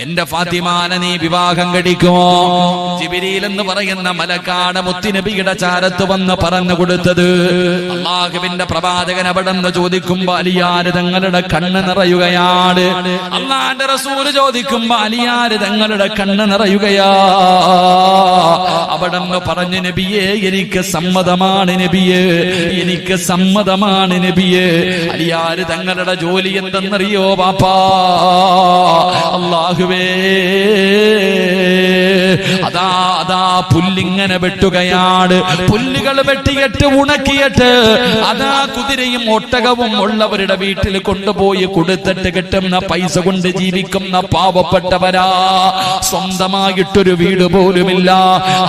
എന്റെ ഫാത്തിമാനെ നീ വിവാഹം കഴിക്കുമോ? ജിബ്രീൽ എന്ന് പറയുന്ന മലക്കാണ് മുത്തുനബിയുടെ ചാരത്ത് വന്ന് പറഞ്ഞു കൊടുത്തത്. അള്ളാഹുവിന്റെ പ്രവാചകൻ അവിടെ നിന്ന് ചോദിക്കുമ്പോ അലിയാര് തങ്ങളുടെ കണ്ണ് നിറയുകയാണ്. അള്ളാന്റെ റസൂല് ചോദിക്കുമ്പോ അലിയാര് തങ്ങളുടെ കണ്ണ് നിറയുകയാ. അവിടെ നിന്ന് പറഞ്ഞു, നബിയേ എനിക്ക് സമ്മതമാണ് നബിയേ, എനിക്ക് സമ്മതമാണ് നബിയേ. അലിയാര് തങ്ങളുടെ ജോലി എന്തെന്നറിയോ ബാപ്പാ? അല്ലാഹുവേ, അതാ അതാ പുല്ലിങ്ങനെ വെട്ടുകയാണ്. പുല്ലുകൾ വെട്ടിയിട്ട് ഉണക്കിയിട്ട് അതാ കുതിരയും ഒട്ടകവും ഉള്ളവരുടെ വീട്ടിൽ കൊണ്ടുപോയി കൊടുത്തിട്ട് കിട്ടുന്ന പൈസ കൊണ്ട് ജീവിക്കുന്ന പാവപ്പെട്ടവരാ. സ്വന്തമായിട്ടൊരു വീട് പോലുമില്ല.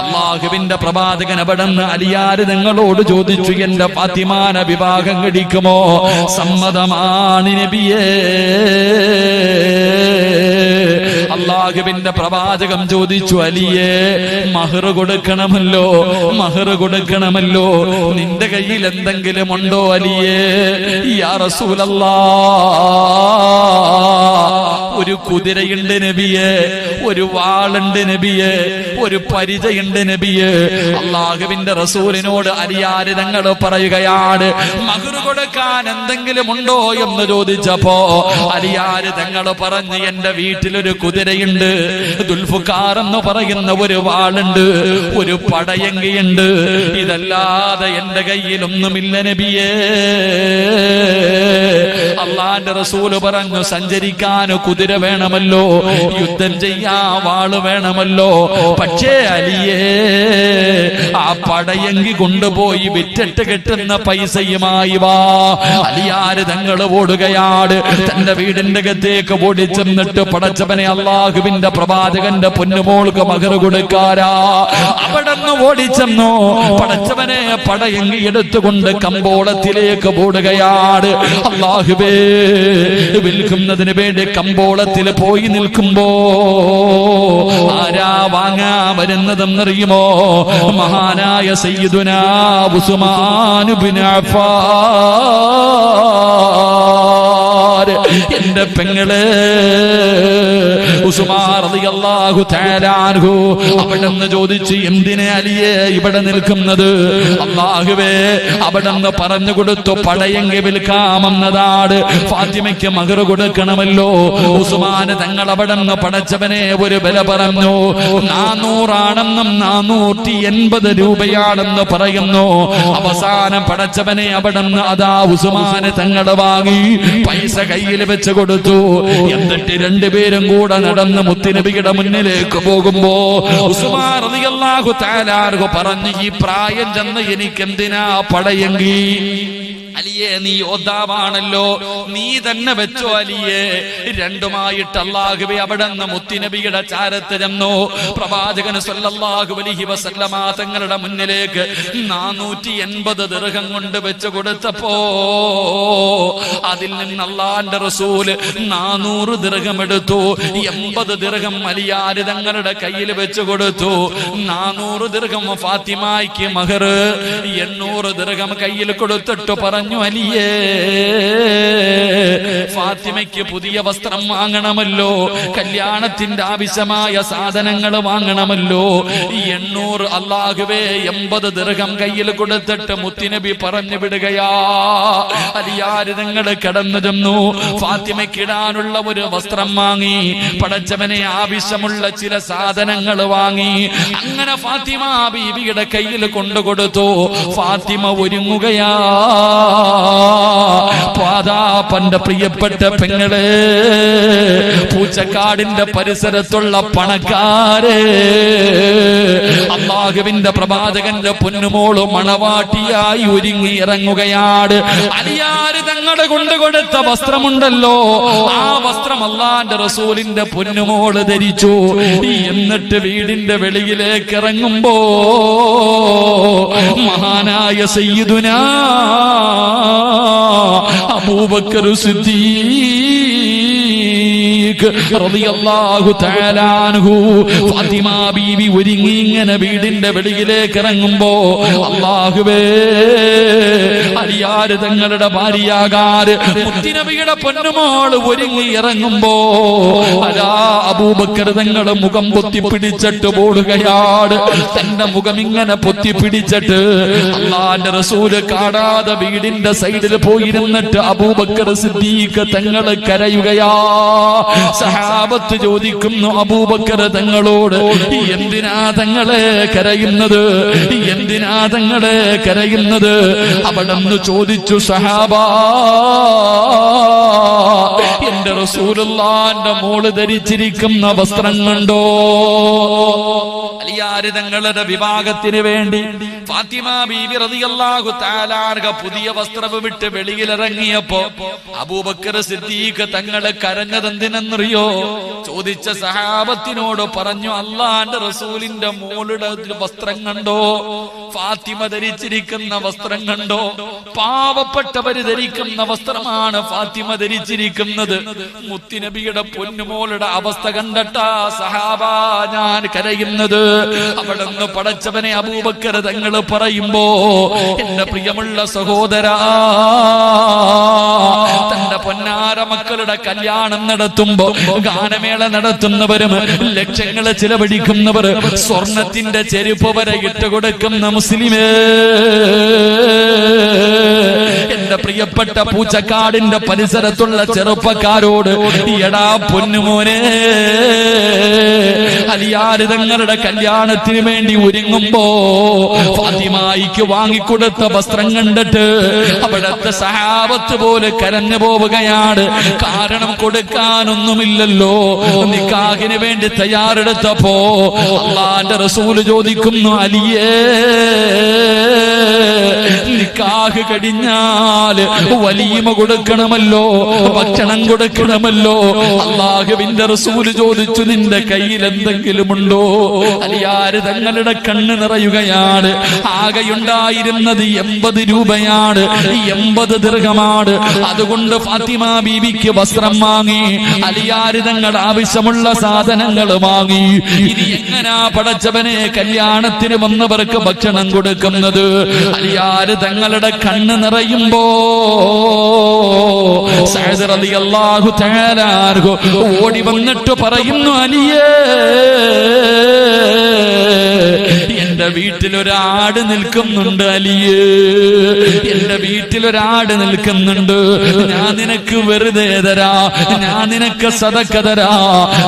അല്ലാഹുവിന്റെ പ്രവാചകൻ അവിടുന്ന് അലിയാര് നിങ്ങളോട് ചോദിച്ചു, എന്റെ ഫാത്തിമാനെ വിവാഹം കഴിക്കുമോ? സമ്മതമാണ് നബിയേ. അല്ലാഹുവിന്റെ പ്രവാചകം ചോദിച്ചു, അലിയേ മഹർ കൊടുക്കണമല്ലോ, മഹർ കൊടുക്കണമല്ലോ, നിന്റെ കയ്യിൽ എന്തെങ്കിലും ഉണ്ടോ അലിയേ? യാ റസൂലല്ലാഹ്, ഒരു കുതിരയുണ്ട് നബിയേ, ഒരു വാളുണ്ട് നബിയേ, ഒരു പരിചയുണ്ട് നബിയേ. അല്ലാഹുവിന്റെ റസൂലിനോട് അലിയാര് തങ്ങൾ പറയുകയാണ്, മഹർ കൊടുക്കാൻ എന്തെങ്കിലും ഉണ്ടോ എന്ന് ചോദിച്ചപ്പോ അലിയാര് തങ്ങൾ പറഞ്ഞു, എന്റെ വീട്ടിലൊരു കുതിരയുണ്ട്, ദുൽഫുഖാർ എന്ന് പറയുന്ന ഒരു വാളുണ്ട്, ഒരു പടയങ്കിയുണ്ട്, ഇതല്ലാതെ എന്റെ കയ്യിലൊന്നുമില്ല നബിയേ. അള്ളാന്റെ റസൂല് പറഞ്ഞു, സഞ്ചരിക്കാൻ കുതിര വേണമല്ലോ, യുദ്ധം ചെയ്യാൻ വാള് വേണമല്ലോ, പക്ഷേ അലിയേ ആ പടയങ്കി കൊണ്ടുപോയി വിറ്റിട്ട് കിട്ടുന്ന പൈസയുമായി വാ. അലിയാര് തങ്ങൾ ഓടുകയാണ്. തന്റെ വീടിന്റെ അകത്തേക്ക് ഓടിച്ചെന്നിട്ട്, പടച്ചവനെ അല്ലാഹുവിന്റെ പ്രവാചകന്റെ പൊന്നുമോൾക്ക് മഹർ കൊടുക്കാരാ. അവിടെ നിന്ന് ഓടിച്ചെന്നു. പടച്ചവനെ പടയങ്കി എടുത്തുകൊണ്ട് കമ്പോളത്തിലേക്ക് ഓടുകയാണ്. അല്ലാഹുവേ, വിൽക്കുന്നതിന് വേണ്ടി കമ്പോളത്തിൽ പോയി നിൽക്കുമ്പോ ആരാ വാങ്ങാ വരുന്നതെന്നറിയുമോ? മഹാനായ സയ്യിദുനാ ഉസ്മാൻ ഇബ്നു അഫ്ഫാൻ. എന്റെ പെങ്ങളെ ഉസ്മാൻ റളിയല്ലാഹു തആല അൻഹു അവിടെന്ന് ചോദിച്ചു, എന്തിനെ അലിയേ ഇവിടെ നിൽക്കുന്നത്? അല്ലാഹുവേ, അവിടെന്ന് പറഞ്ഞു കൊടുത്തു, പടയങ്കി വിൽക്കാമെന്നതാണ്, ഫാത്തിമയ്ക്ക് മഹർ കൊടുക്കണമല്ലോ. ഉസ്മാൻ തങ്ങൾ അവിടെന്ന് പടച്ചവനെ ഒരു വില പറഞ്ഞു. 400 ആണെന്നും 480 രൂപയാണെന്ന് പറയുന്നു. അവസാനം പടച്ചവനെ അവിടെന്ന് അതാ ഉസ്മാൻ തങ്ങൾ വാങ്ങി പൈസ കയ്യിൽ വെച്ച് കൊടുത്തു. എന്നിട്ട് രണ്ടുപേരും കൂടെ നടന്ന് മുത്തുനബിയുടെ മുന്നിലേക്ക് പോകുമ്പോ ഉസ്മാൻ റളിയല്ലാഹു തആല അൻഹു പറഞ്ഞു, ഈ പ്രായം ചെന്ന് എനിക്കെന്തിനാ പടയങ്കി? അലിയേ, നീ യോദ്ധാവാണല്ലോ, നീ തന്നെ വെച്ചോ അലിയേ. രണ്ടുമായിട്ട് അല്ലാഹുവേ അവിടെന്ന് മുത്തുനബിയുടെ ചാരത്ത് ചെന്നു. പ്രവാചകൻ സല്ലല്ലാഹു അലൈഹി വസല്ലമ തങ്ങളുടെ മുന്നിലേക്ക് 480 ദിർഹം കൊണ്ട് വെച്ച് കൊടുത്തപ്പോ അതിൽ നിന്ന് അല്ലാഹുവിന്റെ റസൂൽ 400 ദിർഹം എടുത്തു. 80 ദിർഹം അലിയാര് തങ്ങളുടെ കയ്യിൽ വെച്ച് കൊടുത്തു. 400 ദിർഹം ഫാത്തിമയ്ക്ക് മഹർ, 800 ദിർഹം കയ്യിൽ കൊടുത്തിട്ട് പറഞ്ഞു, അലിയേ ഫാത്തിമയ്ക്ക് പുതിയ വസ്ത്രം വാങ്ങണമല്ലോ, കല്യാണത്തിന്റെ ആവശ്യമായ സാധനങ്ങൾ വാങ്ങണമല്ലോ. 800 അല്ലാഹുവേ 80 ദിർഹം കയ്യിൽ കൊടുത്തിട്ട് മുത്തുനബി പറഞ്ഞു വിടുകയാ. അലിയാര് നിങ്ങൾ കടന്നു ചെന്നു. ഫാത്തിമയ്ക്ക് ഇടാനുള്ള ഒരു വസ്ത്രം വാങ്ങി, പടച്ചവനെ ആവശ്യമുള്ള ചില സാധനങ്ങൾ വാങ്ങി. അങ്ങനെ ഫാത്തിമ ബീവിയുടെ കയ്യിൽ കൊണ്ടുകൊടുത്തു. ഫാത്തിമ ഒരുങ്ങുകയാ. പാതാപ്പന്റെ പ്രിയപ്പെട്ട പെങ്ങളെ, പൂച്ചക്കാടിന്റെ പരിസരത്തുള്ള പണക്കാരെ, അല്ലാഹുവിന്റെ പ്രവാചകന്റെ പൊന്നുമോള് മണവാട്ടിയായി ഒരുങ്ങി ഇറങ്ങുകയാണ്. അലിയാര് തങ്ങളെ കൊണ്ടുകൊടുത്ത വസ്ത്രമുണ്ടല്ലോ, ആ വസ്ത്രം അല്ലാഹുവിന്റെ റസൂലിന്റെ പൊന്നുമോള് ധരിച്ചു. എന്നിട്ട് വീടിന്റെ വെളിയിലേക്ക് ഇറങ്ങുമ്പോ മഹാനായ സയ്യിദുനാ അബൂബക്കർ സിദ്ദീഖ് സിദ്ദീഖ് റളിയല്ലാഹു തആല അൻഹു ഫാത്തിമ ബീവി ഒരുങ്ങി ഇങ്ങനെ വീടിന്റെ വെളിയിലേക്ക് ഇറങ്ങുമ്പോ അല്ലാഹുവേ അലിയാർ തങ്ങളുടെ ഭാര്യയാകാർ മുത്തുനബിയുടെ പൊന്നുമോള് ഒരുങ്ങി ഇറങ്ങുമ്പോ അലാ അബൂബക്കർ തങ്ങൾ മുഖം പൊത്തിപ്പിടിച്ചിട്ട് ഓടുകയാണ്. തന്റെ മുഖം ഇങ്ങനെ പൊത്തിപ്പിടിച്ചിട്ട് അല്ലാഹുവിന്റെ റസൂല് കാണാതെ വീടിന്റെ സൈഡിൽ പോയിരുന്നിട്ട് അബൂബക്കർ സിദ്ദീഖ് തങ്ങൾ കരയുകയാ. സഹാബത്ത് ചോദിക്കുന്നു അബൂബക്കർ തങ്ങളോട്, എന്തിനാ തങ്ങളെ കരയുന്നത്, എന്തിനാ തങ്ങളെ കരയുന്നത്? അവിടെന്ന് ചോദിച്ചു സഹാബാ, എന്റെ റസൂലുള്ളാഹിന്റെ മോള് ധരിച്ചിരിക്കുന്ന വസ്ത്രം കണ്ടോ? അലിയാർ തങ്ങളുടെ വിവാഹത്തിന് വേണ്ടി ഫാത്തിമ ബീവി റളിയല്ലാഹു തആല അൻഹ പുതിയ വസ്ത്രം വിട്ട് വെളിയിലിറങ്ങിയപ്പോ അബൂബക്കർ സിദ്ദീഖ് തങ്ങളെ കരഞ്ഞതെന്തിനെന്നറിയോ? ചോദിച്ച സഹാബത്തിനോട് പറഞ്ഞു, അല്ലാഹുവിന്റെ റസൂലിന്റെ മോളുടെ വസ്ത്രം കണ്ടോ? ഫാത്തിമ ധരിച്ചിരിക്കുന്ന വസ്ത്രം കണ്ടോ? പാവപ്പെട്ടവര് ധരിക്കുന്ന വസ്ത്രമാണ് ഫാത്തിമ ധരിച്ചിരിക്കുന്നത്. മുത്തുനബിയുടെ പൊന്നുമോളുടെ അവസ്ഥ കണ്ടിട്ടാ സഹാബ ഞാൻ കരയുന്നത്. അവിടുന്ന് പടച്ചവനെ അബൂബക്കർ തങ്ങൾ പറയുമ്പോ, എന്റെ പ്രിയമുള്ള സഹോദരാ, തന്റെ പൊന്നാര മക്കളുടെ കല്യാണം നടത്തുമ്പോ ഗാനമേള നടത്തുന്നവരും ലക്ഷങ്ങൾ ചിലവഴിക്കുന്നവർ സ്വർണത്തിന്റെ ചെരുപ്പ് വരെ ഇട്ടുകൊടുക്കുന്ന മുസ്ലിമേ, എന്റെ പ്രിയപ്പെട്ട പൂച്ചക്കാടിന്റെ പരിസരത്തുള്ള ചെറുപ്പക്കാരോട്, എടാ പൊന്നുമോനെ, അലിയാർ തങ്ങളുടെ കല്യാണത്തിന് വേണ്ടി ഒരുങ്ങുമ്പോ ഫാത്തിമായിക്ക് വാങ്ങിക്കൊടുത്ത വസ്ത്രം കണ്ടിട്ട് അവിടത്തെ സഹാബത്ത് പോലെ കരഞ്ഞു പോവുകയാണ്. കാരണം കൊടുക്കാനൊന്നുമില്ലല്ലോ. നിക്കാഹിന് വേണ്ടി തയ്യാറെടുത്തപ്പോ അല്ലാഹുവിന്റെ റസൂൽ ചോദിക്കുന്നു, അലിയേ, നിക്കാഹ് കഴിഞ്ഞാൽ വലീമ കൊടുക്കണമല്ലോ, ഭക്ഷണം കൊടുക്കണമല്ലോ. അല്ലാഹുവിന്റെ റസൂൽ ചോദിച്ചു, നിന്റെ കയ്യിൽ എന്തെങ്കിലും ഉണ്ടോ? അലിയാർ തങ്ങളുടെ കണ്ണ് നിറയുകയാണ്. ആകെയുണ്ടായിരുന്നത് 80 രൂപയാണ്, 80 ദിർഹമാണ്. അതുകൊണ്ട് ഫാത്തിമ ബീവിക്ക് വസ്ത്രം വാങ്ങി, അലിയാർ തങ്ങൾ ആവശ്യമുള്ള സാധനങ്ങൾ വാങ്ങി. ഇനി എങ്ങനാ പടച്ചവനെ കല്യാണത്തിന് വന്നവർക്ക് ഭക്ഷണം കൊടുക്കുന്നത്? അലിയാർ തങ്ങളുടെ കണ്ണ് നിറയുമ്പോ സഅദ് റളിയല്ലാഹു തആല അൻഹു ഓടി വന്നിട്ട് പറയുന്നു, അലിയേ, എന്റെ വീട്ടിലൊരാട് നിൽക്കുന്നുണ്ട് അലിയേ, എന്റെ വീട്ടിലൊരാട് നിൽക്കുന്നുണ്ട്. ഞാൻ നിനക്ക് വെറുതെ തരാ, ഞാൻ നിനക്ക് സദഖ തരാ.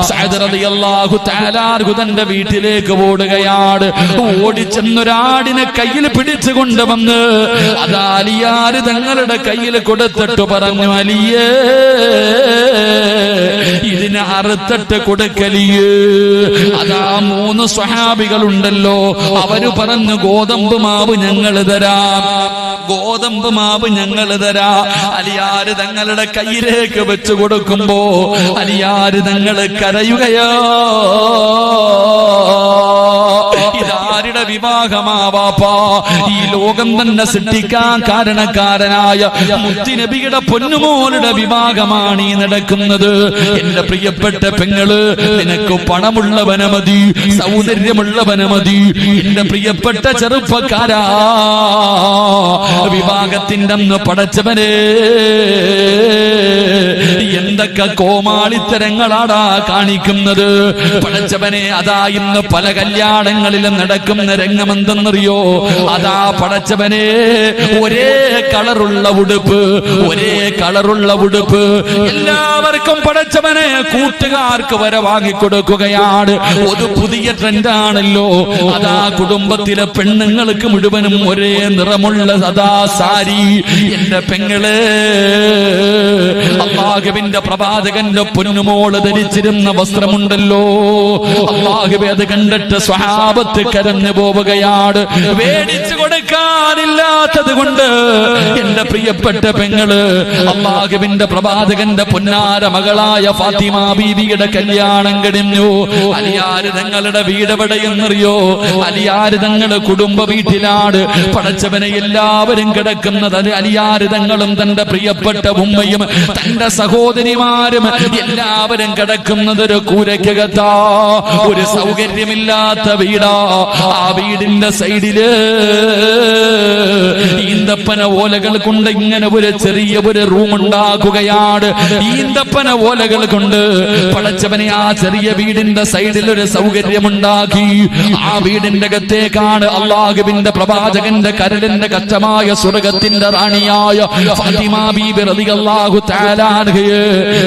സഅദ് റളിയല്ലാഹു തആല അൻഹു തന്റെ വീട്ടിലേക്ക് ഓടുകയാണ്. ഓടിച്ചെന്നൊരാടിനെ കയ്യിൽ പിടിച്ചു കൊണ്ടുവന്ന് അതാ അലിയാർ തങ്ങളുടെ കയ്യിൽ കൊടുത്തിട്ട് പറഞ്ഞു, അലിയേ, ഇതിനെ അറുത്തിട്ട് കൊടുക്കലിയേ. അതാ 3 സ്വഹാബികളുണ്ടല്ലോ, അവര് പറഞ്ഞു, ഗോതമ്പ് മാവ് ഞങ്ങൾ തരാം, ഗോതമ്പ് മാവ് ഞങ്ങൾ തരാം. അലിയാർ തങ്ങളുടെ കയ്യിലേക്ക് വെച്ചു കൊടുക്കുമ്പോ അലിയാർ തങ്ങൾ കരയുകയോ. ഇതാരുടെ വിവാഹമാവാപ്പാ? ഈ ലോകം തന്നെ സൃഷ്ടിക്കാൻ കാരണക്കാരനായ മുത്തുനബിയുടെ പൊന്നുമോളുടെ വിവാഹമാണ് ഈ നടക്കുന്നത്. എന്റെ പ്രിയപ്പെട്ട പെങ്ങള്, നിനക്ക് പണമുള്ളവനെ മതി, സൗന്ദര്യമുള്ളവനെ മതി. എന്റെ പ്രിയപ്പെട്ട ചെറുപ്പക്കാരാ, വിവാഹത്തിന്റെ അന്ന് പടച്ചവനെ എന്തൊക്കെ കോമാളിത്തരങ്ങളാടാ കാണിക്കുന്നത്. പടച്ചവനെ, അതാ ഇന്ന് പല കല്യാണങ്ങളിലും നടക്കുന്ന രംഗമെന്തെന്നറിയോ? അതാ പടച്ചവനെ, ഒരേ കളറുള്ള ഉടുപ്പ്, ഒരേ കളറുള്ള ഉടുപ്പ് എല്ലാവർക്കും പടച്ചവനെ കൂട്ടുകാർക്ക് വരെ വാങ്ങിക്കൊടുക്കുകയാണ്. ഒരു പുതിയ ട്രെൻഡാണല്ലോ. അതാ കുടുംബത്തിലെ പെണ്ണുങ്ങൾക്ക് മുഴുവനും ഒരേ നിറമുള്ള അതാ സാരി. എന്റെ പെങ്ങളെ, അല്ലാഹുവിന്റെ പ്രവാചകന്റെ പൊന്നുമോള് ധരിച്ചിരുന്ന വസ്ത്രമുണ്ടല്ലോ, അല്ലാഹുവേ, അത് കണ്ടിട്ട് സ്വഹാബത്ത് കരഞ്ഞു പോവുകയാണ്. വേടിച്ചു കൊടുക്കാനില്ലാത്തത് കൊണ്ട് എന്റെ പ്രിയപ്പെട്ട പെങ്ങള് അല്ലാഹുവിന്റെ പ്രവാചകന്റെ പൊന്നാര മകളായ ഫാത്തിമ ബീവിയുടെ കല്യാണം കഴിഞ്ഞു. അലിയാര് തങ്ങളുടെ വീട് എവിടെയെന്നറിയോ? അലിയാര് തങ്ങളുടെ കുടുംബ വീട്ടിലാണ്. പടച്ചവനെ എല്ലാവരും കിടക്കുന്നത് അലിയാര് തങ്ങളും തന്റെ പ്രിയപ്പെട്ട ഉമ്മയും തന്റെ സഹോദരിമാരും എല്ലാവരും കിടക്കുന്നത് ഒരു കൂരയ്ക്കകത്താ. ഒരു സൗകര്യമില്ലാത്ത വീടാ. ആ വീടിന്റെ സൈഡില് ഈന്തപ്പന ഓലകൾ കൊണ്ട് ഇങ്ങനെ ഒരു ചെറിയ ഒരു റൂം ഉണ്ടാക്കുകയാണ്. ഈന്തപ്പന ഓലകൾ കൊണ്ട് പടച്ചവനെ ആ ചെറിയ വീടിന്റെ സൈഡിൽ ഒരു സൗകര്യമുണ്ടാക്കി. ആ വീടിന്റെ അകത്തേക്കാണ് അല്ലാഹുവിന്റെ പ്രവാചകന്റെ കരളിന്റെ കച്ചമായ സ്വർഗത്തിന്റെ റാണിയായ ഫാത്തിമ ബീബി റളിയല്ലാഹു തആല അൻഹയെ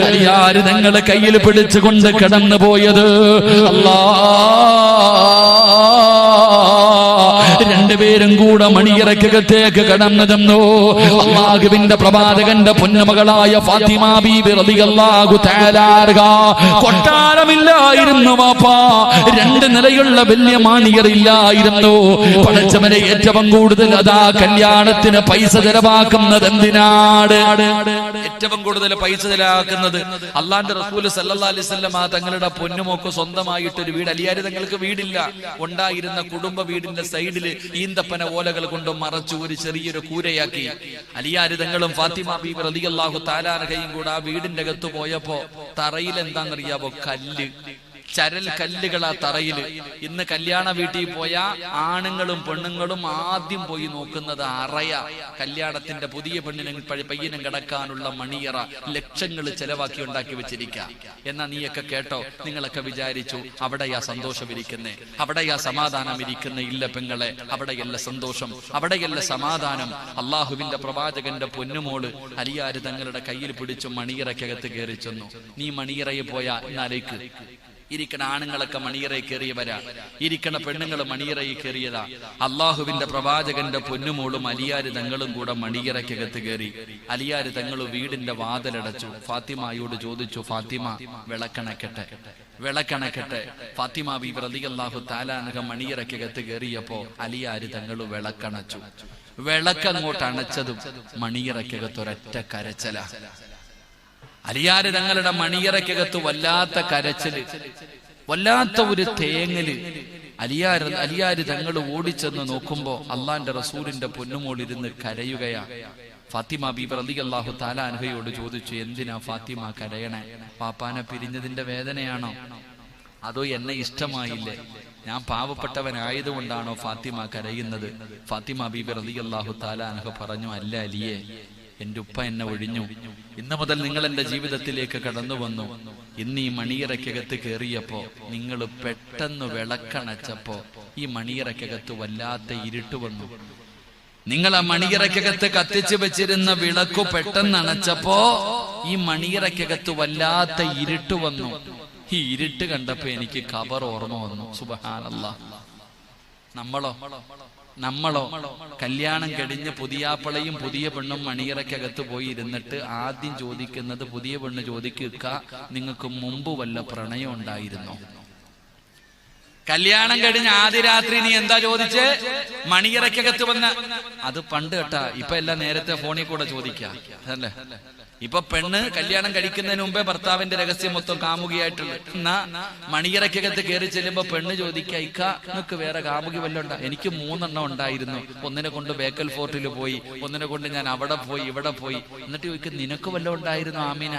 അലിയാര് തങ്ങളെ കയ്യിൽ പിടിച്ചുകൊണ്ട് കടന്നു പോയത്. രണ്ടുപേരും കൂടെ മണിയറക്കകത്തേക്ക് കടന്നു ചെന്നു. അല്ലാഹുവിന്റെ പ്രവാചകന്റെ പൊന്നുമകളായ ഫാത്തിമ ബീബി റളിയല്ലാഹു തആല അൻഹ കൊട്ടാരമില്ലായിരുന്നു വാപ്പാ. 2 നിലയുള്ള വലിയ മണിയറില്ലായിരുന്നു. പടച്ചവനെ ഏറ്റവും കൂടുതൽ അതാ കല്യാണത്തിന് പൈസ ചെലവാക്കുന്നത് എന്തിനാണ്? ഏറ്റവും കൂടുതൽ പൈസ ചെലവാക്കുന്നത് അല്ലാഹുവിന്റെ റസൂൽ സല്ലല്ലാഹു അലൈഹി വസല്ലം തങ്ങളുടെ പൊന്നുമോക്ക് സ്വന്തമായിട്ടൊരു വീട് അലിയാര് തങ്ങൾക്ക് വീടില്ല. ഉണ്ടായിരുന്ന കുടുംബ വീടിന്റെ സൈഡില് ഈന്തപ്പന ഓലകൾ കൊണ്ട് മറച്ചു ഒരു ചെറിയൊരു കൂരയാക്കി. അലിയാര് തങ്ങളും ഫാത്തിമ ബീബി റളിയല്ലാഹു തആല അൻഹയും കൂടെ ആ വീടിന്റെ അകത്ത് പോയപ്പോ തറയിൽ എന്താണെന്നറിയാവോ? കല്ല്, ചരൽ കല്ലുകളാ തറയില്. ഇന്ന് കല്യാണ വീട്ടിൽ പോയ ആണുങ്ങളും പെണ്ണുങ്ങളും ആദ്യം പോയി നോക്കുന്നത് അറയ. കല്യാണത്തിന്റെ പുതിയ പയ്യനും കിടക്കാനുള്ള മണിയറ ലക്ഷങ്ങൾ ചെലവാക്കി ഉണ്ടാക്കി വെച്ചിരിക്കുക. എന്നാ നീയൊക്കെ കേട്ടോ, നിങ്ങളൊക്കെ വിചാരിച്ചു അവിടെയാ സന്തോഷം ഇരിക്കുന്നേ, അവിടെയാ സമാധാനം ഇരിക്കുന്നേ. ഇല്ല പെങ്ങളെ, അവിടെയല്ല സന്തോഷം, അവിടെയല്ല സമാധാനം. അള്ളാഹുവിന്റെ പ്രവാചകന്റെ പൊന്നുമോള് അലിയാര് തങ്ങളുടെ കയ്യിൽ പിടിച്ചു മണിയറയ്ക്കകത്ത് കയറി ചെന്നു. നീ മണിയറയിൽ പോയാ എന്നാലേക്ക് ഇരിക്കണ ആണുങ്ങളൊക്കെ മണിയറയിൽ കയറിയവരാ, ഇരിക്കണ പെണ്ണുങ്ങൾ മണിയറയിൽ കയറിയതാ. അള്ളാഹുവിന്റെ പ്രവാചകന്റെ പൊന്നുമോളും അലിയാര് തങ്ങളും കൂടെ മണിയറയ്ക്കകത്ത് കയറി. അലിയാര് തങ്ങൾ വീടിന്റെ വാതിലടച്ചു. ഫാത്തിമയോട് ചോദിച്ചു, ഫാത്തിമ വിളക്കണക്കട്ടെ, വിളക്കണക്കട്ടെ. ഫാത്തിമ ബീബി റളിയല്ലാഹു തആല അൻഹ മണിയറയ്ക്കകത്ത് കയറിയപ്പോ അലിയാര് തങ്ങൾ വിളക്കണച്ചു. വിളക്കങ്ങോട്ട് അണച്ചതും മണിയറയ്ക്കകത്ത് ഒരൊറ്റ കരച്ചല. അലിയാര് തങ്ങളുടെ മണിയറയ്ക്കകത്ത് വല്ലാത്ത കരച്ചില്, വല്ലാത്ത ഒരു തേങ്ങല്. അലിയാര് തങ്ങൾ ഓടിച്ചെന്ന് നോക്കുമ്പോ അള്ളാന്റെ റസൂലിന്റെ പൊന്നുമോളിരുന്ന് കരയുകയാ. ഫാത്തിമ ബീബി റളിയല്ലാഹു തആല അൻഹയോട് ചോദിച്ചു, എന്തിനാ ഫാത്തിമ കരയണേ? പാപ്പാനെ പിരിഞ്ഞതിന്റെ വേദനയാണോ? അതോ എന്നെ ഇഷ്ടമായില്ലേ, ഞാൻ പാവപ്പെട്ടവനായതുകൊണ്ടാണോ ഫാത്തിമ കരയുന്നത്? ഫാത്തിമ ബീബി റളിയല്ലാഹു തആല അൻഹ പറഞ്ഞു, അല്ല അലിയെ, എന്റെ ഉപ്പ എന്നെ ഒഴിഞ്ഞു. ഇന്ന് മുതൽ നിങ്ങൾ എന്റെ ജീവിതത്തിലേക്ക് കടന്നു വന്നു. ഇന്ന് ഈ മണിയറയ്ക്കകത്ത് കയറിയപ്പോ, നിങ്ങൾ പെട്ടെന്ന് വിളക്കണച്ചപ്പോ ഈ മണിയറയ്ക്കകത്ത് വല്ലാത്ത ഇരുട്ട് വന്നു. നിങ്ങൾ ആ മണിയറയ്ക്കകത്ത് കത്തിച്ചു വെച്ചിരുന്ന വിളക്കു പെട്ടെന്ന് അണച്ചപ്പോ ഈ മണിയറയ്ക്കകത്ത് വല്ലാത്ത ഇരുട്ട് വന്നു. ഈ ഇരുട്ട് കണ്ടപ്പോ എനിക്ക് ഖബർ ഓർമ്മ വന്നു. സുബ്ഹാനല്ലാഹ്. നമ്മളോ കല്യാണം കഴിഞ്ഞ് പുതിയാപ്പളയും പുതിയ പെണ്ണും മണിയറയ്ക്കകത്ത് പോയി ഇരുന്നിട്ട് ആദ്യം ചോദിക്കുന്നത്, പുതിയ പെണ്ണ് ചോദിക്കുക, നിങ്ങൾക്ക് മുമ്പ് വല്ല പ്രണയം ഉണ്ടായിരുന്നോ? കല്യാണം കഴിഞ്ഞ ആദ്യ രാത്രി നീ എന്താ ചോദിച്ചേ? മണിയറയ്ക്കകത്ത് വന്ന അത് പണ്ട് കേട്ടാ. ഇപ്പൊ എല്ലാം നേരത്തെ ഫോണിൽ കൂടെ ചോദിക്കാം അല്ലേ? ഇപ്പൊ പെണ്ണ് കല്യാണം കഴിക്കുന്നതിന് മുമ്പേ ഭർത്താവിന്റെ രഹസ്യം മൊത്തം കാമുകിയായിട്ടുള്ളത്. എന്നാ മണിയറയ്ക്കകത്ത് കയറി ചെല്ലുമ്പോ പെണ്ണ് ചോദിക്കുക, ഇക്ക നിനക്ക് വേറെ കാമുകി വല്ലതും ഉണ്ടോ? എനിക്ക് 3 എണ്ണം ഉണ്ടായിരുന്നു. ഒന്നിനെ കൊണ്ട് ബേക്കൽ ഫോർട്ടിൽ പോയി, ഒന്നിനെ കൊണ്ട് ഞാൻ അവിടെ പോയി, ഇവിടെ പോയി. എന്നിട്ട് ചോദിക്കും, നിനക്ക് വല്ലതും ഉണ്ടായിരുന്നു ആമീന?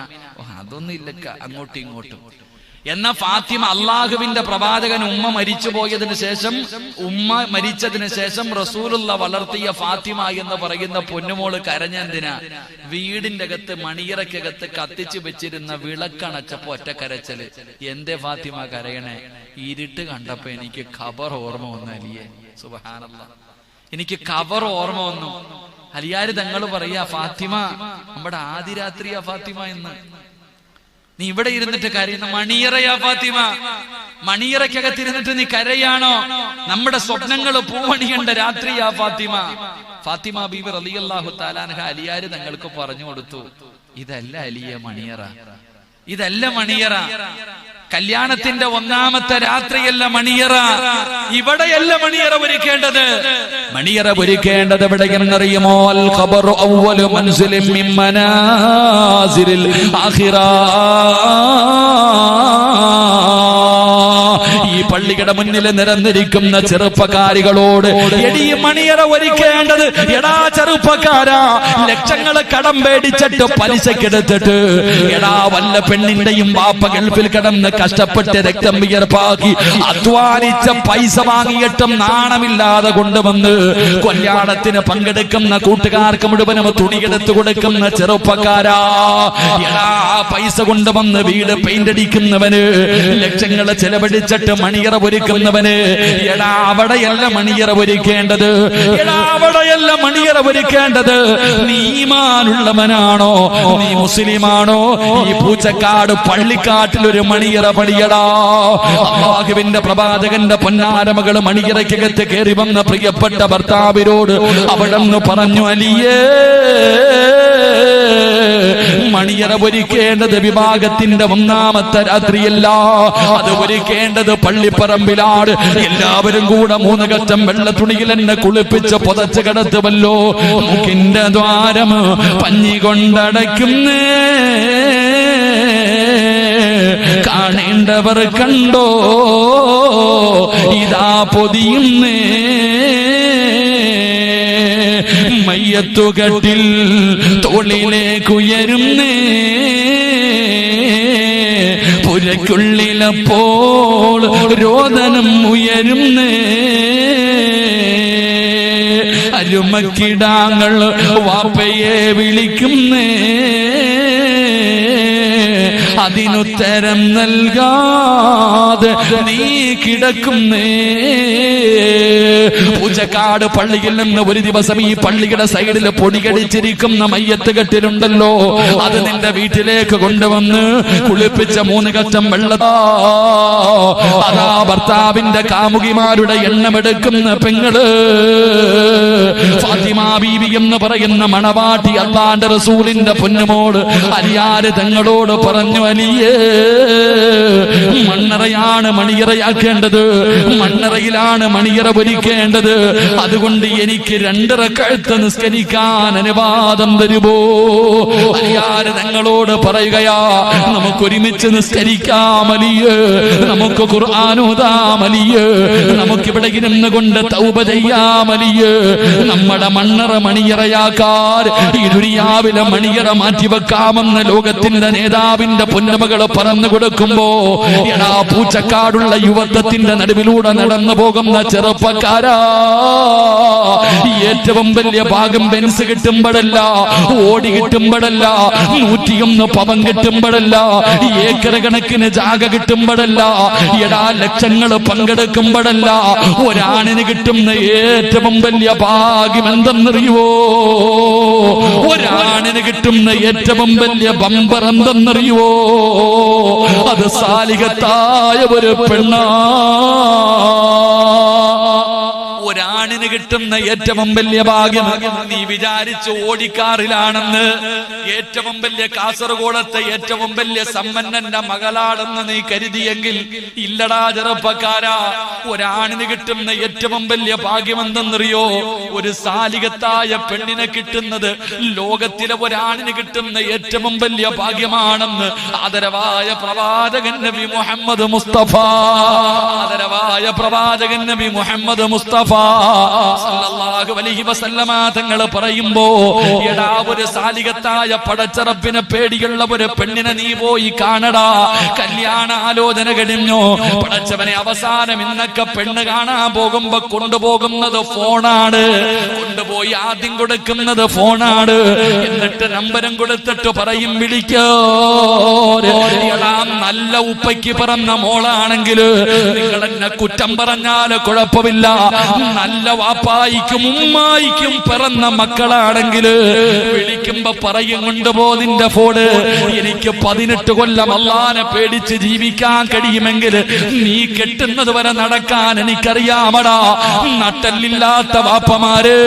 അതൊന്നും ഇല്ലക്ക, അങ്ങോട്ടും ഇങ്ങോട്ടും. എന്ന ഫാത്തിമ അള്ളാഹുവിന്റെ പ്രവാചകൻ ഉമ്മ മരിച്ചു പോയതിനു ശേഷം റസൂലുള്ള വളർത്തിയ ഫാത്തിമ എന്ന് പറയുന്ന പൊന്നുമോള് കരഞ്ഞെന്തിനാ? വീടിന്റെ അകത്ത് മണിയറയ്ക്കകത്ത് കത്തിച്ചു വെച്ചിരുന്ന വിളക്കണച്ചപ്പോ ഒറ്റ കരച്ചല്. എന്തേ ഫാത്തിമ കരയണേ? ഇരുട്ട് കണ്ടപ്പോ എനിക്ക് ഖബർ ഓർമ്മ വന്നു അലിയെ. സുബ്ഹാനല്ലാഹ്, എനിക്ക് ഖബർ ഓർമ്മ വന്നു. അലിയാര് തങ്ങൾ പറയാ, ഫാത്തിമ നമ്മുടെ ആദ്യ രാത്രിയാ ഫാത്തിമ എന്ന്. നീ ഇവിടെ ഇരുന്നിട്ട് കരയുന്ന മണിയറയാ ഫാത്തിമ. മണിയറയ്ക്കകത്തിരുന്നിട്ട് നീ കരയാണോ? നമ്മുടെ സ്വപ്നങ്ങൾ പൂവണിയേണ്ട രാത്രിയാ ഫാത്തിമ. ഫാത്തിമ ബീബി റളിയല്ലാഹു തആല അൻഹ അലിയാര് തങ്ങൾക്ക് പറഞ്ഞു കൊടുത്തു, ഇതല്ല അലിയ മണിയറ, ഇതല്ല മണിയറ. കല്യാണത്തിന്റെ ഒന്നാമത്തെ രാത്രിയല്ല മണിയറ, ഇവിടെയല്ല മണിയറ ഒരുക്കേണ്ടത്. മണിയറ ഒരുക്കേണ്ടത് എവിടെയെന്നറിയുമോ? അൽ ഖബറു അവ്വലു മൻസിലിൻ മിൻ മനാസിലിൽ ആഖിറ. ഈ പള്ളിയുടെ മുന്നിൽ നിരന്നിരിക്കുന്ന ചെറുപ്പക്കാരികളോട് എടീ മണിയറ ഒരുക്കേണ്ടത്, എടാ ചെറുപ്പക്കാരാ, ലക്ഷങ്ങൾ കടം പേടിച്ചിട്ട് പലിശക്കെടുത്തിട്ട് എടാ വല്ല പെണ്ണിന്റെയും വാപ്പ ഗൾഫിൽ കിടന്ന് കഷ്ടപ്പെട്ട് രക്തം വിയർപ്പാക്കി അധ്വാനിച്ച പൈസ വാങ്ങിയിട്ടും നാണമില്ലാതെ കൊണ്ടുവന്ന് കല്യാണത്തിന് പങ്കെടുക്കുന്ന കൂട്ടുകാർക്ക് മുഴുവനും തുണിയെടുത്ത് കൊടുക്കുന്ന ചെറുപ്പക്കാരാ, എടാ പൈസ കൊണ്ടുവന്ന് വീട് പെയിന്റ് അടിക്കുന്നവന്, ലക്ഷങ്ങൾ ചെലവഴിച്ചിട്ട് മണിയറ ഒരുക്കുന്നവന്, എടാ അവിടെയല്ല മണിയറ ഒരുക്കേണ്ടത്, എടാ അവിടെയല്ല മണിയറ ഒരുക്കേണ്ടത്. നീ ഈമാനുള്ളവനാണോ, നീ മുസ്ലിമാണോ? ഈ പൂച്ചക്കാട് പള്ളിക്കാട്ടിൽ ഒരു മണിയറ പണിയടാ. അല്ലാഹുവിന്റെ പ്രവാചകന്റെ പൊന്നാരമകൾ മണിയറയ്ക്കകത്ത് കയറി വന്ന പ്രിയപ്പെട്ട ഭർത്താവിനോട് അവിടെന്ന് പറഞ്ഞു, അലിയേ മണിയറ ഒരുക്കേണ്ടത് വിഭാഗത്തിന്റെ ഒന്നാമത്തെ രാത്രിയല്ല, അത് ഒരുക്കേണ്ടത് പള്ളിപ്പറമ്പിലാണ്. എല്ലാവരും കൂടെ 3 കച്ചം വെള്ള തുണിയിൽ എന്നെ കുളിപ്പിച്ച് പുതച്ച് കിടത്തുമല്ലോ. മൂക്കിന്റെ ദ്വാരം പഞ്ഞി കൊണ്ടടയ്ക്കുന്നേ, കാണേണ്ടവർ കണ്ടോ ഇതാ പൊതിയുന്നേ. മയ്യത്തുകട്ടിൽ തോളിലേക്കുയരുന്നേ, പുരയ്ക്കുള്ളിലപ്പോൾ രോദനം ഉയരുന്നേ. അരുമക്കിടാങ്ങൾ വാപ്പയെ വിളിക്കുന്നേ, അതിനുത്തരം നൽകാതെ നീ കിടക്കുന്നേ. പൂച്ചക്കാട് പള്ളിയിൽ നിന്ന് ഒരു ദിവസം ഈ പള്ളിയുടെ സൈഡിൽ പൊടികടിച്ചിരിക്കുന്ന മയ്യത്ത് കെട്ടിലുണ്ടല്ലോ, അത് നിന്റെ വീട്ടിലേക്ക് കൊണ്ടുവന്ന് കുളിപ്പിച്ച 3 കച്ചം വെള്ള, അതാ ഭർത്താവിന്റെ കാമുകിമാരുടെ എണ്ണമെടുക്കുന്ന പെങ്ങള് ഫാത്തിമ ബീവി എന്ന് പറയുന്ന മണവാട്ടി അല്ലാഹുവിന്റെ റസൂലിന്റെ പൊന്നുമോട് അലിയാര് തങ്ങളോട് പറഞ്ഞു, അലിയേ മണ്ണറയാണ് മണിയറയാക്കേണ്ടത്, മണ്ണറയിലാണ് മണിയറ ഒരുക്കേണ്ടത്. അതുകൊണ്ട് എനിക്ക് 2 റക്അത്ത് നിസ്കരിക്കാൻ അനുവാദം തരുമോ? അലിയാര് തങ്ങളോട് പറയുകയാ, നമുക്കൊരുമിച്ച് നിസ്കരിക്കാം അലിയേ, നമുക്ക് ഖുർആൻ ഓതാം അലിയേ, നമുക്കിവിടെ ഇരുന്ന് കൊണ്ട് തൗബ ചെയ്യാം അലിയേ. നമ്മുടെ മണ്ണറ മണിയറയാക്കാർ ഈ ദുനിയാവിലെ മണിയറ മാറ്റിവെക്കാമെന്ന് ലോകത്തിന്റെ നേതാവിന്റെ പൊന്നമകള് പറഞ്ഞു കൊടുക്കുമ്പോ, എടാ പൂച്ചക്കാടുള്ള യുവത്വത്തിന്റെ നടുവിലൂടെ നടന്നു പോകുന്ന ചെറുപ്പക്കാരാ, ഏറ്റവും വലിയ ഭാഗം ബെൻസ് കിട്ടുമ്പോഴല്ല, ഓടി കിട്ടുമ്പോഴല്ല, 101 പവൻ കിട്ടുമ്പോഴല്ല, ഏക്കർ കണക്കിന് ജാഗ കിട്ടുമ്പോഴല്ല, എടാ ലക്ഷങ്ങൾ പങ്കെടുക്കുമ്പോഴല്ല, ഒരാണിന് കിട്ടുന്ന ഏറ്റവും വലിയ ഭാഗ്യം എന്തെന്നറിയുവോ? ഒരാണിന് കിട്ടുന്ന ഏറ്റവും വലിയ ബമ്പർ എന്തെന്നറിയുവോ? അത് സാലികത്തായ ഒരു പെണ്ണാ. ഒരാണിന് കിട്ടുന്ന ഏറ്റവും വലിയ ഭാഗ്യം നീ വിചാരിച്ച് ഓടിക്കാറിലാണെന്ന്, ഏറ്റവും വലിയ കാസർഗോഡത്തെ ഏറ്റവും വലിയ സമ്പന്നന്റെ മകളാണെന്ന് നീ കരുതിയെങ്കിൽ ഇല്ലടാ ചെറുപ്പക്കാരാ. ഒരാണിന് കിട്ടുന്ന ഏറ്റവും വലിയ ഭാഗ്യം എന്തെന്നറിയോ? ഒരു സാലികത്തായ പെണ്ണിനെ കിട്ടുന്നത് ലോകത്തിലെ ഒരാണിന് കിട്ടുന്ന ഏറ്റവും വലിയ ഭാഗ്യമാണെന്ന് ആദരവായ പ്രവാചകൻ നബി മുഹമ്മദ് മുസ്തഫ, ആദരവായ പ്രവാചകൻ നബി മുഹമ്മദ് മുസ്തഫ സല്ലല്ലാഹു അലൈഹി വസല്ലമ തങ്ങൾ പറയുമ്പോ, എടാ ഒരു സാലികത്തായ പടച്ചറപ്പിനെ പേടിയുള്ള ഒരു പെണ്ണിനെ നീ പോയി കാണടാ. കല്യാണ ആലോചന കഴിഞ്ഞു, പടച്ചവനെ അവസാനം ഇന്നൊക്കെ പെണ്ണ് കാണാൻ പോകുമ്പോ കൊണ്ടുപോകുന്നത് ഫോണാണ്, കൊണ്ടുപോയി ആദ്യം കൊടുക്കുന്നത് ഫോണാണ്. എന്നിട്ട് നമ്പരും കൊടുത്തിട്ട് പറയും വിളിക്കോ. നല്ല ഉപ്പയ്ക്ക് പറഞ്ഞ മോളാണെങ്കിൽ നിങ്ങൾ എന്നെ കുറ്റം പറഞ്ഞാല് കുഴപ്പമില്ല, നല്ല വാപ്പായിക്കും ഉമ്മായിക്കും പിറന്ന മക്കളാണെങ്കിൽ വിളിക്കുമ്പോ പറയും കൊണ്ടുപോ നിന്റെ ഫോണ്. എനിക്ക് 18 കൊല്ലം അല്ലാഹനെ പേടിച്ച് ജീവിക്കാൻ കഴിയുമെങ്കിൽ നീ കെട്ടുന്നത് വരെ നടക്കാൻ എനിക്കറിയാമടാ. നട്ടല്ലില്ലാത്ത വാപ്പമാര്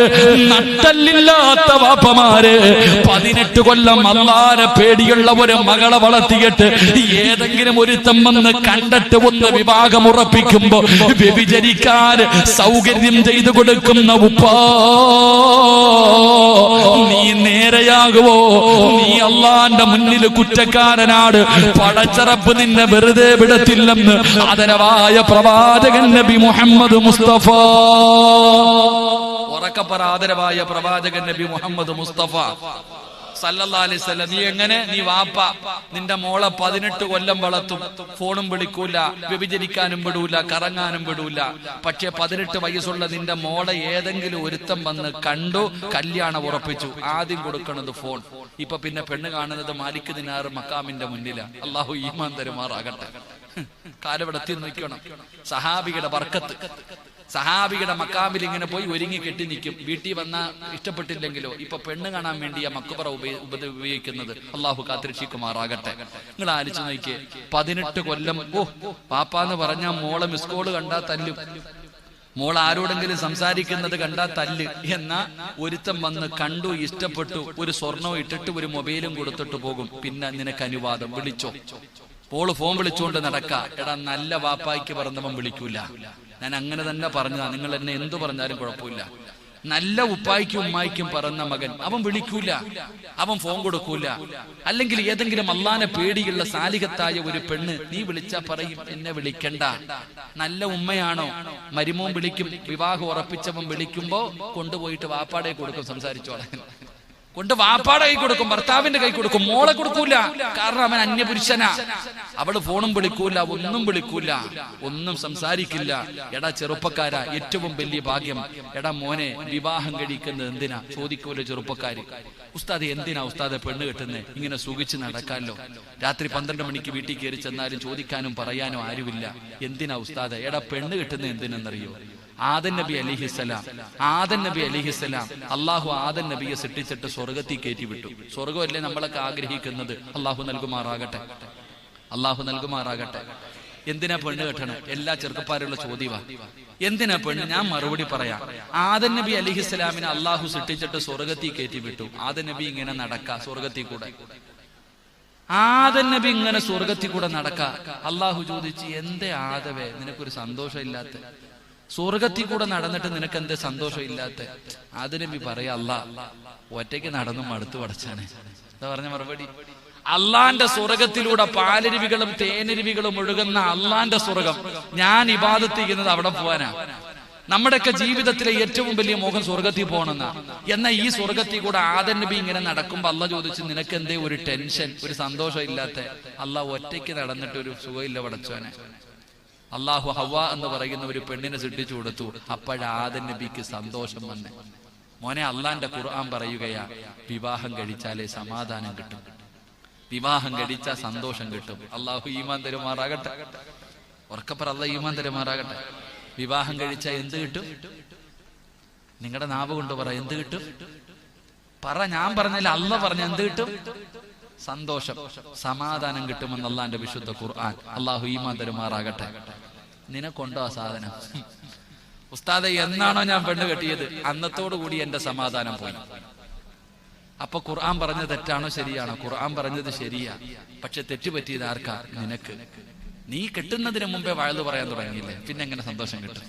18 കൊല്ലം അല്ലാഹനെ പേടിയുള്ള ഒരു മകളെ വളർത്തിയിട്ട് ഏതെങ്കിലും ഒരുത്തം വന്ന് കണ്ടിട്ട് ഒന്ന് വിവാഹം ഉറപ്പിക്കുമ്പോ വ്യഭിചരിക്കാൻ സൗകര്യം ചെയ്തു കൊടുക്കുന്ന ഉപ്പാ, നീ നേരെയാകുവോ? നീ അല്ലാഹന്റെ മുന്നിൽ കുറ്റക്കാരനാണ്. പടച്ചറപ്പ് നിന്നെ വെറുതെ വിടത്തില്ലെന്ന് ആദരവായ പ്രവാചകൻ നബി മുഹമ്മദ് മുസ്തഫ. ഉറക്കപ്പറ, ആദരവായ പ്രവാചകൻ നബി മുഹമ്മദ് മുസ്തഫ സല്ലല്ലാഹു അലൈഹി വസല്ലം. നീ എങ്ങനെ? നീ വാപ്പ നിന്റെ മോളെ 18 കൊല്ലം വളർത്തും, ഫോണും വിളിക്കൂല, വ്യഭിചരിക്കാനും വിടൂല, കറങ്ങാനും വിടൂല. പക്ഷെ 18 വയസ്സുള്ള നിന്റെ മോളെ ഏതെങ്കിലും ഒരുത്തം വന്ന് കണ്ടു, കല്യാണം ഉറപ്പിച്ചു, ആദ്യം കൊടുക്കണത് ഫോൺ. ഇപ്പൊ പിന്നെ പെണ്ണ് കാണുന്നത് മാലിക് ദിനാർ മക്കാമിന്റെ മുന്നിലാണ്. അള്ളാഹു ഈമാൻ തരുമാറാകട്ടെ. കാലവിടത്തി നിൽക്കണം. സഹാബിയുടെ ബർക്കത്ത്. സഹാബിയുടെ മക്കാമിൽ ഇങ്ങനെ പോയി ഒരുങ്ങി കെട്ടി നിൽക്കും. വീട്ടിൽ വന്നാ ഇഷ്ടപ്പെട്ടില്ലെങ്കിലോ ഇപ്പൊ പെണ്ണ് കാണാൻ വേണ്ടി ആ മക്കുബറ ഉപയോഗിക്കുന്നത്. അള്ളാഹു കാത്തിരക്ഷിക്കുമാറാകട്ടെ. നിങ്ങൾ ആലോചിച്ച് നോക്കിയേ, 18 കൊല്ലം. പാപ്പാന്ന് പറഞ്ഞാൽ മോളെ മിസ് കോള് കണ്ടാ തല്ലും, മോൾ ആരോടെങ്കിലും സംസാരിക്കുന്നത് കണ്ടാ തല്ല്. എന്നാ ഒരുത്തം വന്ന് കണ്ടു, ഇഷ്ടപ്പെട്ടു, ഒരു സ്വർണവും ഇട്ടിട്ട് ഒരു മൊബൈലും കൊടുത്തിട്ട് പോകും. പിന്നെ നിനക്ക് അനുവാദം, വിളിച്ചോ. പോള് ഫോൺ വിളിച്ചുകൊണ്ട് നടക്ക. എടാ, നല്ല വാപ്പായ്ക്ക് പറഞ്ഞവൻ വിളിക്കൂല. ഞാൻ അങ്ങനെ തന്നെ പറഞ്ഞതാ, നിങ്ങൾ എന്നെ എന്തു പറഞ്ഞാലും കുഴപ്പമില്ല. നല്ല ഉപ്പായിക്കും ഉമ്മായിക്കും പറഞ്ഞ മകൻ അവൻ വിളിക്കൂല, അവൻ ഫോൺ കൊടുക്കൂല. അല്ലെങ്കിൽ ഏതെങ്കിലും അല്ലാഹനെ പേടിയുള്ള സാലിഹത്തായ ഒരു പെണ്ണ് നീ വിളിച്ചാ പറയും എന്നെ വിളിക്കണ്ട. നല്ല ഉമ്മയാണോ, മരുമോൻ വിളിക്കും, വിവാഹം ഉറപ്പിച്ചവൻ വിളിക്കുമ്പോ കൊണ്ടുപോയിട്ട് വാപ്പാടെ കൊടുക്കും, സംസാരിച്ചോളെ കൊണ്ട് വാപ്പാടെ കൈ കൊടുക്കും, ഭർത്താവിന്റെ കൈ കൊടുക്കും. മോളെ കൊടുക്കൂല, കാരണം അവൻ അന്യപുരുഷനാ. അവള് ഫോണും വിളിക്കൂല, ഒന്നും വിളിക്കൂല, ഒന്നും സംസാരിക്കില്ല. എടാ ചെറുപ്പക്കാരാ, ഏറ്റവും വലിയ ഭാഗ്യം. എടാ മോനെ, വിവാഹം കഴിക്കുന്നത് എന്തിനാ ചോദിക്കൂല ചെറുപ്പക്കാര്. ഉസ്താദ് എന്തിനാ ഉസ്താദെ പെണ്ണ് കെട്ടുന്നേ? ഇങ്ങനെ സുഖിച്ച് നടക്കാമല്ലോ. രാത്രി 12 മണിക്ക് വീട്ടിൽ കയറി ചെന്നാലും ചോദിക്കാനും പറയാനും ആരുമില്ല. എന്തിനാ ഉസ്താദെ? എടാ പെണ്ണ് കെട്ടുന്നത് എന്തിനെന്നറിയോ? ആദൻ നബി അലിഹിസ്സലാം അള്ളാഹു ആദൻ നബിയെ സൃഷ്ടിച്ചിട്ട് സ്വർഗത്തിൽ കയറ്റി വിട്ടു. സ്വർഗമല്ലേ നമ്മളൊക്കെ ആഗ്രഹിക്കുന്നത്? അള്ളാഹു നൽകുമാറാകട്ടെ. എന്തിനാ പെണ്ണ് കെട്ടണം? എല്ലാ ചെറുപ്പക്കാരുള്ള ചോദ്യവാ, എന്തിനാ പെണ്ണ്? ഞാൻ മറുപടി പറയാം. ആദൻ നബി അലിഹിസ്സലാമിനെ അള്ളാഹു സൃഷ്ടിച്ചിട്ട് സ്വർഗത്തിൽ കയറ്റി വിട്ടു. ആദൻ നബി ഇങ്ങനെ നടക്ക സ്വർഗത്തിൽ കൂടെ. ആദൻ നബി ഇങ്ങനെ സ്വർഗത്തിൽ കൂടെ നടക്ക. അള്ളാഹു ചോദിച്ചു, എന്തേ ആദവേ നിനക്കൊരു സന്തോഷം ഇല്ലാത്ത? സ്വർഗത്തിൽ കൂടെ നടന്നിട്ട് നിനക്ക് എന്തേ സന്തോഷം ഇല്ലാത്ത? ആദൻ നബി പറയാ, അല്ലാ ഒറ്റയ്ക്ക് നടന്നു മടുത്തു പടച്ചാനെ. എന്താ പറഞ്ഞ മറുപടി? അള്ളാന്റെ സ്വർഗത്തിലൂടെ പാലരുവികളും തേനരുവികളും ഒഴുകുന്ന അള്ളാന്റെ സ്വർഗം, ഞാൻ ഇബാദത്ത് ചെയ്യുന്നത് അവിടെ പോവാനാ. നമ്മുടെയൊക്കെ ജീവിതത്തിലെ ഏറ്റവും വലിയ മോഹം സ്വർഗത്തിൽ പോകണമെന്നാ. എന്നാൽ ഈ സ്വർഗത്തിൽ കൂടെ ആദൻ നബി ഇങ്ങനെ നടക്കുമ്പോ അള്ളാഹ് ചോദിച്ചു, നിനക്ക് എന്തേ ഒരു ടെൻഷൻ, ഒരു സന്തോഷം ഇല്ലാത്ത? അള്ളാഹ് ഒറ്റയ്ക്ക് നടന്നിട്ട് ഒരു സുഖമില്ല പടച്ചോനെ. അള്ളാഹു ഹവ്വ എന്ന് പറയുന്ന ഒരു പെണ്ണിനെ സൃഷ്ടിച്ചു കൊടുത്തു. അപ്പോഴാ ആദൻ നബിക്ക് സന്തോഷം വന്നെ. മോനെ, അള്ളാന്റെ ഖുർആൻ പറയുകയാ, വിവാഹം കഴിച്ചാലേ സമാധാനം കിട്ടും, വിവാഹം കഴിച്ചാൽ സന്തോഷം കിട്ടും. അള്ളാഹു ഈമാൻ തരുമാറാകട്ടെ. ഉറക്കപ്പറ, അള്ളാഹ് ഈമാൻ തരുമാറാകട്ടെ. വിവാഹം കഴിച്ചാൽ എന്ത് കിട്ടും? നിങ്ങളുടെ നാവ് കൊണ്ട് പറ, എന്ത് കിട്ടും? പറ, ഞാൻ പറഞ്ഞില്ല, അള്ളാഹ് പറഞ്ഞ എന്ത് കിട്ടും? സന്തോഷം, സമാധാനം കിട്ടുമെന്ന് അള്ളാന്റെ വിശുദ്ധ ഖുർആൻ. അള്ളാഹു ഈമാൻ തരുമാറാകട്ടെ. നിനക്കൊണ്ടോ ആ സാധനം? ഉസ്താദെ, എന്നാണോ ഞാൻ പെണ്ണ് കെട്ടിയത് അന്നത്തോടു കൂടി എന്റെ സമാധാനം പോയി. അപ്പൊ ഖുർആൻ പറഞ്ഞത് തെറ്റാണോ ശരിയാണോ? ഖുർആൻ പറഞ്ഞത് ശരിയാ, പക്ഷെ തെറ്റുപറ്റിയത് ആർക്കാ? നിനക്ക്. നീ കെട്ടുന്നതിന് മുമ്പേ വഴുതു പറയാൻ തുടങ്ങിയില്ലേ, പിന്നെ എങ്ങനെ സന്തോഷം കിട്ടും?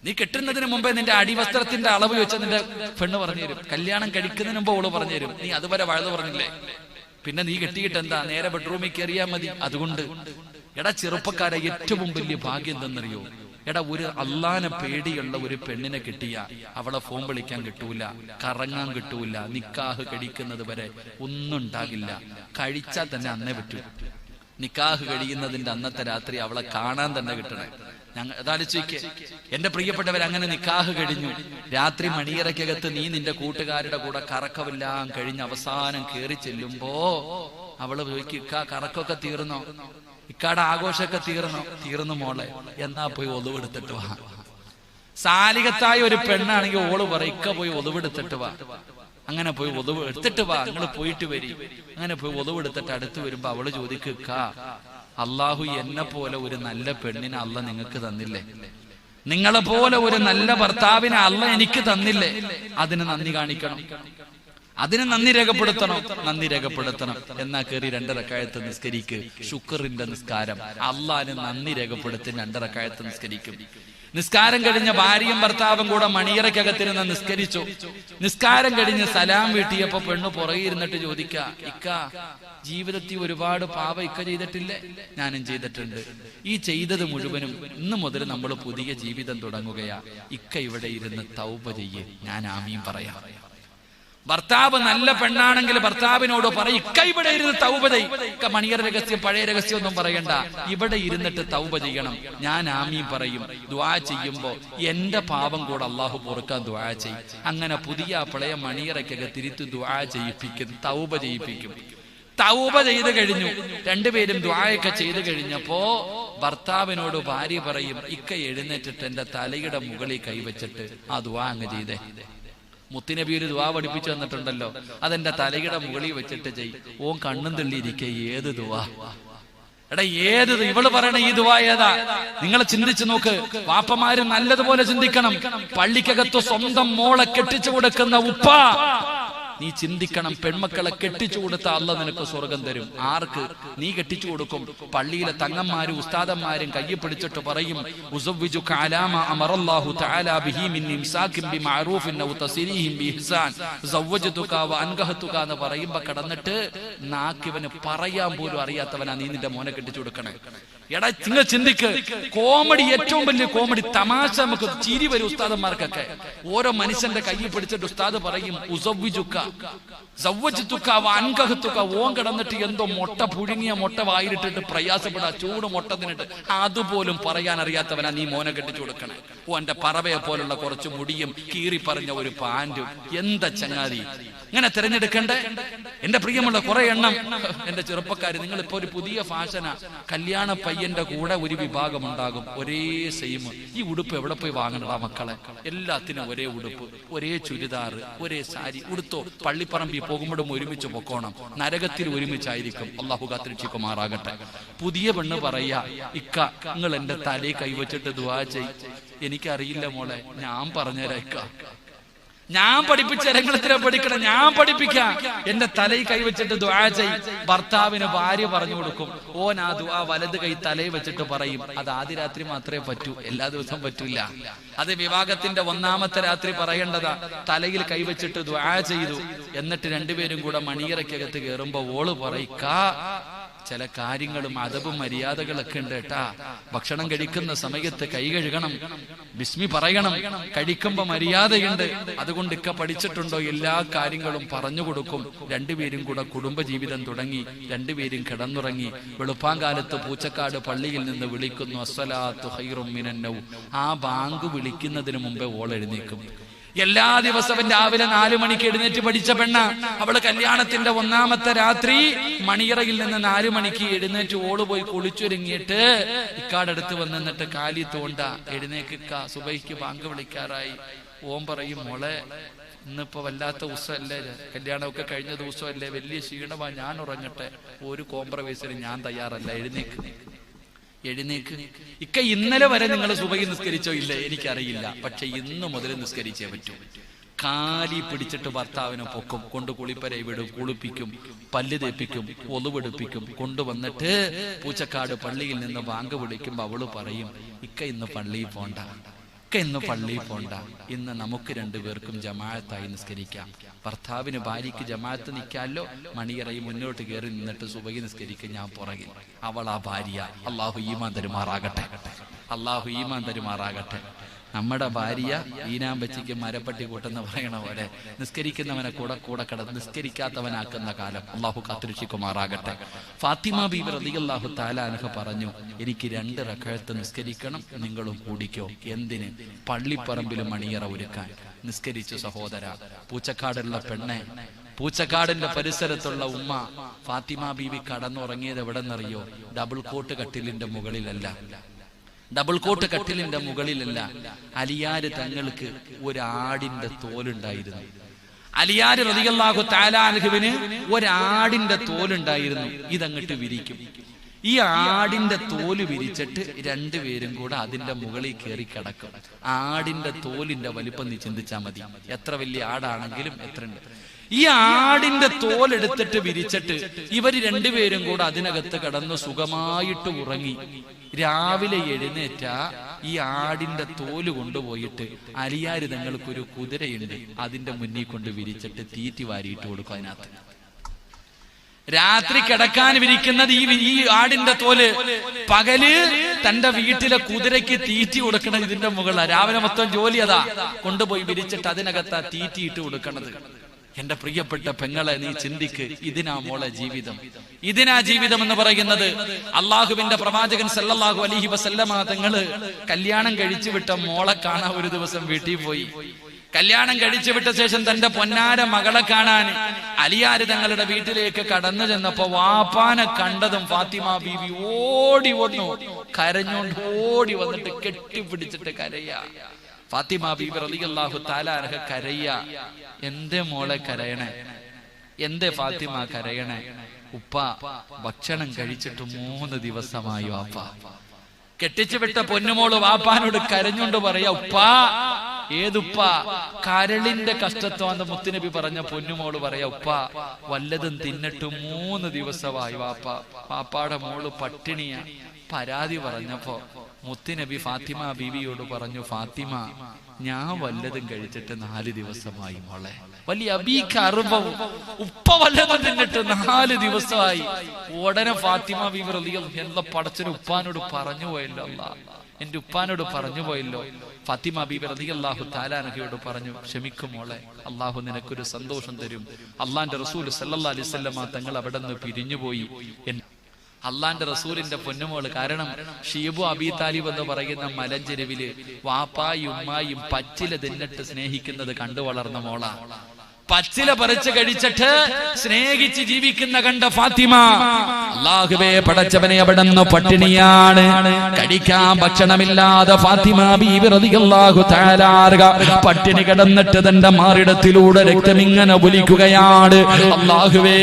നീ കെട്ടുന്നതിന് മുമ്പേ നിന്റെ അടിവസ്ത്രത്തിന്റെ അളവ് വെച്ച് നിന്റെ പെണ്ണ് പറഞ്ഞു തരും. കല്യാണം കഴിക്കുന്നതിന് മുമ്പ് അവള് പറഞ്ഞു തരും. നീ അതുവരെ വഴുതു പറഞ്ഞില്ലേ, പിന്നെ നീ കെട്ടിയിട്ട് എന്താ, നേരെ ബെഡ്റൂമിൽ കയറിയാ മതി. അതുകൊണ്ട് എടാ ചെറുപ്പക്കാരെ, ഏറ്റവും വലിയ ഭാഗ്യം എന്തെന്നറിയോ? എടാ, ഒരു അള്ളാനെ പേടിയുള്ള ഒരു പെണ്ണിനെ കിട്ടിയ അവളെ ഫോൺ വിളിക്കാൻ കിട്ടൂല, കറങ്ങാൻ കിട്ടൂല, നിക്കാഹ് കഴിക്കുന്നത് വരെ ഒന്നും ഉണ്ടാകില്ല. കഴിച്ചാൽ തന്നെ അന്നേ പറ്റൂ. നിക്കാഹ് കഴിയുന്നതിന്റെ അന്നത്തെ രാത്രി അവളെ കാണാൻ തന്നെ കിട്ടണേ. അതാലോചിക്ക് എന്റെ പ്രിയപ്പെട്ടവർ, അങ്ങനെ നിക്കാഹ് കഴിഞ്ഞു. രാത്രി മണിയറയ്ക്കകത്ത് നീ നിന്റെ കൂട്ടുകാരുടെ കൂടെ കറക്കമെല്ലാം കഴിഞ്ഞ് അവസാനം കയറി ചെല്ലുമ്പോ അവള് ചോദിക്കും, ഇക്കാ കറക്കൊക്കെ തീർന്നോ? ഇക്കാടെ ആഘോഷമൊക്കെ തീർന്നു മോളെ, എന്നാ പോയി ഒളിവെടുത്തിട്ട് വാ. സാലികത്തായ ഒരു പെണ്ണാണെങ്കിൽ ഓള് പറയും ഇക്ക പോയി ഒതുവെടുത്തിട്ട് വാ, അങ്ങനെ പോയി ഒതുവ് എടുത്തിട്ട് വാ, നിങ്ങൾ പോയിട്ട് വരി. അങ്ങനെ പോയി ഒതുവെടുത്തിട്ട് അടുത്ത് വരുമ്പോ അവള് ചോദിക്കുക, അള്ളാഹു എന്നെ പോലെ ഒരു നല്ല പെണ്ണിനെ അല്ല നിങ്ങൾക്ക് തന്നില്ലേ, നിങ്ങളെ പോലെ ഒരു നല്ല ഭർത്താവിനെ അല്ല എനിക്ക് തന്നില്ലേ, അതിന് നന്ദി കാണിക്കണം, അതിന് നന്ദി രേഖപ്പെടുത്തണം, നന്ദി രേഖപ്പെടുത്തണം. എന്നാ കയറി 2 റക്അത്ത് നിസ്കരിക്ക്. ശുക്റിന്റെ നിസ്കാരം. അള്ളാഹിന് നന്ദി രേഖപ്പെടുത്തി 2 റക്അത്ത് നിസ്കരിക്കും. നിസ്കാരം കഴിഞ്ഞ ഭാര്യയും ഭർത്താവും കൂടെ മണിയറയ്ക്കകത്തിരുന്ന് നിസ്കരിച്ചു. നിസ്കാരം കഴിഞ്ഞ് സലാം വീട്ടിയപ്പോ പെണ്ണ് പുറകെ ഇരുന്നിട്ട് ചോദിക്ക, ഇക്ക ജീവിതത്തിൽ ഒരുപാട് പാപം ഇക്ക ചെയ്തിട്ടില്ലേ? ഞാനും ചെയ്തിട്ടുണ്ട്. ഈ ചെയ്തത് മുഴുവനും ഇന്ന് മുതൽ നമ്മൾ പുതിയ ജീവിതം തുടങ്ങുകയാ. ഇക്ക ഇവിടെ ഇരുന്ന് തൗബ ചെയ്യേ, ഞാൻ ആമീൻ പറയാം. ഭർത്താവ് നല്ല പെണ്ണാണെങ്കിൽ ഭർത്താവിനോട് പറയും, ഇക്ക ഇവിടെ ഇരുന്ന് തൗബ ചെയ്യ്. ഇക്ക മണിയറ രഹസ്യം പഴയ രഹസ്യം ഒന്നും പറയണ്ട, ഇവിടെ ഇരുന്നിട്ട് തൗബ ചെയ്യണം, ഞാൻ ആമീൻ പറയും. ദുആ ചെയ്യുമ്പോ എന്റെ പാപം കൂടെ അള്ളാഹു പൊറുക്കാൻ ദുആ ചെയ്യും. അങ്ങനെ പുതിയ പഴയ മണിയറയ്ക്കകത്തിരുത്ത് ദുആ ചെയ്യിപ്പിക്കും, തൗബ ചെയ്യിപ്പിക്കും. തൗബ ചെയ്ത് കഴിഞ്ഞു, 2 പേരും ദുആയൊക്കെ ചെയ്ത് കഴിഞ്ഞപ്പോ ഭർത്താവിനോട് ഭാര്യ പറയും, ഇക്ക എഴുന്നേറ്റിട്ട് എന്റെ തലയുടെ മുകളിൽ കൈവച്ചിട്ട് ആ ദുആ അങ്ങ് ചെയ്തേ. മുത്തുനബി ഒരു ദുആ പഠിപ്പിച്ചു തന്നിട്ടുണ്ടല്ലോ, അതെന്റെ തലയുടെ മുകളിൽ വെച്ചിട്ട് ചെയ്. ഓൻ കണ്ണും തള്ളിയിരിക്കെ ഏത് ദുആ? എടാ ഏത്? ഇവള് പറയണ ഈ ദുആ ഏതാ? നിങ്ങൾ ചിന്തിച്ചു നോക്ക്. വാപ്പമാര് നല്ലതുപോലെ ചിന്തിക്കണം. പള്ളിക്കകത്ത് സ്വന്തം മോളെ കെട്ടിച്ചു കൊടുക്കുന്ന ഉപ്പ, നീ ചിന്തിക്കണം. പെൺമക്കളെ കെട്ടിച്ചു കൊടുത്ത അല്ല നിനക്ക് സ്വർഗം തരും. ആർക്ക്? നീ കെട്ടിച്ചു കൊടുക്കും. പള്ളിയിലെ തങ്ങന്മാരും ഉസ്താദന്മാരും കയ്യെ പിടിച്ചിട്ട് പറയും, ഉസവ്വിജുക അലാ മാ അമറല്ലാഹു തആല ബിഹി മിൻ ഇംസാകിൻ ബിമഅറൂഫിൻ ഔ തസ്രീഹിൻ ബിഇഹ്സാൻ സവ്വജതുക വ അൻകഹതുക എന്ന് പറയുമ്പോ കടന്നിട്ട് നാക്കിവന് പറയാൻ പോലും അറിയാത്തവനാ നീ നിന്റെ മോനെ കെട്ടിച്ചു കൊടുക്കണേ. എടാ നിങ്ങൾ ചിന്തിക്ക്. കോമഡി, ഏറ്റവും വലിയ കോമഡി, തമാശ, നമുക്ക് ചിരി വരും ഉസ്താദന്മാർക്കൊക്കെ. ഓരോ മനുഷ്യന്റെ കയ്യിൽ പിടിച്ചിട്ട് ഉസ്താദ് പറയും, ഉസവ്വിജുക സവ്വജതുക വ അൻകഹതുക. ഓൻ കിടന്നിട്ട് എന്തോ മുട്ട, പുഴുങ്ങിയ മുട്ട വായിലിട്ടിട്ട് പ്രയാസപ്പെടാ, ചൂട് മുട്ട തിന്നിട്ട് അതുപോലും പറയാൻ അറിയാത്തവനാ നീ മോനെ കെട്ടിച്ചു കൊടുക്കണേ. ഓന്റെ പറവയെ പോലുള്ള കുറച്ച് മുടിയും കീറി പറഞ്ഞ ഒരു പാന്റും. എന്താ ചങ്ങാതി ഇങ്ങനെ തിരഞ്ഞെടുക്കണ്ടേ? എന്റെ പ്രിയമുള്ള കുറെ എണ്ണം എന്റെ ചെറുപ്പക്കാര്, നിങ്ങൾ ഇപ്പൊ ഒരു പുതിയ ഫാഷനാ. കല്യാണ പയ്യന്റെ കൂടെ ഒരു വിഭാഗം ഉണ്ടാകും, ഒരേ സെയിം. ഈ ഉടുപ്പ് എവിടെ പോയി വാങ്ങണടാ മക്കളെ? എല്ലാത്തിനും ഒരേ ഉടുപ്പ്, ഒരേ ചുരിദാർ, ഒരേ സാരി. ഉടുത്തോ, പള്ളിപ്പറമ്പിൽ പോകുമ്പോഴും ഒരുമിച്ച് പൊക്കോണം, നരകത്തിൽ ഒരുമിച്ചായിരിക്കും. അള്ളാഹു കാത്തിരക്ഷിക്കുമാറാകട്ടെ. പുതിയ പെണ്ണ് പറയാ, ഇക്ക നിങ്ങൾ എന്റെ തലയിൽ കൈവച്ചിട്ട് ദുആ ചെയ്. എനിക്കറിയില്ല മോളെ, ഞാൻ പറഞ്ഞുതരാം ഇക്ക, ഞാൻ പഠിപ്പിച്ച രംഗത്തിനെ പഠിക്കണം, ഞാൻ പഠിപ്പിക്കാം. എന്റെ തലയിൽ കൈവച്ചിട്ട് ദുആ ചെയ്. ഭർത്താവിന് ഭാര്യ പറഞ്ഞു കൊടുക്കും. ഓൻ ആ ദുആ വലത് കൈ തലയിൽ വെച്ചിട്ട് പറയും. അത് ആദ്യ രാത്രി മാത്രമേ പറ്റൂ, എല്ലാ ദിവസവും പറ്റൂല. അത് വിവാഹത്തിന്റെ 1ാമത്തെ രാത്രി പറയേണ്ടതാ. തലയിൽ കൈവച്ചിട്ട് ദുആ ചെയ്തു. എന്നിട്ട് 2 പേരും കൂടെ മണിയറയ്ക്കകത്ത് കയറുമ്പോ ഓള് പറയിക്കാ, ചില കാര്യങ്ങളും അദബും മര്യാദകളൊക്കെ ഉണ്ട് കേട്ടാ. ഭക്ഷണം കഴിക്കുന്ന സമയത്ത് കൈ കഴുകണം, ബിസ്മി പറയണം, കഴിക്കുമ്പോ മര്യാദയുണ്ട്. അതുകൊണ്ട് ഇക്ക പഠിച്ചിട്ടുണ്ടോ? എല്ലാ കാര്യങ്ങളും പറഞ്ഞു കൊടുക്കും. 2 പേരും കൂടെ കുടുംബജീവിതം തുടങ്ങി. 2 പേരും കിടന്നുറങ്ങി. വെളുപ്പാങ്കാലത്ത് പൂച്ചക്കാട് പള്ളിയിൽ നിന്ന് വിളിക്കുന്നു, അസ്സലാത്തു ഖൈറും മിനൻ നൗം. ആ ബാങ്ക് വിളിക്കുന്നതിന് മുമ്പേ ഓൾ എഴുന്നേക്കും. എല്ലാ ദിവസവും രാവിലെ 4 മണിക്ക് എഴുന്നേറ്റ് പഠിച്ച പെണ്ണ. അവള് കല്യാണത്തിന്റെ 1ാമത്തെ രാത്രി മണിയറയിൽ നിന്ന് 4 മണിക്ക് എഴുന്നേറ്റ് ഓള് പോയി കുളിച്ചൊരുങ്ങിയിട്ട് ഇക്കാടടുത്ത് വന്നിട്ട് കാലി തോണ്ട, എഴുന്നേക്കിക്ക, സുബഹിക്ക് ബാങ്ക് വിളിക്കാറായി. ഓൻ പറയും, മോളെ ഇന്നിപ്പോ വല്ലാത്ത ദിവസമല്ലേ, കല്യാണമൊക്കെ കഴിഞ്ഞ ദിവസമല്ലേ, വലിയ ക്ഷീണമാ, ഞാൻ ഉറങ്ങട്ടെ. ഒരു കോംപ്രമൈസിന് ഞാൻ തയ്യാറല്ല, എഴുന്നേക്ക്. ഇക്ക ഇന്നലെ വരെ നിങ്ങൾ സുബഹി നിസ്കരിച്ചോ? ഇല്ല, എനിക്കറിയില്ല, പക്ഷെ ഇന്ന് മുതൽ നിസ്കരിച്ചേ പറ്റൂ. കാലി പിടിച്ചിട്ട് ഭർത്താവിനെ പൊക്കും, കൊണ്ട് കുളിപ്പരയി വിടും, കുളിപ്പിക്കും, പല്ല് തേപ്പിക്കും, ഒലുവെടുപ്പിക്കും. കൊണ്ടുവന്നിട്ട് പൂച്ചക്കാട് പള്ളിയിൽ നിന്ന് ബാങ്ക് വിളിക്കുമ്പോ അവള് പറയും, ഇക്ക ഇന്ന് പള്ളിയിൽ പോണ്ട, ഇന്ന് പള്ളിയിൽ പോണ്ട, ഇന്ന് നമുക്ക് 2 പേർക്കും ജമാഅത്തായി നിസ്കരിക്കാം. ഭർത്താവിന് ഭാര്യയ്ക്ക് ജമാഅത്ത് നിൽക്കാമല്ലോ. മണിയറയിൽ മുന്നോട്ട് കയറി നിന്നിട്ട് സുബഹി നിസ്കരിക്കും, ഞാൻ പുറകിൽ. അവളാ ഭാര്യ. അള്ളാഹു ഈമാൻ തരുമാറാകട്ടെ, അള്ളാഹു ഈമാൻ തരുമാറാകട്ടെ. നമ്മുടെ ഭാര്യ ഈനാമ്പച്ചിക്ക് മരപ്പട്ടി കൂട്ടെന്ന് പറയണ പോലെ നിസ്കരിക്കുന്നവനെ കൂടെ കൂടെ കിടന്ന് നിസ്കരിക്കാത്തവനാക്കുന്ന കാലം അള്ളാഹു കാത്തുരക്ഷിക്കുമാറാകട്ടെ. ഫാത്തിമ ബീബി റളിയല്ലാഹു തആല അൻഹ പറഞ്ഞു, എനിക്ക് 2 റക്അത്ത് നിസ്കരിക്കണം, നിങ്ങളും കൂടിക്കോ. എന്തിന്? പള്ളിപ്പറമ്പിലും മണിയറ ഒരുക്കാൻ. നിസ്കരിച്ചു സഹോദര. പൂച്ചക്കാടുള്ള പെണ്ണെ, പൂച്ചക്കാടിന്റെ പരിസരത്തുള്ള ഉമ്മ ഫാത്തിമ ബീബി കടന്നുറങ്ങിയത് എവിടെന്നറിയോ? ഡബിൾ കോട്ട് കട്ടിലിന്റെ മുകളിലല്ല, ഡബിൾ കോട്ട് കട്ടിലിന്റെ മുകളിലല്ല, അലിയാര് തങ്ങൾക്ക് ഒരാടിന്റെ തോലുണ്ടായിരുന്നു. അലിയാര് റളിയല്ലാഹു തആല അൻഹുവിന് ഒരാടിന്റെ തോലുണ്ടായിരുന്നു. ഇതങ്ങട്ട് വിരിക്കും. ഈ ആടിന്റെ തോല് വിരിച്ചിട്ട് രണ്ടുപേരും കൂടെ അതിന്റെ മുകളിൽ കയറി കിടക്കും. ആടിന്റെ തോലിന്റെ വലിപ്പം നീ ചിന്തിച്ചാൽ മതി, എത്ര വലിയ ആടാണെങ്കിലും എത്രയുണ്ട്. ഈ ആടിന്റെ തോലെടുത്തിട്ട് വിരിച്ചിട്ട് ഇവര് രണ്ടുപേരും കൂടെ അതിനകത്ത് കിടന്ന് സുഖമായിട്ട് ഉറങ്ങി. രാവിലെ എഴുന്നേറ്റ ഈ ആടിന്റെ തോല് കൊണ്ടുപോയിട്ട് അലിയാര് തങ്ങൾക്കൊരു കുതിരയുണ്ട്, അതിന്റെ മുന്നിൽ കൊണ്ട് വിരിച്ചിട്ട് തീറ്റി വാരിയിട്ട് കൊടുക്കും. അതിനകത്ത് രാത്രി കിടക്കാൻ വിരിക്കുന്നത് ഈ ആടിന്റെ തോല്, പകല് തന്റെ വീട്ടിലെ കുതിരയ്ക്ക് തീറ്റി കൊടുക്കണം ഇതിന്റെ മുകളിലാണ്. രാവിലെ മൊത്തം ജോലി അതാ, കൊണ്ടുപോയി വിരിച്ചിട്ട് അതിനകത്താ തീറ്റിയിട്ട് കൊടുക്കണത്. എന്റെ പ്രിയപ്പെട്ട പെങ്ങളെ, നീ ചിന്തിക്ക്, ഇതിനാ മോളെ ജീവിതം, ഇതിനാ ജീവിതം എന്ന് പറയുന്നത്. അള്ളാഹുവിന്റെ പ്രവാചകൻ സല്ലല്ലാഹു അലൈഹി വസല്ലമ തങ്ങള് കല്യാണം കഴിച്ചു വിട്ട മോളെ കാണാൻ ഒരു ദിവസം വീട്ടിൽ പോയി. കല്യാണം കഴിച്ചു വിട്ട ശേഷം തന്റെ പൊന്നാര മകളെ കാണാൻ അലിയാര് തങ്ങളുടെ വീട്ടിലേക്ക് കടന്നു ചെന്നപ്പോ വാപ്പാനെ കണ്ടതും ഫാത്തിമ ബീവി ഓടി വന്നു, കരഞ്ഞോണ്ട് ഓടി വന്നിട്ട് കെട്ടിപ്പിടിച്ചിട്ട് കരയാ. ഫാത്തിമ ബീവി റളിയല്ലാഹു തആല അൻഹ കരയാ. എന്തേ മോളെ കരയണേ? എന്തേ ഫാത്തിമ കരയണേ? ഉപ്പ ഭക്ഷണം കഴിച്ചിട്ട് 3 ദിവസമായി വാപ്പ. കെട്ടിച്ചു വിട്ട പൊന്നുമോള് വാപ്പാനോട് കരഞ്ഞോണ്ട് പറയാ, ഉപ്പാ. ഏതുപ്പ? കരളിന്റെ കഷ്ടത്വാന്ന് മുത്തുനബി പറഞ്ഞ പൊന്നുമോള് പറയാ, ഉപ്പ വല്ലതും തിന്നിട്ട് 3 ദിവസമായി വാപ്പ. വാപ്പാടെ മോള് പട്ടിണിയാ. പരാതി പറഞ്ഞപ്പോ മുത്തുനബി ഫാത്തിമ ബീവിയോട് പറഞ്ഞു, ഫാത്തിമ ഞാൻ വല്ലതും കഴിച്ചിട്ട് 4 ദിവസമായി മോളെ. വലിയ അബീക്കറുബവും, ഉപ്പ വല്ലതും തിന്നിട്ട് 4 ദിവസമായി. ഉടനെ ഫാത്തിമ ബീവി റളിയല്ലാഹു അൻഹ പടച്ചൊരു ഉപ്പാനോട് പറഞ്ഞു പോയല്ലോ, അല്ലാ എന്റെ ഉപ്പാനോട് പറഞ്ഞു പോയല്ലോ. ഫാത്തിമ ബീബി റളിയല്ലാഹു തആല അൻഹയോട് പറഞ്ഞു, ക്ഷമിക്കും മോളെ, അള്ളാഹു നിനക്കൊരു സന്തോഷം തരും. അള്ളാന്റെ റസൂൽ സല്ലല്ലാഹു അലൈഹി വസല്ലമ തങ്ങൾ അവിടെ നിന്ന് പിരിഞ്ഞുപോയി. അള്ളാന്റെ റസൂലിന്റെ പൊന്നുമോള്, കാരണം ഷീബു അബീ താലിബ് എന്ന് പറയുന്ന മലഞ്ചെരുവില് വാപ്പായും ഉമ്മായും പച്ചില തിന്നിട്ട് സ്നേഹിക്കുന്നത് കണ്ടു വളർന്ന മോളാ. പച്ചില പറിച്ച് കഴിച്ചിട്ട് സ്നേഹിച്ച് ജീവിക്കുന്ന കണ്ട ഫാത്തിമ, അല്ലാഹുവേ പടച്ചവനെ അവിടുന്ന് പട്ടിണിയാണ്, കഴിക്കാൻ ഭക്ഷണമില്ലാതെ ഫാത്തിമ ബീബി റളിയല്ലാഹു തആല അൻഹ പട്ടിണി കിടന്നിട്ട് തന്റെ മാറിടത്തിലൂടെ രക്തമിങ്ങനെ ഒലിക്കുകയാണ്. അല്ലാഹുവേ,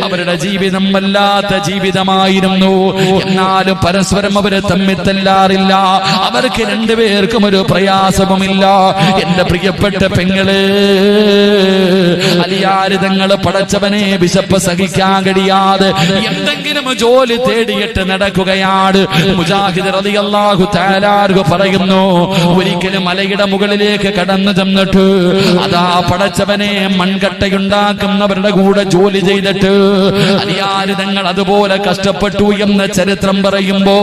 അവരുടെ ജീവിതം വല്ലാത്ത ജീവിതമായിരുന്നു. എന്നാലും പരസ്പരം അവര് തമ്മിൽ തല്ലാറില്ല. അവർക്ക് രണ്ടുപേർക്കും ഒരു പ്രയാസവുമില്ല. എന്റെ പ്രിയപ്പെട്ട പെങ്ങള്, അലിയാര് തങ്ങള് പടച്ചവനെ വിശപ്പ് സഹിക്കാൻ കഴിയാതെ എന്തെങ്കിലും ജോലി തേടിയിട്ട് നടക്കുകയാണ്. മുജാഹിദ് റളിയല്ലാഹു തആല അൻഹു പറയുന്നു, ഒരിക്കലും മലയുടെ മുകളിലേക്ക് കടന്നു ചെന്നിട്ട് അതാ പടച്ചവനെ മൺകട്ടയുണ്ടാക്കുന്നവരുടെ കൂടെ ജോലി ചെയ്തിട്ട് അലിയാര് തങ്ങൾ അതുപോലെ കഷ്ടപ്പെട്ടു എന്ന് ചരിത്രം പറയുമ്പോ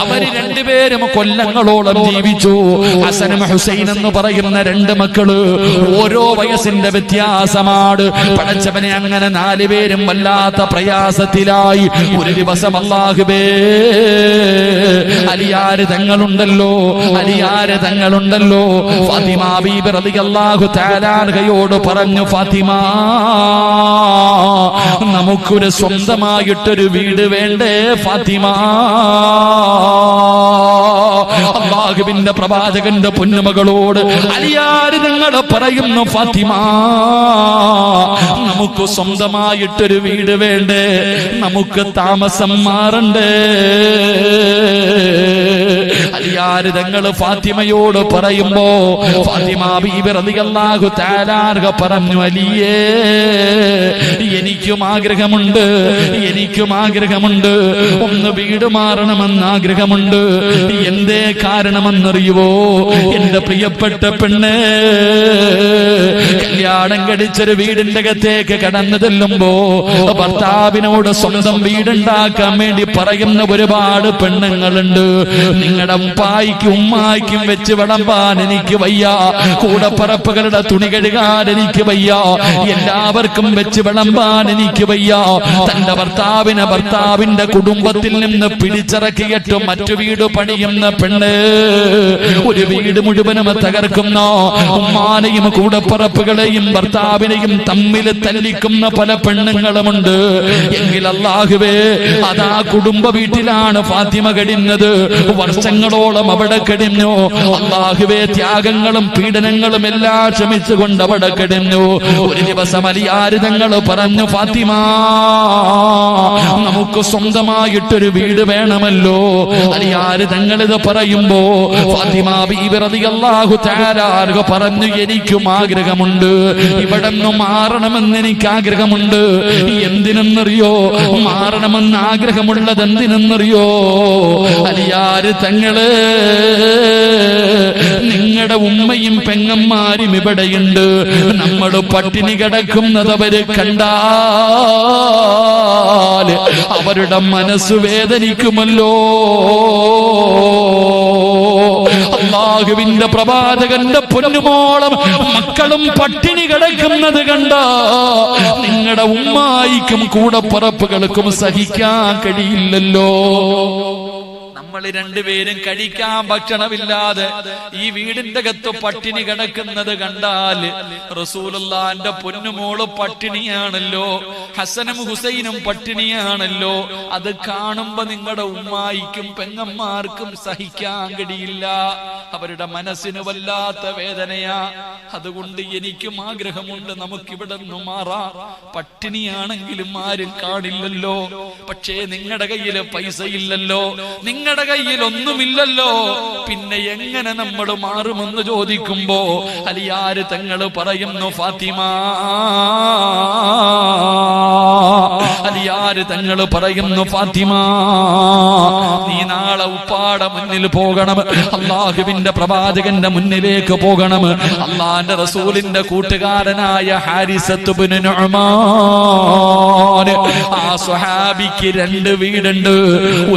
അവര് രണ്ടുപേരും കൊല്ലങ്ങളോളം ജീവിച്ചു. ഹസനും ഹുസൈൻ എന്ന് പറയുന്ന 2 മക്കള്, ഓരോ വയസ്സിന്റെ വ്യത്യാസമാണ്. പടച്ചവനെ അങ്ങനെ 4 പേരും വല്ലാത്ത പ്രയാസത്തിലായി. ഒരു ദിവസം അല്ലാഹുവേ, അലിയാര് തങ്ങളുണ്ടല്ലോ, അലിയാര് തങ്ങളുണ്ടല്ലോ, ഫാത്തിമ ബീബി റളിയല്ലാഹു തആല അൻഹയോട് പറഞ്ഞു, ഫാത്തിമ നമുക്കൊരു സ്വന്തമായിട്ടൊരു വീട് വേണ്ടേ ഫാത്തിമ? അല്ലാഹുവിന്റെ പ്രവാചകന്റെ പൊന്നുമകളോട് അലിയാര് തങ്ങൾ പറയുന്നു, ഫാത്തിമ നമുക്ക് സ്വന്തമായിട്ടൊരു വീട് വേണ്ടേ, നമുക്ക് താമസം മാറണ്ടേ. അലിയാര് തങ്ങൾ ഫാത്തിമയോട് പറയുമ്പോ ഫാത്തിമ ബീബി റളിയല്ലാഹു തആല അൻഹ പറഞ്ഞു, അലിയേ എനിക്കും ആഗ്രഹമുണ്ട്, എനിക്കും ആഗ്രഹമുണ്ട്, ഒന്ന് വീട് മാറണമെന്ന് ആഗ്രഹമുണ്ട്. എന്തേ കാരണമെന്നറിയുവോ? എന്റെ പ്രിയപ്പെട്ട പെണ്ണ് കല്യാണം കഴിച്ചൊരു വീടിന്റെ അകത്തേക്ക് കടന്നു ചെല്ലുമ്പോ ഭർത്താവിനോട് സ്വന്തം വീടുണ്ടാക്കാൻ വേണ്ടി പറയുന്ന ഒരുപാട് പെണ്ണുങ്ങളുണ്ട്. നിങ്ങളുടെ ഉപ്പായ വാപ്പായ്ക്കും ഉമ്മായ്ക്കും വെച്ച് വിളമ്പാൻ എനിക്ക് വയ്യ, കൂടപ്പറപ്പുകളുടെ തുണി കഴുകാൻ എനിക്ക് വയ്യ, എല്ലാവർക്കും വെച്ച് വിളമ്പാൻ എനിക്ക് വയ്യ. തന്റെ ഭർത്താവിനെ ഭർത്താവിന്റെ കുടുംബത്തിൽ നിന്ന് പിടിച്ചിറക്കിയിട്ട് മറ്റു വീട് പണിയുന്ന പെണ്ണ്, ഒരു വീട് മുഴുവനും തകർക്കുന്ന, ഉമ്മാനെയും കൂടപ്പറപ്പുകളെയും ഭർത്താവിനെയും തമ്മിൽ തല്ലിക്കുന്ന പല പെണ്ണുങ്ങളുമുണ്ട്. എങ്കിൽ അല്ലാഹുവേ, അതാ കുടുംബ വീട്ടിലാണ് ഫാത്തിമ കഴിഞ്ഞത്. വർഷങ്ങളോളം അവിടെ കഴിഞ്ഞു. അല്ലാഹുവേ, ത്യാഗങ്ങളും പീഡനങ്ങളും എല്ലാം ക്ഷമിച്ചുകൊണ്ട് അവിടെ കഴിഞ്ഞു. ഒരു ദിവസം അലിയാര് തങ്ങൾ പറഞ്ഞു, ഫാത്തിമ, നമുക്ക് സ്വന്തമായിട്ടൊരു വീട് വേണമല്ലോ. അലിയാര് തങ്ങൾ ഇത് പറയുമ്പോ ഫാത്തിമ ബീവി റളിയല്ലാഹു തആല അൻഹ പറഞ്ഞു, എനിക്കും ആഗ്രഹമുണ്ട്, ഇവിടെ നിന്ന് മാറണമെന്ന് എനിക്ക് ആഗ്രഹമുണ്ട്. എന്തിനെന്നറിയോ? മാറണമെന്ന് ആഗ്രഹമുള്ളത് എന്തിനെന്നറിയോ? അലിയാര് തങ്ങള്, നിങ്ങളുടെ ഉമ്മയും പെങ്ങന്മാരും ഇവിടെയുണ്ട്. നമ്മൾ പട്ടിണി കിടക്കുന്നത് അവര് കണ്ടാൽ അവരുടെ മനസ്സ് വേദനിക്കുമല്ലോ. അല്ലാഹുവിന്റെ പ്രവാചകന്റെ പൊന്നുമോളം മക്കളും പട്ടിണി കിടക്കുന്നത് കണ്ട നിങ്ങളുടെ ഉമ്മായിക്കും കൂടപ്പറപ്പുകൾക്കും സഹിക്കാൻ കഴിയില്ലല്ലോ. നമ്മൾ രണ്ടുപേരും കഴിക്കാൻ ഭക്ഷണമില്ലാതെ ഈ വീടിന്റെ അകത്ത് പട്ടിണി കിടക്കുന്നത് കണ്ടാൽ റസൂലുള്ളാന്റെ പൊന്നുമോള് പട്ടിണിയാണല്ലോ, ഹസനും ഹുസൈനും പട്ടിണിയാണല്ലോ. അത് കാണുമ്പോ നിങ്ങളുടെ ഉമ്മായിക്കും പെങ്ങന്മാർക്കും സഹിക്കാൻ കഴിയില്ല, അവരുടെ മനസ്സിന് വല്ലാത്ത വേദനയാ. അതുകൊണ്ട് എനിക്കും ആഗ്രഹമുണ്ട്, നമുക്കിവിടെ നിന്ന് മാറാം. പട്ടിണിയാണെങ്കിലും ആരും കാണില്ലല്ലോ. പക്ഷേ നിങ്ങളുടെ കയ്യിൽ പൈസ ഇല്ലല്ലോ, നിങ്ങളുടെ കയ്യിൽ ഒന്നുമില്ലല്ലോ. പിന്നെ എങ്ങനെ നമ്മൾ മാറുമെന്ന് ചോദിക്കുമ്പോ അലിയാര് തങ്ങള് പറയുന്നു, ഫാത്തിമ, അലിയാര് തങ്ങള് പറയുന്നു, ഫാത്തിമ, നീ നാളെ ഉപ്പാടെ മുന്നിൽ പോകണം, അല്ലാഹുവിന്റെ പ്രവാചകന്റെ മുന്നിലേക്ക് പോകണം. അല്ലാഹുവിന്റെ റസൂലിന്റെ കൂട്ടുകാരനായ ഹാരിസത്ത് ഇബ്നു നുഅ്മാൻ, ആ സ്വഹാബിക്ക് രണ്ട് വീടുണ്ട്.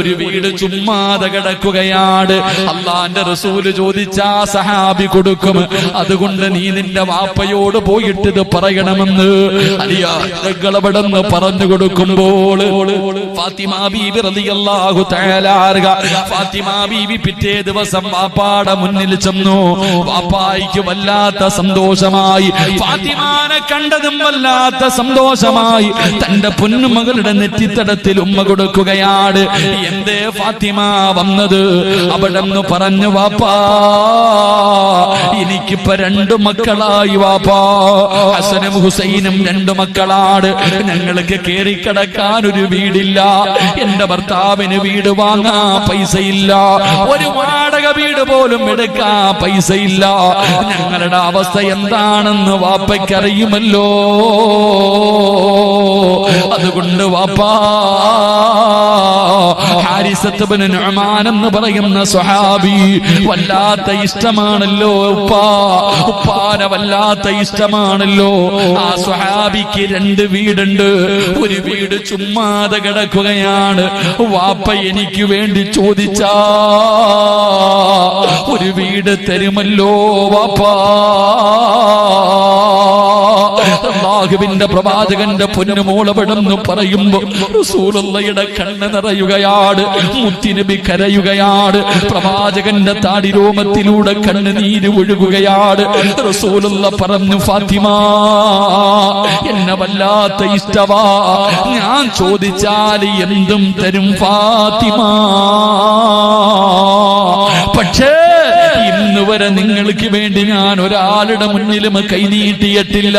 ഒരു വീട് ചുമ്മാതെ കിടക്കുകയാണ്. അല്ലാഹുവിന്റെ റസൂല് ചോദിച്ചാ സഹാബി കൊടുക്കും. അതുകൊണ്ട് നീ നിന്റെ വാപ്പയോട് പോയിട്ട് ഇത് പറയണമെന്ന് അലിയാളവിടെന്ന് പറഞ്ഞു കൊടുക്കുമ്പോൾ ഫാത്തിമ ബീബി റളിയല്ലാഹു തആല അൻഹ, ഫാത്തിമ ബീബി പിറ്റേ ദിവസം വാപ്പാടെ മുന്നിൽ ചെന്നു. വാപ്പായിക്ക് വല്ലാത്ത സന്തോഷമായി, ഫാത്തിമാനെ കണ്ടതും വല്ലാത്ത സന്തോഷമായി. തന്റെ പൊന്നുമകളുടെ നെറ്റിത്തടത്തിൽ ഉമ്മ കൊടുക്കുകയാണ്. എന്തേ ഫാത്തിമ വന്നത്? അവിടെ നിന്ന് പറഞ്ഞു, വാപ്പാ, എനിക്കിപ്പോ രണ്ടു മക്കളായി വാപ്പാ, ഹസനും ഹുസൈനും രണ്ടു മക്കളാണ്. ഞങ്ങൾക്ക് കേറിക്കിടക്കാൻ ഒരു വീടില്ല, എന്റെ ഭർത്താവിന് വീട് വാങ്ങാൻ പൈസയില്ല, ഒരു വാടക വീട് പോലും എടുക്കാൻ പൈസയില്ല. ഞങ്ങളുടെ അവസ്ഥ എന്താണെന്ന് വാപ്പയ്ക്കറിയുമല്ലോ. അതുകൊണ്ട് വാപ്പാ, ഹാരിസത്ത് ഇബ്നു നുഅ്മാൻ എന്ന് പറയുന്ന സ്വഹാബി വല്ലാത്ത ഇഷ്ടമാണല്ലോ ഉപ്പാ, ഉപ്പാനെ വല്ലാത്ത ഇഷ്ടമാണല്ലോ. ആ സ്വഹാബിക്ക് രണ്ട് വീടുണ്ട്. ഒരു വീട് ചുമ്മാതെ കിടക്കുകയാണ്. വാപ്പ എനിക്ക് വേണ്ടി ചോദിച്ചാ ഒരു വീട് തരുമല്ലോ വാപ്പാ. അല്ലാഹുവിന്റെ പ്രവാചകന്റെ പൊന്നുമോളവിടെന്ന് പറയുമ്പോ റസൂലുള്ളാഹിയുടെ കണ്ണ് നിറയുകയാണ്, മുത്തുനബി കരയുകയാണ്, പ്രവാചകന്റെ താടിരോമത്തിലൂടെ കണ്ണുനീര് ഒഴുകുകയാണ്. റസൂലുള്ളാഹി പറഞ്ഞു, ഫാത്തിമ, എന്നെ വല്ലാത്ത ഇഷ്ടവാ, ഞാൻ ചോദിച്ചാൽ എന്തും തരും ഫാത്തിമ. പക്ഷേ ഇന്ന് വരെ നിങ്ങൾക്ക് വേണ്ടി ഞാൻ ഒരാളുടെ മുന്നിലും കൈനീട്ടിയിട്ടില്ല.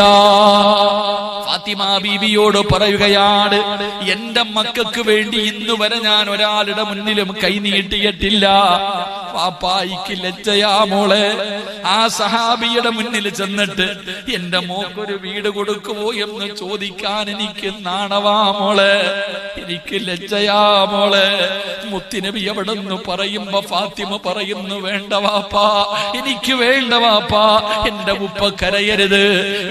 ഫാത്തിമ ബീവിയോട് പറയുകയാണ്, എന്റെ മക്കൾക്ക് വേണ്ടി ഇന്ന് വരെ ഞാൻ ഒരാളുടെ മുന്നിലും കൈനീട്ടിയിട്ടില്ല. പാപ്പായിക്ക് ലജ്ജയാ മോളെ. ആ സഹാബിയുടെ മുന്നിൽ ചെന്നിട്ട് എന്റെ മോക്കൊരു വീട് കൊടുക്കുമോ എന്ന് ചോദിക്കാൻ എനിക്ക് നാണവാ മോളെ, എനിക്ക് ലജ്ജയാ മോളെ. മുത്തുനബി എവിടെ നിന്ന് പറയുമ്പോ ഫാത്തിമ പറയുന്നു, വേണ്ട വാപ്പാ, എനിക്ക് വേണ്ട വാപ്പാ, എന്റെ ഉപ്പ കരയരുത്,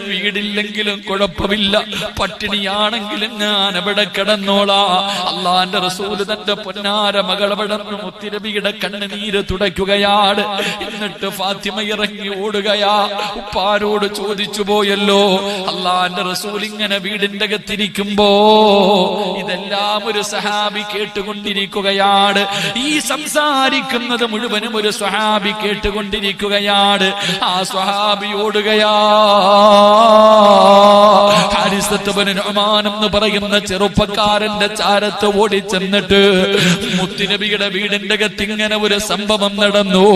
വീടില്ലെങ്കിലും കുഴപ്പമില്ല, പട്ടിണിയാണെങ്കിലും ഞാൻ എവിടെ കിടന്നോളാ. അള്ളാന്റെ റസൂല് തന്റെ പൊന്നാര മകൾ അവിടെ മുത്തുനബിയുടെ കണ്ണുനീര് തുടയ്ക്കുകയാണ്. എന്നിട്ട് ഫാത്തിമ ഇറങ്ങി ഓടുകയാ. ഉപ്പാരോട് ചോദിച്ചു പോയല്ലോ. അള്ളാന്റെ റസൂൽ ഇങ്ങനെ വീടിന്റെ അകത്തിരിക്കുമ്പോ ഇതെല്ലാം ഒരു സഹാബി കേട്ടുകൊണ്ടിരിക്കുകയാണ്. ഈ സംസാരിക്കുന്നത് മുഴുവനും ഒരു സ്വഹാബി കേട്ടുകൊണ്ടിരിക്കുകയാണ്. ആ സ്വഹാബി ഓടുകയാ. ഹാരിസത്ത് ഇബ്നു നുഅ്മാൻ എന്ന് പറയുന്ന ചെറുപ്പക്കാരന്റെ ചാരത്ത് ഓടിച്ചെന്നിട്ട് മുത്തുനബിയുടെ വീടിന്റെ അകത്ത് ഇങ്ങനെ ഒരു സംഭവം നടന്നു.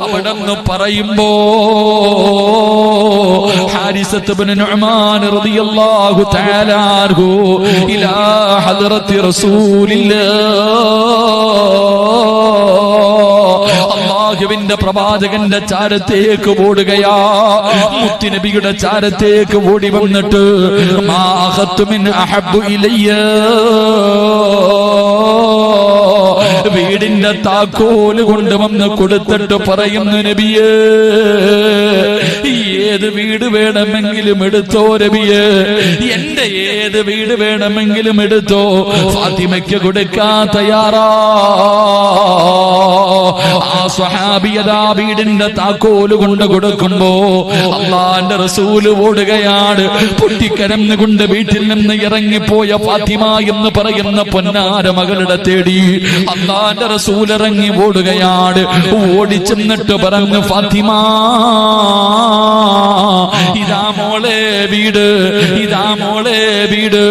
അവിടെ നിന്ന് പറയുമ്പോ ഹാരിസത്ത് ഇബ്നു നുഅ്മാൻ റളിയല്ലാഹു തആല അൻഹു ഇലാ ഹദ്റത്തി റസൂലില്ലാഹ്, അല്ലാഹുവിന്റെ പ്രവാചകന്റെ ചാരത്തേക്ക് ഓടുകയാ. മുത്തുനബിയുടെ ചാരത്തേക്ക് ഓടി വന്നിട്ട് മാ അഖത്തു മിൻ അഹബ്ബു ഇലയ്യ, വീടിന്റെ താക്കോല് കൊണ്ടുവന്ന് കൊടുത്തിട്ട് പറയുന്നു, നബിയേ ഏത് വീട് വേണമെങ്കിലും എടുത്തോ നബിയേ, എന്റെ ഏത് വീട് വേണമെങ്കിലും എടുത്തോ, ഫാത്തിമയ്ക്ക് കൊടുക്കാൻ തയ്യാറാ. ആ സ്വഹാബിയതാ വീടിന്റെ താക്കോല് കൊണ്ട് കൊടുക്കുമ്പോ അള്ളാന്റെ റസൂല് ഓടുകയാണ്. പൊട്ടിക്കരന്നുകൊണ്ട് വീട്ടിൽ നിന്ന് ഇറങ്ങിപ്പോയ ഫാത്തിമ എന്ന് പറയുന്ന പൊന്നാര മകളുടെ തേടി അള്ളാന്റെ റസൂൽ ഇറങ്ങി ഓടുകയാണ്. ഓടിച്ചെന്നിട്ട് പറഞ്ഞു, ഫാത്തിമ ഇതാ മോളെ വീട്, ഇതാ മോളെ വീട്.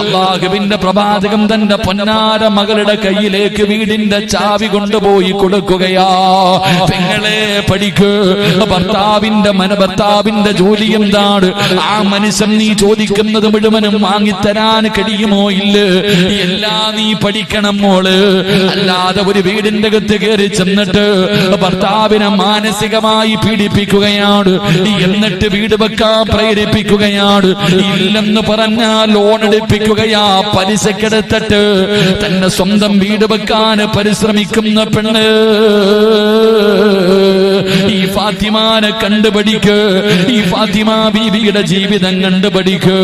അള്ളാഹുവിന്റെ പ്രവാചകൻ തന്റെ പൊന്നാര മകളുടെ കയ്യിലേക്ക് വീടിന്റെ ചാവി കൊണ്ടുപോയി കൊടുക്കുകയാ. പെങ്ങളെ പഠിക്ക്, ഭർത്താവിന്റെ ജോലി എന്താണ്? ആ മനുഷ്യൻ നീ ചോദിക്കുന്നത് മുഴുവനും വാങ്ങിത്തരാൻ കഴിയുമോ? ഇല്ല, എല്ലാം നീ പഠിക്കണം മോള്. അല്ലാതെ ഒരു വീടിന്റെ അകത്ത് കയറി ചെന്നിട്ട് ഭർത്താവിനെ മാനസികമായി പീഡിപ്പിക്കുകയാണ്, എന്നിട്ട് വീട് വെക്കാൻ പ്രേരിപ്പിക്കുകയാണ്. ഇല്ലെന്ന് പറഞ്ഞാൽ ലോൺ എടുപ്പിക്കുകയാ, പലിശക്കെടുത്തിട്ട് തന്നെ സ്വന്തം വീട് വെക്കാൻ പരിശ്രമിക്കുന്ന പെണ്ണ്. ഈ ഫാത്തിമാനെ കണ്ടുപഠിക്ക്, ഈ ഫാത്തിമ ബീവിയുടെ ജീവിതം കണ്ടുപഠിക്ക്.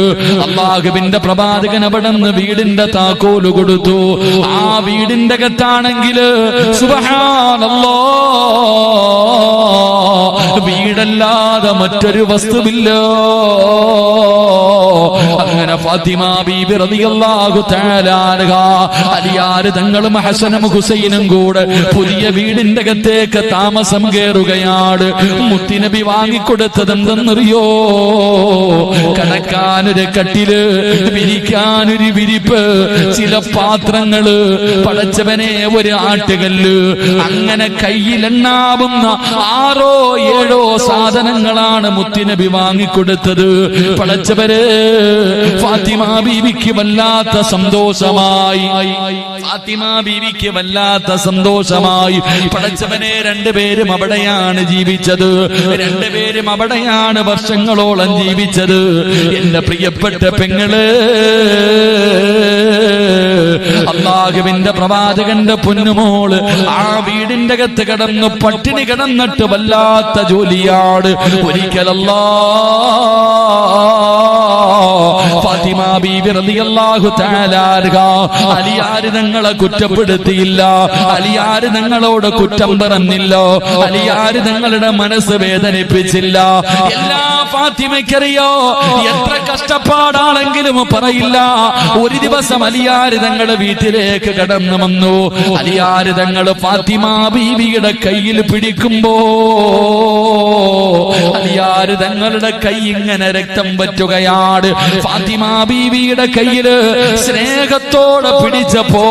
അല്ലാഹുവിന്റെ പ്രവാചകൻ അവിടെ നിന്ന് വീടിന്റെ താക്കോല് കൊടുത്തു. ആ വീടിന്റെ അകത്താണെങ്കിൽ സുബ്ഹാനല്ലാഹ് വീടല്ലാതെ മറ്റൊരു വസ്തുവില്ല. അങ്ങനെ ഫാത്തിമ ബീബി റളിയല്ലാഹു തആല അൻഹാ അലിയാര് തങ്ങളും ഹസനും ഹുസൈനും കൂടെ പുതിയ വീടിന്റെ അകത്തേക്ക് താമസം കയറുകയാണ്. മുത്തുനബി വാങ്ങിക്കൊടുത്തത് എന്തെന്നറിയോ? കിടക്കാനൊരു കട്ടില്, വിരിക്കാനൊരു വിരിപ്പ്, ചില പാത്രങ്ങള്, പടച്ചവനെ ഒരു ആട്ടുകല്ല്, അങ്ങനെ കയ്യിലെണ്ണാവുന്ന 6 or 7 സാധനങ്ങളാണ് മുത്തുനബി വാങ്ങിക്കൊടുത്തത്. പടച്ചവരെ ഫാത്തിമ ബീവിക്ക് വല്ലാത്ത സന്തോഷമായി, ഫാത്തിമ ബീവിക്ക് വല്ലാത്ത സന്തോഷമായി. പടച്ചവനെ രണ്ടുപേരും അവിടെയാണ് ജീവിച്ചത്, രണ്ടുപേരും അവിടെയാണ് വർഷങ്ങളോളം ജീവിച്ചത്. എന്റെ പ്രിയപ്പെട്ട പെങ്ങള്, അല്ലാഹുവിന്റെ പ്രവാചകന്റെ പൊന്നുമോള് ആ വീടിന്റെ അകത്ത് കിടന്ന് പട്ടിണി കിടന്നിട്ട് വല്ലാത്ത ജോലിയാണ്. ഒരിക്കലല്ലാ ഫാത്തിമ ബീബി റളിയല്ലാഹു തആല അൻഹാ അലിയാര് തങ്ങളെ കുറ്റപ്പെടുത്തിയില്ല, അലിയാര് തങ്ങളോട് കുറ്റം പറഞ്ഞില്ല, അലിയാര് തങ്ങളുടെ മനസ്സ് വേദനിപ്പിച്ചില്ല. എല്ലാ ഫാത്തിമയ്ക്കറിയോ എത്ര കഷ്ടപ്പാടാണെങ്കിലും പറയില്ല. ഒരു ദിവസം അലിയാര് തങ്ങളുടെ വീട്ടിലേക്ക് കടന്നു വന്നു. അലിയാര് തങ്ങൾ ഫാത്തിമ ബീവിയുടെ കയ്യിൽ പിടിക്കുമ്പോ അലിയാര് തങ്ങളുടെ കൈ ഇങ്ങനെ രക്തം പറ്റുകയാണ്. ഫാത്തിമ ബീവിയുടെ കയ്യില് സ്നേഹത്തോടെ പിടിച്ചപ്പോ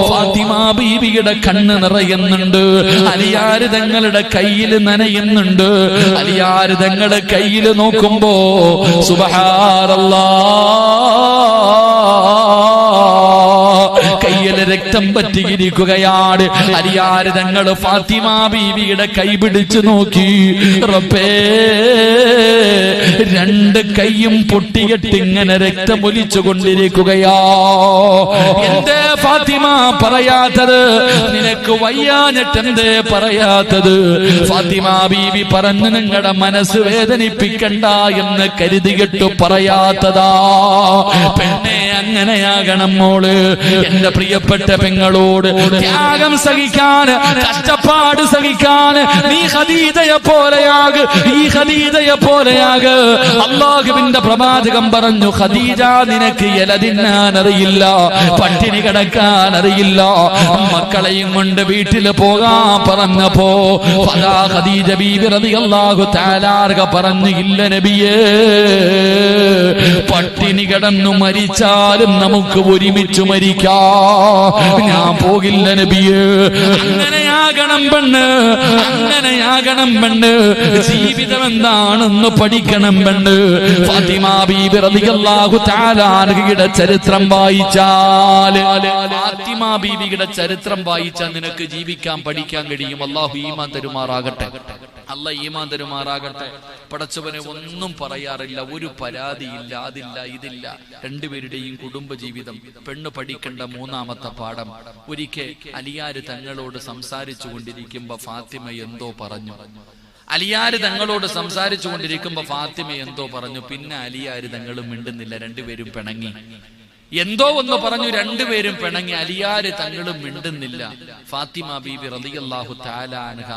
ഫാത്തിമ ബീവിയുടെ കണ്ണ് നിറയുന്നുണ്ട്, അലിയാര് തങ്ങളുടെ കയ്യിൽ നനയുന്നുണ്ട്. അലിയാര് തങ്ങളുടെ കയ്യിൽ നോക്കുമ്പോ സുബ്ഹാനല്ലാഹ് കയ്യില് രക്തം പറ്റിയിരിക്കുകയാണ്. അലിയാര് തങ്ങൾ ഫാത്തിമ ബീവിയുടെ കൈ പിടിച്ചു നോക്കി. റബ്ബേ, 2 കൈയും പൊട്ടിയിട്ട് ഇങ്ങനെ രക്തമൊലിച്ചു കൊണ്ടിരിക്കുകയാ. എന്തേ ഫാത്തിമ പറയാത്തത്? നിനക്ക് വയ്യാഞ്ഞിട്ട് എന്തേ പറയാത്തത്? ഫാത്തിമ ബീവി പറഞ്ഞു, നിങ്ങളുടെ മനസ്സ് വേദനിപ്പിക്കണ്ട എന്ന് കരുതിയിട്ട് പറയാത്തതാ. പെണ്ണെ അങ്ങനെയാകണം മോള്. എന്റെ പ്രിയപ്പെട്ട പെങ്ങളോട് ത്യാഗം സഹിക്കാൻ, കഷ്ടപ്പാട് സഹിക്കാൻ നീ ഖദീജയെ പോലെയാക്, ഈ ഖദീജയെ പോലെയാക്. അല്ലാഹുവിന്റെ പ്രവാചകൻ പറഞ്ഞു, ഖദീജ നിനക്ക് ഇല തിന്നാൻ അറിയില്ല, പട്ടിണി കിടക്കാൻ അറിയില്ല, മക്കളെയും കൊണ്ട് വീട്ടിൽ പോകാൻ പറഞ്ഞപ്പോ ഖദീജ ബീബി റളിയല്ലാഹു തആല പറഞ്ഞു, ഇല്ല നബിയേ, പട്ടിണി കിടന്നു മരിച്ചാലും നമുക്ക് ഒരുമിച്ച് മരിക്കാം, ഞാൻ പോകില്ല നബിയേ. അങ്ങനെയാകണം പെണ്ണ്, അങ്ങനെയാകണം പെണ്ണ്. ജീവിതം എന്താണെന്ന് പഠിക്കണം പെണ്ണ്. ഫാത്തിമ ബീബി റളിയല്ലാഹു തആല അൻഹയുടെ ചരിത്രം വായിച്ചാൽ, ഫാത്തിമ ബീബിയുടെ ചരിത്രം വായിച്ചാൽ നിനക്ക് ജീവിക്കാൻ പഠിക്കാൻ കഴിയും. അല്ലാഹു ഈമാൻ തരുമാറാകട്ടെ, അല്ലാഹു ഈമാൻ തരുമാറാകട്ടെ. പടച്ചവനെ ഒന്നും പറയാറില്ല, ഒരു പരാതിയില്ല, അതില്ല ഇതില്ല. രണ്ടുപേരുടെയും കുടുംബജീവിതം. പെണ്ണ് പഠിക്കേണ്ട മൂന്നാമത്തെ പാഠം. ഒരിക്കൽ അലിയാര് തങ്ങളോട് സംസാരിച്ചു കൊണ്ടിരിക്കുമ്പോ ഫാത്തിമ എന്തോ പറഞ്ഞു. അലിയാര് തങ്ങളോട് സംസാരിച്ചു കൊണ്ടിരിക്കുമ്പോ ഫാത്തിമ എന്തോ പറഞ്ഞു. പിന്നെ അലിയാര് തങ്ങളും മിണ്ടുന്നില്ല, രണ്ടുപേരും പിണങ്ങി. എന്തോ ഒന്ന് പറഞ്ഞു, രണ്ടുപേരും പിണങ്ങി. അലിയാര് തങ്ങളും മിണ്ടുന്നില്ല. ഫാത്തിമ ബീബി റളിയല്ലാഹു തആല അൻഹ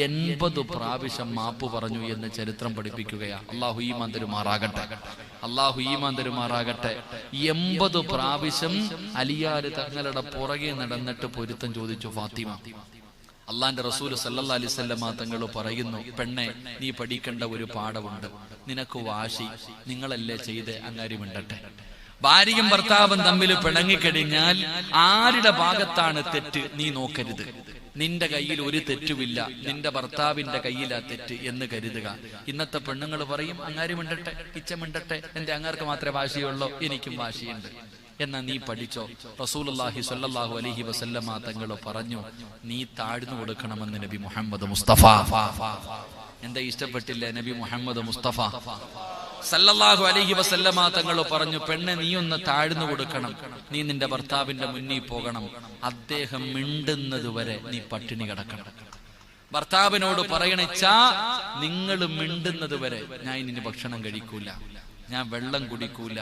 80 പ്രാവശ്യം മാപ്പ് പറഞ്ഞു എന്ന് ചരിത്രം പഠിപ്പിക്കുകയാണ്. അല്ലാഹു ഈമാൻ തരുമാറാകട്ടെ, അല്ലാഹു ഈമാൻ തരുമാറാകട്ടെ. 80 പ്രാവശ്യം അലിയാര് തങ്ങളുടെ പുറകെ നടന്നിട്ട് പൊരുത്തം ചോദിച്ചു ഫാത്തിമ. അള്ളാന്റെ റസൂൽ സല്ലല്ലാഹു അലൈഹി വസല്ലം തങ്ങൾ പറയുന്നു, പെണ്ണെ, നീ പഠിക്കേണ്ട ഒരു പാഠമുണ്ട്. നിനക്ക് വാശി, നിങ്ങളല്ലേ ചെയ്ത്, അങ്ങാരി മിണ്ടട്ടെ. ഭാര്യയും ഭർത്താവും തമ്മിൽ പിണങ്ങിക്കഴിഞ്ഞാൽ ആരുടെ ഭാഗത്താണ് തെറ്റ് നീ നോക്കരുത്. നിന്റെ കയ്യിൽ ഒരു തെറ്റുമില്ല, നിന്റെ ഭർത്താവിന്റെ കയ്യിലാ തെറ്റ് എന്ന് കരുതുക. ഇന്നത്തെ പെണ്ണുങ്ങൾ പറയും, അങ്ങാരി മിണ്ടട്ടെ, ഇച്ച മിണ്ടട്ടെ, എന്റെ അങ്ങാർക്ക് മാത്രമേ വാശിയുള്ളൂ, എനിക്കും വാശിയുണ്ട്. എന്നാ നീ പഠിച്ചോ. റസൂലുള്ളാഹി സ്വല്ലല്ലാഹു അലൈഹി വസല്ലമ തങ്ങൾ പറഞ്ഞു, നീ താഴ്ന്നു കൊടുക്കണമെന്ന് നബി മുഹമ്മദ് മുസ്തഫ. എന്താ ഇഷ്ടപ്പെട്ടില്ല നബി മുഹമ്മദ് മുസ്തഫ സല്ലല്ലാഹു അലൈഹി വസല്ലമ തങ്ങൾ പറഞ്ഞു, പെണ്ണെ, നീ ഒന്ന് താഴ്ന്നു കൊടുക്കണം, നീ നിന്റെ ഭർത്താവിന്റെ മുന്നിൽ പോകണം, അദ്ദേഹം മിണ്ടുന്നത് വരെ നീ പട്ടിണി കിടക്കണം. ഭർത്താവിനോട് പറയണിച്ചാ, നിങ്ങൾ മിണ്ടുന്നത് വരെ ഞാൻ ഇനി ഭക്ഷണം കഴിക്കൂല, ഞാൻ വെള്ളം കുടിക്കൂല.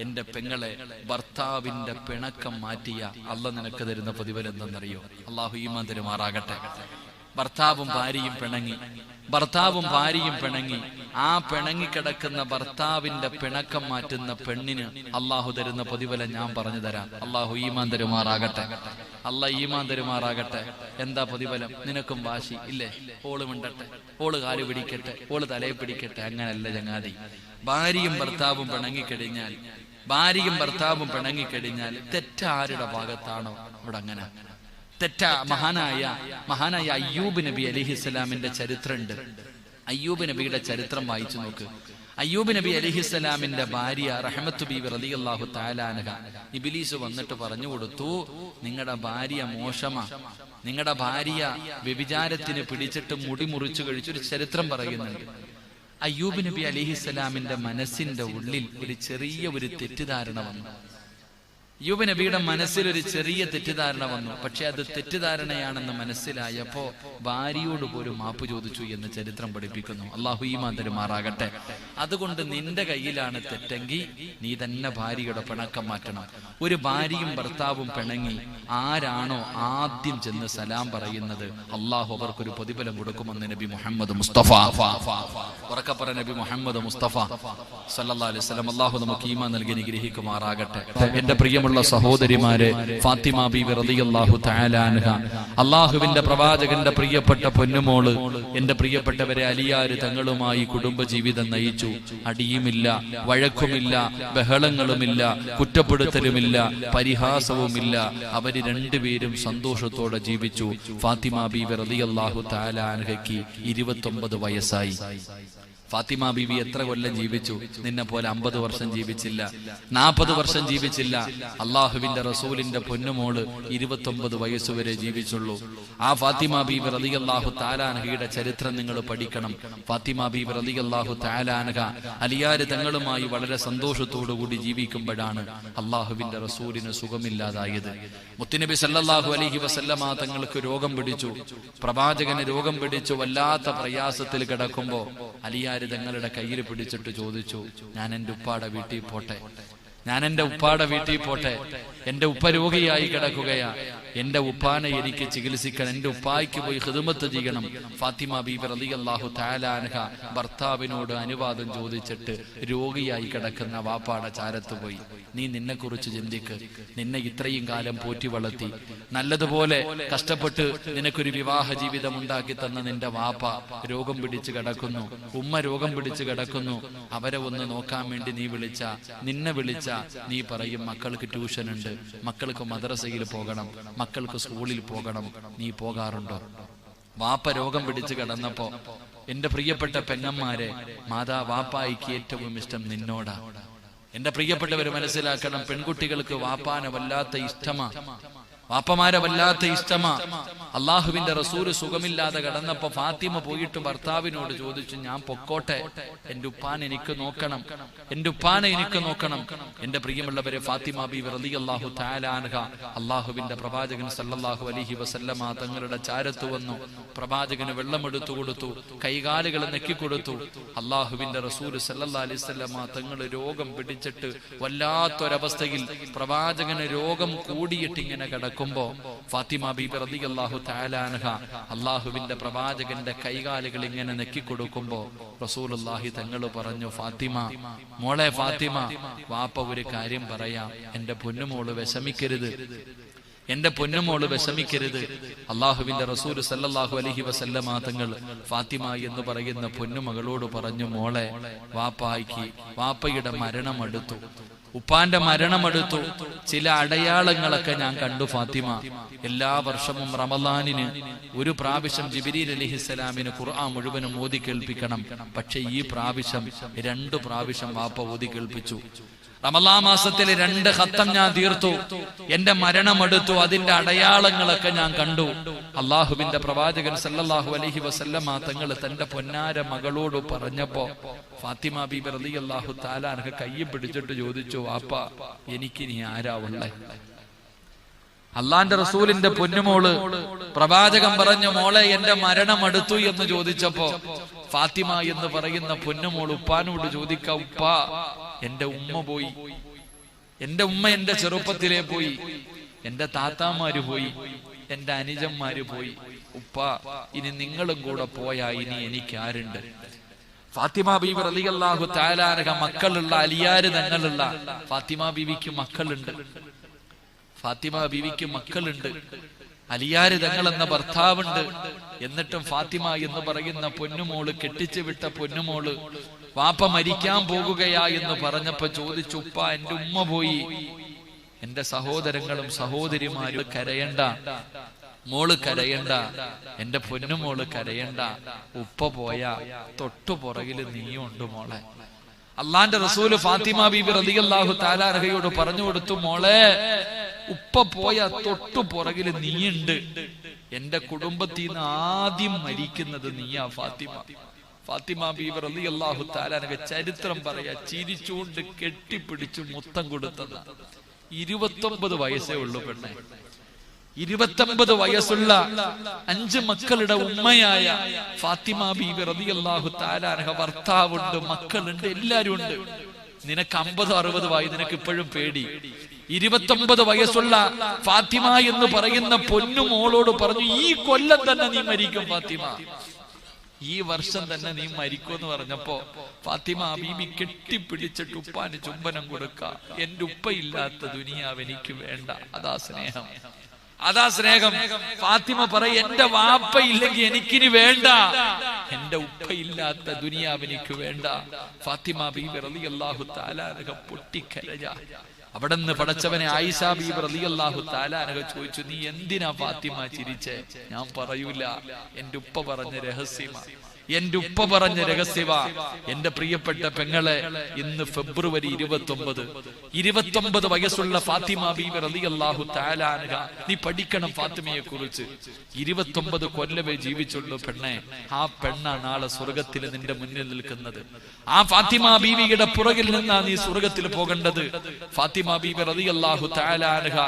എന്റെ പെങ്ങളെ, ഭർത്താവിന്റെ പിണക്കം മാറ്റിയ അള്ളാഹ് നിനക്ക് തരുന്ന പ്രതിഫലം എന്തെന്നറിയോ? അള്ളാഹു ഈമാൻ തരുമാറാകട്ടെ. ഭർത്താവും ഭാര്യയും പിണങ്ങി, ഭർത്താവും ഭാര്യയും പിണങ്ങി. ആ പിണങ്ങിക്കിടക്കുന്ന ഭർത്താവിന്റെ പിണക്കം മാറ്റുന്ന പെണ്ണിന് അള്ളാഹു തരുന്ന പ്രതിഫലം ഞാൻ പറഞ്ഞു തരാം. അള്ളാഹു ഈമാൻ തരുമാറാകട്ടെ, അള്ളാഹ് ഈമാൻ തരുമാറാകട്ടെ. എന്താ പ്രതിഫലം? നിനക്കും വാശി ഇല്ലേ? ഓള് മിണ്ടട്ടെ, ഓള് കാല് പിടിക്കട്ടെ, ഓള് തലയെ പിടിക്കട്ടെ. അങ്ങനല്ല ചങ്ങാതി. ഭാര്യയും ഭർത്താവും പിണങ്ങിക്കഴിഞ്ഞാൽ, ഭാര്യയും ഭർത്താവും പിണങ്ങിക്കഴിഞ്ഞാൽ തെറ്റാരുടെ ഭാഗത്താണോ? ഇവിടെ അങ്ങനെ തെറ്റാ. മഹാനായ അയ്യൂബ് നബി അലൈഹിസ്സലാമിന്റെ ചരിത്രമുണ്ട്. അയ്യൂബ് നബിയുടെ ചരിത്രം വായിച്ചു നോക്ക്. അയ്യൂബ് നബി അലൈഹിസ്സലാമിന്റെ ഭാര്യ റഹ്മത്ത് ബീവി റളിയല്ലാഹു തആല അൻഹ, ഇബ്ലീസ് വന്നിട്ട് പറഞ്ഞു കൊടുത്തു, നിങ്ങളുടെ ഭാര്യ മോശമാ, നിങ്ങളുടെ ഭാര്യ വ്യഭിചാരത്തിന് പിടിച്ചിട്ട് മുടി മുറിച്ചു കഴിച്ചൊരു ചരിത്രം പറയുന്നുണ്ട്. അയ്യൂബ് നബി അലൈഹിസ്സലാമിന്റെ മനസ്സിന്റെ ഉള്ളിൽ ഒരു ചെറിയ ഒരു തെറ്റിദ്ധാരണ വന്നു. അയ്യൂബ് നബിയുടെ മനസ്സിൽ ഒരു ചെറിയ തെറ്റിദ്ധാരണ വന്നു. പക്ഷെ അത് തെറ്റിദ്ധാരണയാണെന്ന് മനസ്സിലായപ്പോ ഭാര്യയോട് പോലും മാപ്പ് ചോദിച്ചു എന്ന് ചരിത്രം പഠിപ്പിക്കുന്നു. അള്ളാഹു ഈമാൻ തരുമാറാകട്ടെ. അതുകൊണ്ട് നിന്റെ കയ്യിലാണ് തെറ്റെങ്കിൽ നീ തന്നെ ഭാര്യയുടെ പിണക്കം മാറ്റണം. ഒരു ഭാര്യയും ഭർത്താവും പിണങ്ങി ആരാണോ ആദ്യം ചെന്ന് സലാം പറയുന്നത്, അള്ളാഹു അവർക്കൊരു പ്രതിഫലം കൊടുക്കുമെന്ന് നബി മുഹമ്മദ് മുസ്തഫ. ഉറക്കപ്പറ നബി മുഹമ്മദ് മുസ്തഫ സല്ലല്ലാഹു അലൈഹി വസല്ലം. അള്ളാഹു നമുക്ക് ഈമാൻ നൽകി അനുഗ്രഹിക്കുമാറാകട്ടെ. എന്റെ പ്രിയമുള്ള സഹോദരിമാരെ, ഫാത്തിമ ബീവി റളിയല്ലാഹു തആല അൻഹ, അള്ളാഹുവിന്റെ പ്രവാചകന്റെ പ്രിയപ്പെട്ട പൊന്നുമോള്, എന്റെ പ്രിയപ്പെട്ടവരെ, അലിയാര് തങ്ങളുമായി കുടുംബജീവിതം നയിച്ചു. അടിയുമില്ല, വഴക്കുമില്ല, ബഹളങ്ങളുമില്ല, കുറ്റപ്പെടുത്തലുമില്ല, പരിഹാസവുമില്ല. അവര് രണ്ടുപേരും സന്തോഷത്തോടെ ജീവിച്ചു. ഫാത്തിമ ബീവി റളിയല്ലാഹു തആല അൻഹയ്ക്ക് 29 വയസ്സായി. ഫാത്തിമ ബീവി എത്ര കൊല്ലം ജീവിച്ചു? നിന്നെ പോലെ 50 വർഷം ജീവിച്ചില്ല, 40 വർഷം ജീവിച്ചില്ല. അള്ളാഹുവിന്റെ റസൂലിന്റെ പൊന്നുമോള് 29 വയസ്സുവരെ ജീവിച്ചുള്ളൂ. ആ ഫാത്തിമ ബീവി റളിയല്ലാഹു തആല അൻഹയുടെ ചരിത്രം നിങ്ങൾ പഠിക്കണം. ഫാത്തിമ ബീവി റളിയല്ലാഹു തആല അൻഹ അലിയാര് തങ്ങളുമായി വളരെ സന്തോഷത്തോടു കൂടി ജീവിക്കുമ്പോഴാണ് അള്ളാഹുവിന്റെ റസൂലിന് സുഖമില്ലാതായത്. മുത്തുനബി സല്ലല്ലാഹു അലൈഹി വസല്ലമ തങ്ങൾക്ക് രോഗം പിടിച്ചു. പ്രവാചകന് രോഗം പിടിച്ചു വല്ലാത്ത പ്രയാസത്തിൽ കിടക്കുമ്പോ അലിയാര് തങ്ങളുടെ കയ്യിൽ പിടിച്ചിട്ട് ചോദിച്ചു, ഞാൻ എൻ്റെ ഉപ്പാടെ വീട്ടിൽ പോട്ടെ, ഞാൻ എന്റെ ഉപ്പാടെ വീട്ടിൽ പോട്ടെ, എന്റെ ഉപ്പ രോഗിയായി കിടക്കുകയാ, എന്റെ ഉപ്പാനെ എനിക്ക് ചികിത്സിക്കണം, എന്റെ ഉപ്പായ്ക്ക് പോയി ഖിദ്മത്ത് ചെയ്യണം. ഫാത്തിമ ബീബി റളിയല്ലാഹു തആല അൻഹ ഭർത്താവിനോട് അനുവാദം ചോദിച്ചിട്ട് രോഗിയായി കിടക്കുന്ന വാപ്പാടെ ചാരത്ത് പോയി. നീ നിന്നെ കുറിച്ച് ചിന്തിക്ക്. നിന്നെ ഇത്രയും കാലം പോറ്റി വളർത്തി, നല്ലതുപോലെ കഷ്ടപ്പെട്ട് നിനക്കൊരു വിവാഹ ജീവിതം ഉണ്ടാക്കി തന്ന നിന്റെ വാപ്പ രോഗം പിടിച്ച് കിടക്കുന്നു, ഉമ്മ രോഗം പിടിച്ച് കിടക്കുന്നു. അവരെ ഒന്ന് നോക്കാൻ വേണ്ടി നീ നിന്നെ വിളിച്ച നീ പറയും മക്കൾക്ക് ട്യൂഷൻ ഉണ്ട്, മക്കൾക്ക് മദ്രസയിൽ പോകണം, മക്കൾക്ക് സ്കൂളിൽ പോകണം. നീ പോകാറുണ്ടോ? വാപ്പ രോഗം പിടിച്ച് കിടന്നപ്പോ എന്റെ പ്രിയപ്പെട്ട പെങ്ങന്മാരെ, വാപ്പായിക്ക് ഏറ്റവും ഇഷ്ടം നിന്നോടാ. എന്റെ പ്രിയപ്പെട്ടവര് മനസ്സിലാക്കണം, പെൺകുട്ടികൾക്ക് വാപ്പാനെ വല്ലാത്ത ഇഷ്ടമാ, വാപ്പമാരെ വല്ലാത്ത ഇഷ്ടമാ. അള്ളാഹുവിന്റെ റസൂല് സുഖമില്ലാതെ കിടന്നപ്പോ ഫാത്തിമ പോയിട്ട് ഭർത്താവിനോട് ചോദിച്ചു, ഞാൻ പൊക്കോട്ടെ, എന്റെ ഉപ്പാനെ എനിക്ക് നോക്കണം, എന്റെ ഉപ്പാനെ എനിക്ക് നോക്കണം. എന്റെ പ്രിയമുള്ളവരെ, ഫാത്തിമ ബീവി റളിയല്ലാഹു തആല അൻഹ അള്ളാഹുവിന്റെ പ്രവാചകൻ സല്ലല്ലാഹു അലൈഹി വസല്ലമ തങ്ങളുടെ ചാരത്ത് വന്നു. പ്രവാചകന് വെള്ളമെടുത്തു കൊടുത്തു, കൈകാലുകൾ നെക്കിക്കൊടുത്തു. അള്ളാഹുവിന്റെ റസൂല് സല്ലല്ലാഹു അലൈഹി വസല്ലമ തങ്ങൾ രോഗം പിടിച്ചിട്ട് വല്ലാത്തൊരവസ്ഥയിൽ പ്രവാചകന് രോഗം കൂടിയിട്ട് ഇങ്ങനെ കിടക്കുമ്പോ ഫാത്തിമ ബീബി റളിയല്ലാഹു തആല അൻഹ അള്ളാഹുവിന്റെ പ്രവാചകന്റെ കൈകാലുകൾ ഇങ്ങനെ നെക്കിക്കൊടുക്കുമ്പോ റസൂലുള്ളാഹി തങ്ങൾ പറഞ്ഞു, ഫാത്തിമ, മോളെ ഫാത്തിമ, വാപ്പ ഒരു കാര്യം പറയാം, എന്റെ പൊന്നുമോള് വിഷമിക്കരുത്, എന്റെ പൊന്നുമോള് വിഷമിക്കരുത്. അള്ളാഹുവിന്റെ റസൂൽ സല്ലല്ലാഹു അലൈഹി വസല്ലമ തങ്ങൾ ഫാത്തിമ എന്ന് പറയുന്ന പൊന്നുമകളോട് പറഞ്ഞു, മോളെ, വാപ്പയുടെ മരണം അടുത്തു, ഉപ്പാന്റെ മരണമെടുത്തു. ചില അടയാളങ്ങളൊക്കെ ഞാൻ കണ്ടു ഫാത്തിമ. എല്ലാ വർഷവും റമളാനിന് ഒരു പ്രാവശ്യം ജിബ്രീൽ അലൈഹിസ്സലാമിന് ഖുർആൻ മുഴുവനും ഓതി കേൾപ്പിക്കണം. പക്ഷെ ഈ പ്രാവശ്യം 2 പ്രാവശ്യം വാപ്പ ഓതി കേൾപ്പിച്ചു. റമളാൻ മാസത്തിൽ 2 ഖത്തം ഞാൻ തീർത്തു. എന്റെ മരണമെടുത്തു, അതിന്റെ അടയാളങ്ങളൊക്കെ ഞാൻ കണ്ടു. അള്ളാഹുവിന്റെ പ്രവാചകൻ സല്ലല്ലാഹു അലൈഹി വസല്ലമ തങ്ങൾ തന്റെ പൊന്നാര മകളോട് പറഞ്ഞപ്പോ ഫാത്തിമ ബീബി റളിയല്ലാഹു തആല അൻഹ കയ്യെ പിടിച്ചിട്ട് ചോദിച്ചു, വാപ്പ, എനിക്ക് നീ ആരാ ഉള്ളേ? അള്ളാന്റെ റസൂലിന്റെ പൊന്നുമോള് പ്രവാചകൻ പറഞ്ഞു, മോളെ, എന്റെ മരണമെടുത്തു എന്ന് ചോദിച്ചപ്പോ ഫാത്തിമ എന്ന് പറയുന്ന പൊന്നുമോൾ ഉപ്പാനോട് ചോദിക്ക, ഉപ്പ, എന്റെ ഉമ്മ പോയി, എന്റെ ഉമ്മ എന്റെ ചെറുപ്പത്തിലേ പോയി, എന്റെ താത്താമാര് പോയി, എന്റെ അനുജന്മാര് പോയി, ഉപ്പ, ഇനി നിങ്ങളും കൂടെ പോയാ ഇനി എനിക്ക് ആരുണ്ട്? ഫാത്തിമ ബീബി റളിയല്ലാഹു തആല അൻഹ മക്കളുള്ള, അലിയാര് തങ്ങളുള്ള ഫാത്തിമ ബീവിക്ക് മക്കളുണ്ട്. ഫാത്തിമ ബീവിക്ക് മക്കളുണ്ട്, അലിയാര് തങ്ങൾ എന്ന ഭർത്താവുണ്ട്. എന്നിട്ടും ഫാത്തിമ എന്ന് പറയുന്ന പൊന്നുമോള്, കെട്ടിച്ചു വിട്ട പൊന്നുമോള്, വാപ്പ മരിക്കാൻ പോകുകയാ എന്ന് പറഞ്ഞപ്പോ ചോദിച്ചു, ഉപ്പ, എന്റെ ഉമ്മ പോയി, എന്റെ സഹോദരങ്ങളും സഹോദരിമാരും കരയണ്ട, മോള് കരയണ്ട, എന്റെ പൊന്നുമോള് കരയണ്ട, ഉപ്പ പോയാ തൊട്ടു പുറകില് നീയുണ്ട് മോളെ. അള്ളാന്റെ റസൂല് ഫാത്തിമ ബീബി റളിയല്ലാഹു തആല അൻഹയോട് പറഞ്ഞു കൊടുത്തു, മോളെ, ഉപ്പ പോയ തൊട്ടു പുറകില് നീയുണ്ട്. എന്റെ കുടുംബത്തിൽ നിന്ന് ആദ്യം മരിക്കുന്നത് നീയാ ഫാത്തിമ. ഫാത്തിമ ബീബി റളിയല്ലാഹു തആല അൻഹ ചരിത്രം പറയാ, ചിരിച്ചുകൊണ്ട് കെട്ടിപ്പിടിച്ചു മുത്തം കൊടുത്തത്. 29 വയസ്സേ ഉള്ളൂ പെണ്ണെ. 29 വയസ്സുള്ള 5 മക്കളുടെ ഉമ്മയായ ഫാത്തിമ ബീബി റളിയല്ലാഹു തആല അൻഹ ഭർത്താവുണ്ട്, മക്കളുണ്ട്, എല്ലാരും ഉണ്ട്. നിനക്ക് 50-60 വയസ്സ്, നിനക്ക് ഇപ്പോഴും പേടി. 29 വയസ്സുള്ള ഫാത്തിമ എന്ന് പറയുന്ന പൊന്നു മോളോട് പറഞ്ഞു, ഈ കൊല്ലം തന്നെ നീ മരിക്കും ഫാത്തിമ, ഈ വർഷം തന്നെ നീ മരിക്കുമെന്ന് പറഞ്ഞപ്പോ ഫാത്തിമ ബീബി കെട്ടിപ്പിടിച്ചിട്ട് ഉപ്പാന് ചുംബനം കൊടുക്ക. എന്റെ ഉപ്പയില്ലാത്ത ദുനിയാവ് എനിക്ക് വേണ്ട. അതാ സ്നേഹം, അതാ സ്നേഹം. ഫാത്തിമ പറയും, എന്റെ വാപ്പ ഇല്ലെങ്കിൽ എനിക്കിനി വേണ്ട, എന്റെ ഉപ്പയില്ലാത്ത ദുനിയാവ് എനിക്ക് വേണ്ട. ഫാത്തിമ ബീബി റളിയല്ലാഹു തആല അൻഹ പൊട്ടിക്കരഞ്ഞ. അവിടെന്ന് പടച്ചവനെ ആയിഷ ബീബി റളിയല്ലാഹു തആല അൻഹ ചോദിച്ചു, നീ എന്തിനാ ഫാത്തിമ ചിരിച്ചേ? ഞാൻ പറയൂല, എന്റെ ഉപ്പ പറഞ്ഞ രഹസ്യമാ, എന്റെ ഉപ്പ പറഞ്ഞ രഹസ്യമാ. എന്റെ പ്രിയപ്പെട്ട പെങ്ങളെ, ഇന്ന് ഫെബ്രുവരി 29 വയസ്സുള്ള ഫാത്തിമ ബീബി റളിയല്ലാഹു തആല അൻഹ, നീ പഠിക്കണം ഫാത്തിമയെ കുറിച്ച്. 29 കൊല്ലമേ ജീവിച്ചുള്ളൂ പെണ്ണെ. ആ പെണ്ണാ നാളെ സ്വർഗത്തിൽ നിന്റെ മുന്നിൽ നിൽക്കുന്നത്. ആ ഫാത്തിമ ബീവിയുടെ പുറകിൽ നിന്നാ നീ സ്വർഗത്തിൽ പോകേണ്ടത്. ഫാത്തിമ ബീബി റളിയല്ലാഹു തആല അൻഹ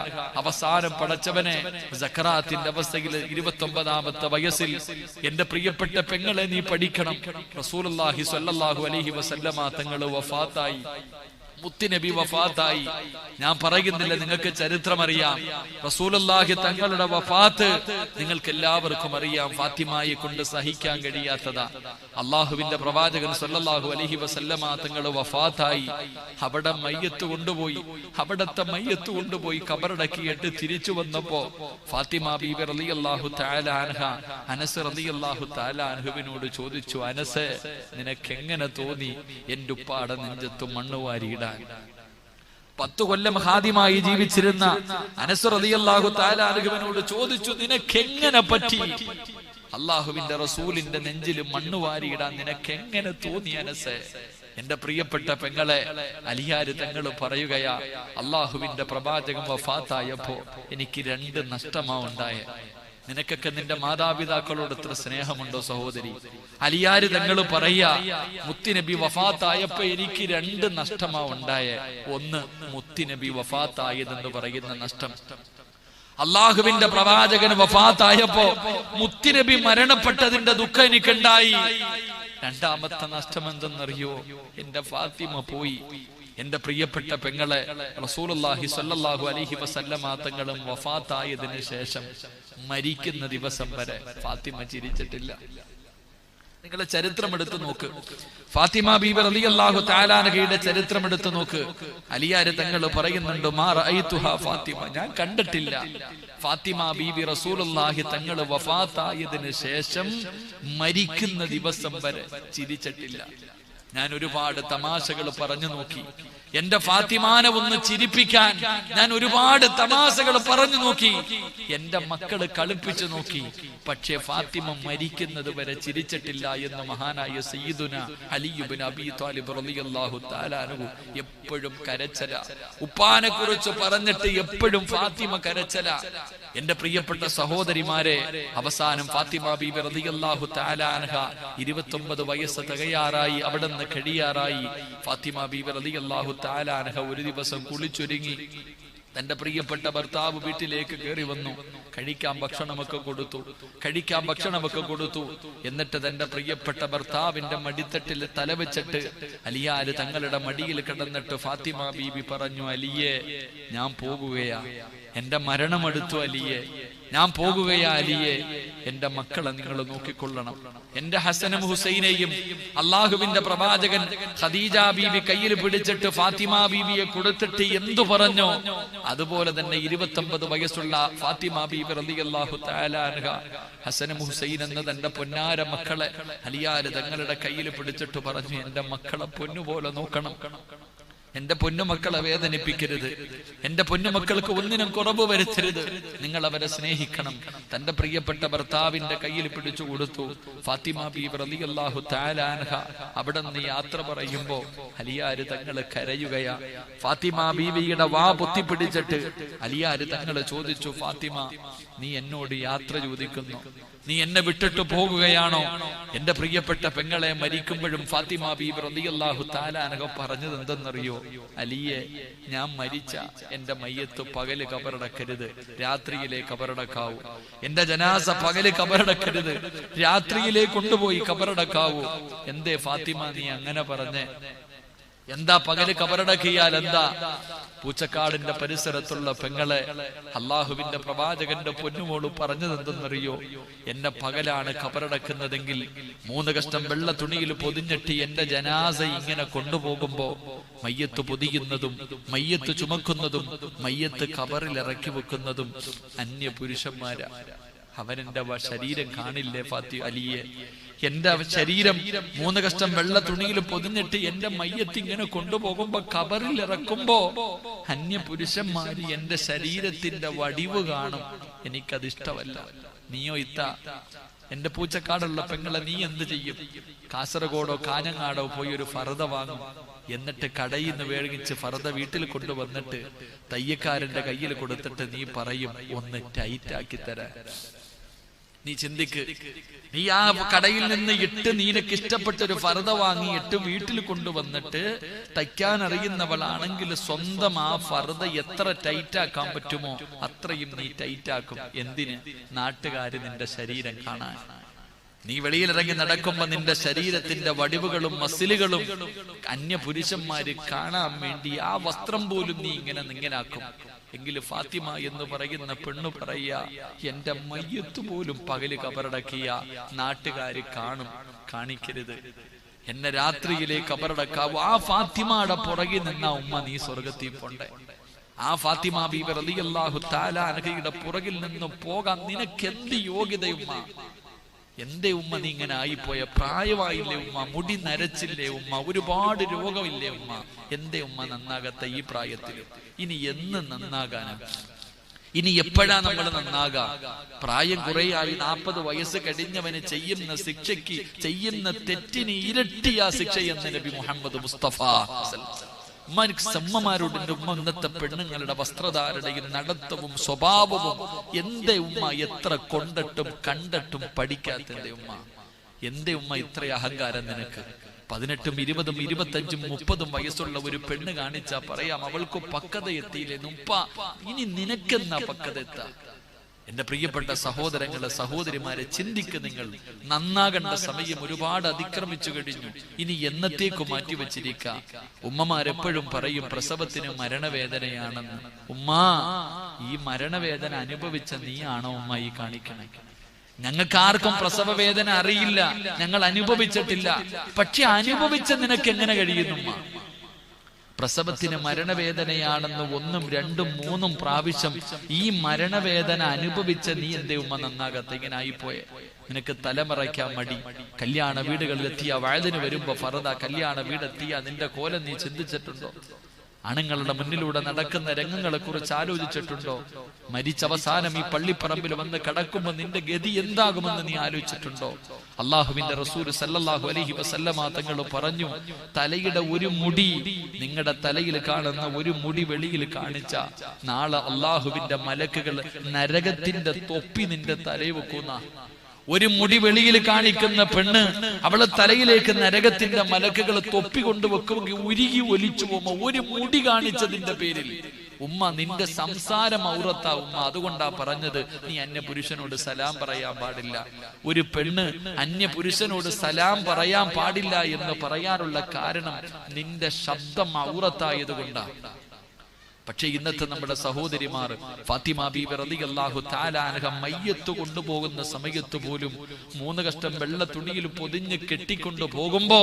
അവസാനം പടച്ചവനെ സക്കറാത്തിന്റെ അവസ്ഥയിൽ 29ാമത്തെ വയസ്സിൽ, എന്റെ പ്രിയപ്പെട്ട പെങ്ങളെ, നീ പഠിക്കണം. റസൂലുള്ളാഹി സ്വല്ലല്ലാഹു അലൈഹി വസല്ലമ തങ്ങൾ വഫാത്തായി. മുത്തുനബി വഫാത്തായി. ഞാൻ പറയുന്നില്ല, നിങ്ങൾക്ക് ചരിത്രമറിയാം. റസൂലുള്ളാഹി തങ്ങളുടെ വഫാത്ത് നിങ്ങൾക്ക് എല്ലാവർക്കും അറിയാം. ഫാത്തിമയെ കൊണ്ട് സഹിക്കാൻ കഴിയാത്തതാ. അള്ളാഹുവിന്റെ പ്രവാചകൻ സല്ലല്ലാഹു അലൈഹി വസല്ലമ തങ്ങൾ വഫാത്തായി. അവിടെ മയ്യത്ത് കൊണ്ടുപോയി, അവിടത്തെ മയ്യത്ത് കൊണ്ടുപോയി കബറടക്കിയിട്ട് തിരിച്ചു വന്നപ്പോ ഫാത്തിമ ബീബി റളിയല്ലാഹു തആല അൻഹ അനസ് റളിയല്ലാഹു തആല അൻഹുവിനോട് ചോദിച്ചു, അനസ്, നിനക്ക് എങ്ങനെ തോന്നി എന്റെ ഉപ്പാടെ നെഞ്ചത്ത് മണ്ണ് വാരിയിടാൻ? 10 കൊല്ലം ഹാദിമായി ജീവിച്ചിരുന്ന അനസ് റളിയല്ലാഹു തആല അൻഹുവിനോട് ചോദിച്ചു, നിനക്കെങ്ങനെ പറ്റി അള്ളാഹുവിന്റെ റസൂലിന്റെ നെഞ്ചിൽ മണ്ണ് വാരിയിടാൻ നിനക്കെങ്ങനെ തോന്നി അനസ്? എന്റെ പ്രിയപ്പെട്ട പെങ്ങളെ, അലിയാര് തങ്ങൾ പറയുകയാ, അള്ളാഹുവിന്റെ പ്രവാചകൻ വഫാത്തായപ്പോ എനിക്ക് 2 നഷ്ടമാ ഉണ്ടായേ. നിനക്കൊക്കെ നിന്റെ മാതാപിതാക്കളോട് എത്ര സ്നേഹമുണ്ടോ സഹോദരി? അലിയാര് തങ്ങൾ പറയാ, മുത്തുനബി വഫാത്തായപ്പോ എനിക്ക് 2 നഷ്ടമാ ഉണ്ടായേ. ഒന്ന്, മുത്തുനബി വഫാത്തായതെന്ന് പറയുന്ന നഷ്ടം. അള്ളാഹുവിന്റെ പ്രവാചകൻ വഫാത്തായപ്പോ മുത്തുനബി മരണപ്പെട്ടതിന്റെ ദുഃഖം എനിക്കുണ്ടായി. രണ്ടാമത്തെ നഷ്ടം എന്തെന്നറിയോ? എന്റെ ഫാത്തിമ പോയി. എന്റെ പ്രിയപ്പെട്ട പെങ്ങളെ, റസൂലുള്ളാഹി സ്വല്ലല്ലാഹു അലൈഹി വസല്ലമ തങ്ങളും വഫാത്തായതിനു ശേഷം മരിക്കുന്ന ദിവസം വരെ ഫാത്തിമ ചിരിച്ചിട്ടില്ല. നിങ്ങളെ ചരിത്രം എടുത്തു നോക്ക്. ഫാത്തിമ ബീബി റളിയല്ലാഹു തആല അൻഹയുടെ ചരിത്രം എടുത്തു നോക്ക്. അലിയാര് തങ്ങൾ പറയുന്നുണ്ട്, മാ റഅയ്തുഹാ ഫാത്തിമ, ഞാൻ കണ്ടിട്ടില്ല ഫാത്തിമ ബീബി റസൂലുള്ളാഹി തങ്ങൾ വഫാത്തായതിനു ശേഷം മരിക്കുന്ന ദിവസം വരെ ചിരിച്ചിട്ടില്ല. ഞാൻ ഒരുപാട് തമാശകൾ പറഞ്ഞു നോക്കി. എന്റെ ഫാത്തിമാനെ ഒന്ന് ചിരിപ്പിക്കാൻ ഞാൻ ഒരുപാട് തമാശകൾ പറഞ്ഞു നോക്കി. എന്റെ മക്കള് കളിപ്പിച്ചു നോക്കി. പക്ഷേ ഫാത്തിമ മരിക്കുന്നത് വരെ ചിരിച്ചിട്ടില്ല എന്ന് മഹാനായ സയ്യിദുന അലി ഇബ്നു അബീ ത്വാലിബ് റളിയല്ലാഹു തആല അൻഹു എപ്പോഴും കരച്ചല. ഉപ്പാനെ കുറിച്ച് പറഞ്ഞിട്ട് എപ്പോഴും ഫാത്തിമ കരച്ചല. എന്റെ പ്രിയപ്പെട്ട സഹോദരിമാരെ, അവസാനം ഫാത്തിമ ബീബി റളിയല്ലാഹു തആല അൻഹ 29 വയസ്സ് തികയാറായി, അവിടെ നിന്ന് കഴിയാറായി. ഫാത്തിമ ബീബി റളിയല്ലാഹു തആല അൻഹ ഒരു ദിവസം കുളിച്ചൊരുങ്ങി തന്റെ പ്രിയപ്പെട്ട ഭർത്താവ് വീട്ടിലേക്ക് കയറി വന്നു. കഴിക്കാൻ ഭക്ഷണമൊക്കെ കൊടുത്തു. എന്നിട്ട് തന്റെ പ്രിയപ്പെട്ട ഭർത്താവിന്റെ മടിത്തട്ടിൽ തലവെച്ചിട്ട് അലിയാര് തങ്ങളുടെ മടിയിൽ കിടന്നിട്ട് ഫാത്തിമ ബീബി പറഞ്ഞു, അലിയെ, ഞാൻ പോകുകയാ, എന്റെ മരണമെടുത്തു അലിയെ, ഞാൻ പോകുകയാ അലിയെ, എന്റെ മക്കളെ നിങ്ങൾ നോക്കിക്കൊള്ളണം. എന്റെ ഹസനും ഹുസൈനെയും അള്ളാഹുവിന്റെ പ്രവാചകൻ ഖദീജ ബീബി കയ്യിൽ പിടിച്ചിട്ട് ഫാത്തിമ ബീബിയെ കൊടുത്തിട്ട് എന്തു പറഞ്ഞോ അതുപോലെ തന്നെ 29 വയസ്സുള്ള ഫാത്തിമ ബീബി റളിയല്ലാഹു തആല അൻഹ ഹസനും ഹുസൈൻ എന്ന തന്റെ പൊന്നാര മക്കളെ അലിയാര് തങ്ങളുടെ കയ്യിൽ പിടിച്ചിട്ട് പറഞ്ഞു, എന്റെ മക്കളെ പൊന്നുപോലെ നോക്കണം, എന്റെ പൊന്നുമക്കളെ വേദനിപ്പിക്കരുത്, എന്റെ പൊന്നുമക്കൾക്ക് ഒന്നിനും കുറവ് വരുത്തരുത്, നിങ്ങൾ അവരെ സ്നേഹിക്കണം. തന്റെ പ്രിയപ്പെട്ട ഭർത്താവിന്റെ കയ്യിൽ പിടിച്ചു കൊടുത്തു. ഫാത്തിമ ബീബി റളിയല്ലാഹു തആല അൻഹ അവിടെ നിന്ന് യാത്ര പറയുമ്പോ അലിയാര് തങ്ങള് കരയുകയാ. ഫാത്തിമ ബീവിയുടെ വാ പൊത്തിപ്പിടിച്ചിട്ട് അലിയാര് തങ്ങള് ചോദിച്ചു, ഫാത്തിമ, നീ എന്നോട് യാത്ര ചോദിക്കുന്നു, നീ എന്നെ വിട്ടിട്ട് പോകുകയാണോ? എന്റെ പ്രിയപ്പെട്ട പെങ്ങളെ മരിക്കുമ്പോഴും ഫാത്തിമ ബീബി റളിയല്ലാഹു തആല അൻഹ പറഞ്ഞത് എന്തെന്നറിയോ? അലിയെ, ഞാൻ മരിച്ച എന്റെ മയ്യത്ത് പകല് കബറടക്കരുത്, രാത്രിയിലെ കബറടക്കാവൂ. എന്റെ ജനാസ പകല് കബറടക്കരുത്, രാത്രിയിലെ കൊണ്ടുപോയി കബറടക്കാവൂ. എന്തേ ഫാത്തിമ നീ അങ്ങനെ പറഞ്ഞേ? എന്താ പകല് കബറടക്കിയാൽ എന്താ? പൂച്ചക്കാടിന്റെ പരിസരത്തുള്ള പെങ്ങളെ, അള്ളാഹുവിന്റെ പ്രവാചകന്റെ പൊന്നുമോള് പറഞ്ഞത് എന്തെന്നറിയോ? എന്നെ പകലാണ് കബറടക്കുന്നതെങ്കിൽ 3 കഷ്ടം വെള്ള തുണിയിൽ പൊതിഞ്ഞിട്ട് എന്റെ ജനാസ ഇങ്ങനെ കൊണ്ടുപോകുമ്പോ മയ്യത്ത് പൊതിയുന്നതും മയ്യത്ത് ചുമക്കുന്നതും മയ്യത്ത് കബറിൽ ഇറക്കി വെക്കുന്നതും അന്യ പുരുഷന്മാരാ. അവനെന്റെ ശരീരം കാണില്ലേ ഫാത്തി അലിയെ? എന്റെ ശരീരം 3 കഷ്ടം വെള്ള തുണിയിൽ പൊതിഞ്ഞിട്ട് എന്റെ മയ്യത്ത് ഇങ്ങനെ കൊണ്ടുപോകുമ്പോ കബറിൽ ഇറക്കുമ്പോ അന്യ പുരുഷന്മാര് എന്റെ ശരീരത്തിന്റെ വടിവ് കാണും. എനിക്കതിഷ്ടമല്ല. നീയോ ഇത്ത എന്റെ പൂച്ചക്കാടുള്ള പെങ്ങളെ നീ എന്ത് ചെയ്യും? കാസർഗോഡോ കാഞ്ഞങ്ങാടോ പോയി ഒരു ഫർദ വാങ്ങും. എന്നിട്ട് കടയിൽ നിന്ന് വേടിച്ച് ഫർദ വീട്ടിൽ കൊണ്ടുവന്നിട്ട് തയ്യക്കാരന്റെ കയ്യിൽ കൊടുത്തിട്ട് നീ പറയും, ഒന്ന് ടൈറ്റ് ആക്കി തരാൻ. നീ ചിന്തിക്ക്, നീ ആ കടയിൽ നിന്ന് ഇട്ട് നിനക്ക് ഇഷ്ടപ്പെട്ട ഒരു ഫർദ വാങ്ങി ഇട്ട് വീട്ടിൽ കൊണ്ടുവന്നിട്ട് തയ്ക്കാൻ അറിയുന്നവളാണെങ്കിൽ സ്വന്തം ആ ഫർദ എത്ര ടൈറ്റ് ആക്കാൻ പറ്റുമോ അത്രയും നീ ടൈറ്റ് ആക്കും. എന്തിന്? നാട്ടുകാര് നിന്റെ ശരീരം കാണാൻ. നീ വെളിയിലിറങ്ങി നടക്കുമ്പോ നിന്റെ ശരീരത്തിന്റെ വടിവുകളും മസിലുകളും അന്യ പുരുഷന്മാര് കാണാൻ വേണ്ടി ആ വസ്ത്രം പോലും നീ ഇങ്ങനാക്കും. എങ്കിലും ഫാത്തിമ എന്ന് പറയുന്ന പെണ്ണു പറയാ, എന്റെ മയ്യത്ത് പോലും പകല് കബറടക്കിയ നാട്ടുകാര് കാണിക്കരുത്, എന്നെ രാത്രിയിലെ കബറടക്കാവൂ. ആ ഫാത്തിമയുടെ പുറകിൽ നിന്നാ ഉമ്മ നീ സ്വർഗത്തിൽ പോണ്ടേ. ആ ഫാത്തിമ ബീബി റളിയല്ലാഹു തആല അൻഹയുടെ പുറകിൽ നിന്നും പോകാൻ നിനക്ക് എന്ത് യോഗ്യതയുമ്മ? എന്തേ ഉമ്മ നീ ഇങ്ങനെ ആയിപ്പോയ? പ്രായമായില്ലേ ഉമ്മ? മുടി നരച്ചില്ലേ ഉമ്മ? ഒരുപാട് രോഗമില്ലേ ഉമ്മ? എന്തേ ഉമ്മ നന്നാകാത്ത ഈ പ്രായത്തിൽ? ഇനി എന്ന് നന്നാകാനും? ഇനി എപ്പോഴാ നമ്മൾ നന്നാകാ? പ്രായം കുറേയായി 40 വയസ്സ് കഴിഞ്ഞവന് ചെയ്യുന്ന ശിക്ഷയ്ക്ക്, ചെയ്യുന്ന തെറ്റിന് ഇരട്ടിയാ ശിക്ഷ എന്ന് നബി മുഹമ്മദ് മുസ്തഫ. ഉമ്മമാരോട് ഉമ്മ ഇന്നത്തെ പെണ്ണുങ്ങളുടെ വസ്ത്രധാരണയും നടത്തവും സ്വഭാവവും എന്തേ ഉമ്മ എത്ര കൊണ്ടിട്ടും കണ്ടിട്ടും പഠിക്കാത്തന്റെ ഉമ്മ? എന്തേ ഉമ്മ ഇത്ര അഹങ്കാരം നിനക്ക്? 18, 20, 25, 30 വയസ്സുള്ള ഒരു പെണ്ണ് കാണിച്ചാ പറയാം അവൾക്ക് പക്വത എത്തിയില്ലേ ഉപ്പ, ഇനി നിനക്കെന്നാ പക്വത എത്താ? എന്റെ പ്രിയപ്പെട്ട സഹോദരങ്ങളെ, സഹോദരിമാരെ, ചിന്തിക്ക്. നിങ്ങൾ നന്നാകേണ്ട സമയം ഒരുപാട് അതിക്രമിച്ചു കഴിഞ്ഞു. ഇനി എന്നത്തേക്ക് മാറ്റിവെച്ചിരിക്ക. ഉമ്മമാരെപ്പോഴും പറയും പ്രസവത്തിന് മരണവേദനയാണെന്ന്. ഉമ്മാ, ഈ മരണവേദന അനുഭവിച്ച നീയാണോ ഉമ്മ ഈ കാണിക്കണേ? ഞങ്ങൾക്ക് ആർക്കും പ്രസവ വേദന അറിയില്ല, ഞങ്ങൾ അനുഭവിച്ചിട്ടില്ല. പക്ഷെ അനുഭവിച്ച നിനക്ക് എങ്ങനെ കഴിയുന്നു? പ്രസവത്തിന് മരണവേദനയാണെന്ന് 1, 2, 3 പ്രാവശ്യം ഈ മരണവേദന അനുഭവിച്ച നീ എന്തേ ഉമ്മ നന്നാകത്ത? ഇങ്ങനെ ആയിപ്പോയെ. നിനക്ക് തലമറയ്ക്കാൻ മടി. കല്യാണ വീടുകളിലെത്തിയ വയലിന് വരുമ്പോ ഫറദ കല്യാണ വീടെത്തിയ നിന്റെ കോലം നീ ചിന്തിച്ചിട്ടുണ്ടോ? ആണുങ്ങളുടെ മുന്നിലൂടെ നടക്കുന്ന രംഗങ്ങളെ കുറിച്ച് ആലോചിച്ചിട്ടുണ്ടോ? മരിച്ചവസാനം ഈ പള്ളിപ്പറമ്പിൽ വന്ന് കടക്കുമ്പോ നിന്റെ ഗതി എന്താകുമെന്ന് നീ ആലോചിച്ചിട്ടുണ്ടോ? അള്ളാഹുവിന്റെ റസൂൽ സല്ലല്ലാഹു അലൈഹി വസല്ലമ തങ്ങൾ പറഞ്ഞു, തലയുടെ ഒരു മുടി, നിങ്ങളുടെ തലയിൽ കാണുന്ന ഒരു മുടി വെളിയിൽ കാണിച്ച നാളെ അള്ളാഹുവിന്റെ മലക്കുകൾ നരകത്തിന്റെ തൊപ്പി നിന്റെ തലയിൽ വെക്കുന്ന. ഒരു മുടി വെളിയിൽ കാണിക്കുന്ന പെണ്ണ്, അവളെ തലയിലേക്ക് നരകത്തിന്റെ മലക്കുകൾ തൊപ്പി കൊണ്ടുവെക്കുമെങ്കിൽ ഉരുകി ഒലിച്ചു പോകുമ്പോ ഒരു മുടി കാണിച്ചതിന്റെ പേരിൽ ഉമ്മ നിന്റെ സംസാരം ഔറത്താ ഉമ്മ. അതുകൊണ്ടാ പറഞ്ഞത് നീ അന്യ പുരുഷനോട് സലാം പറയാൻ പാടില്ല. ഒരു പെണ്ണ് അന്യ പുരുഷനോട് സലാം പറയാൻ പാടില്ല എന്ന് പറയാനുള്ള കാരണം നിന്റെ ശബ്ദം ഔറത്തായത് കൊണ്ടാ. പക്ഷെ ഇന്നത്തെ നമ്മുടെ സഹോദരിമാർ ഫാത്തിമ ബീബി റളിയല്ലാഹു തആല അൻഹ മയ്യത്ത് കൊണ്ടുപോകുന്ന സമയത്ത് പോലും 3 കഷ്ടം വെള്ള തുണിയിൽ പൊതിഞ്ഞ് കെട്ടിക്കൊണ്ടു പോകുമ്പോ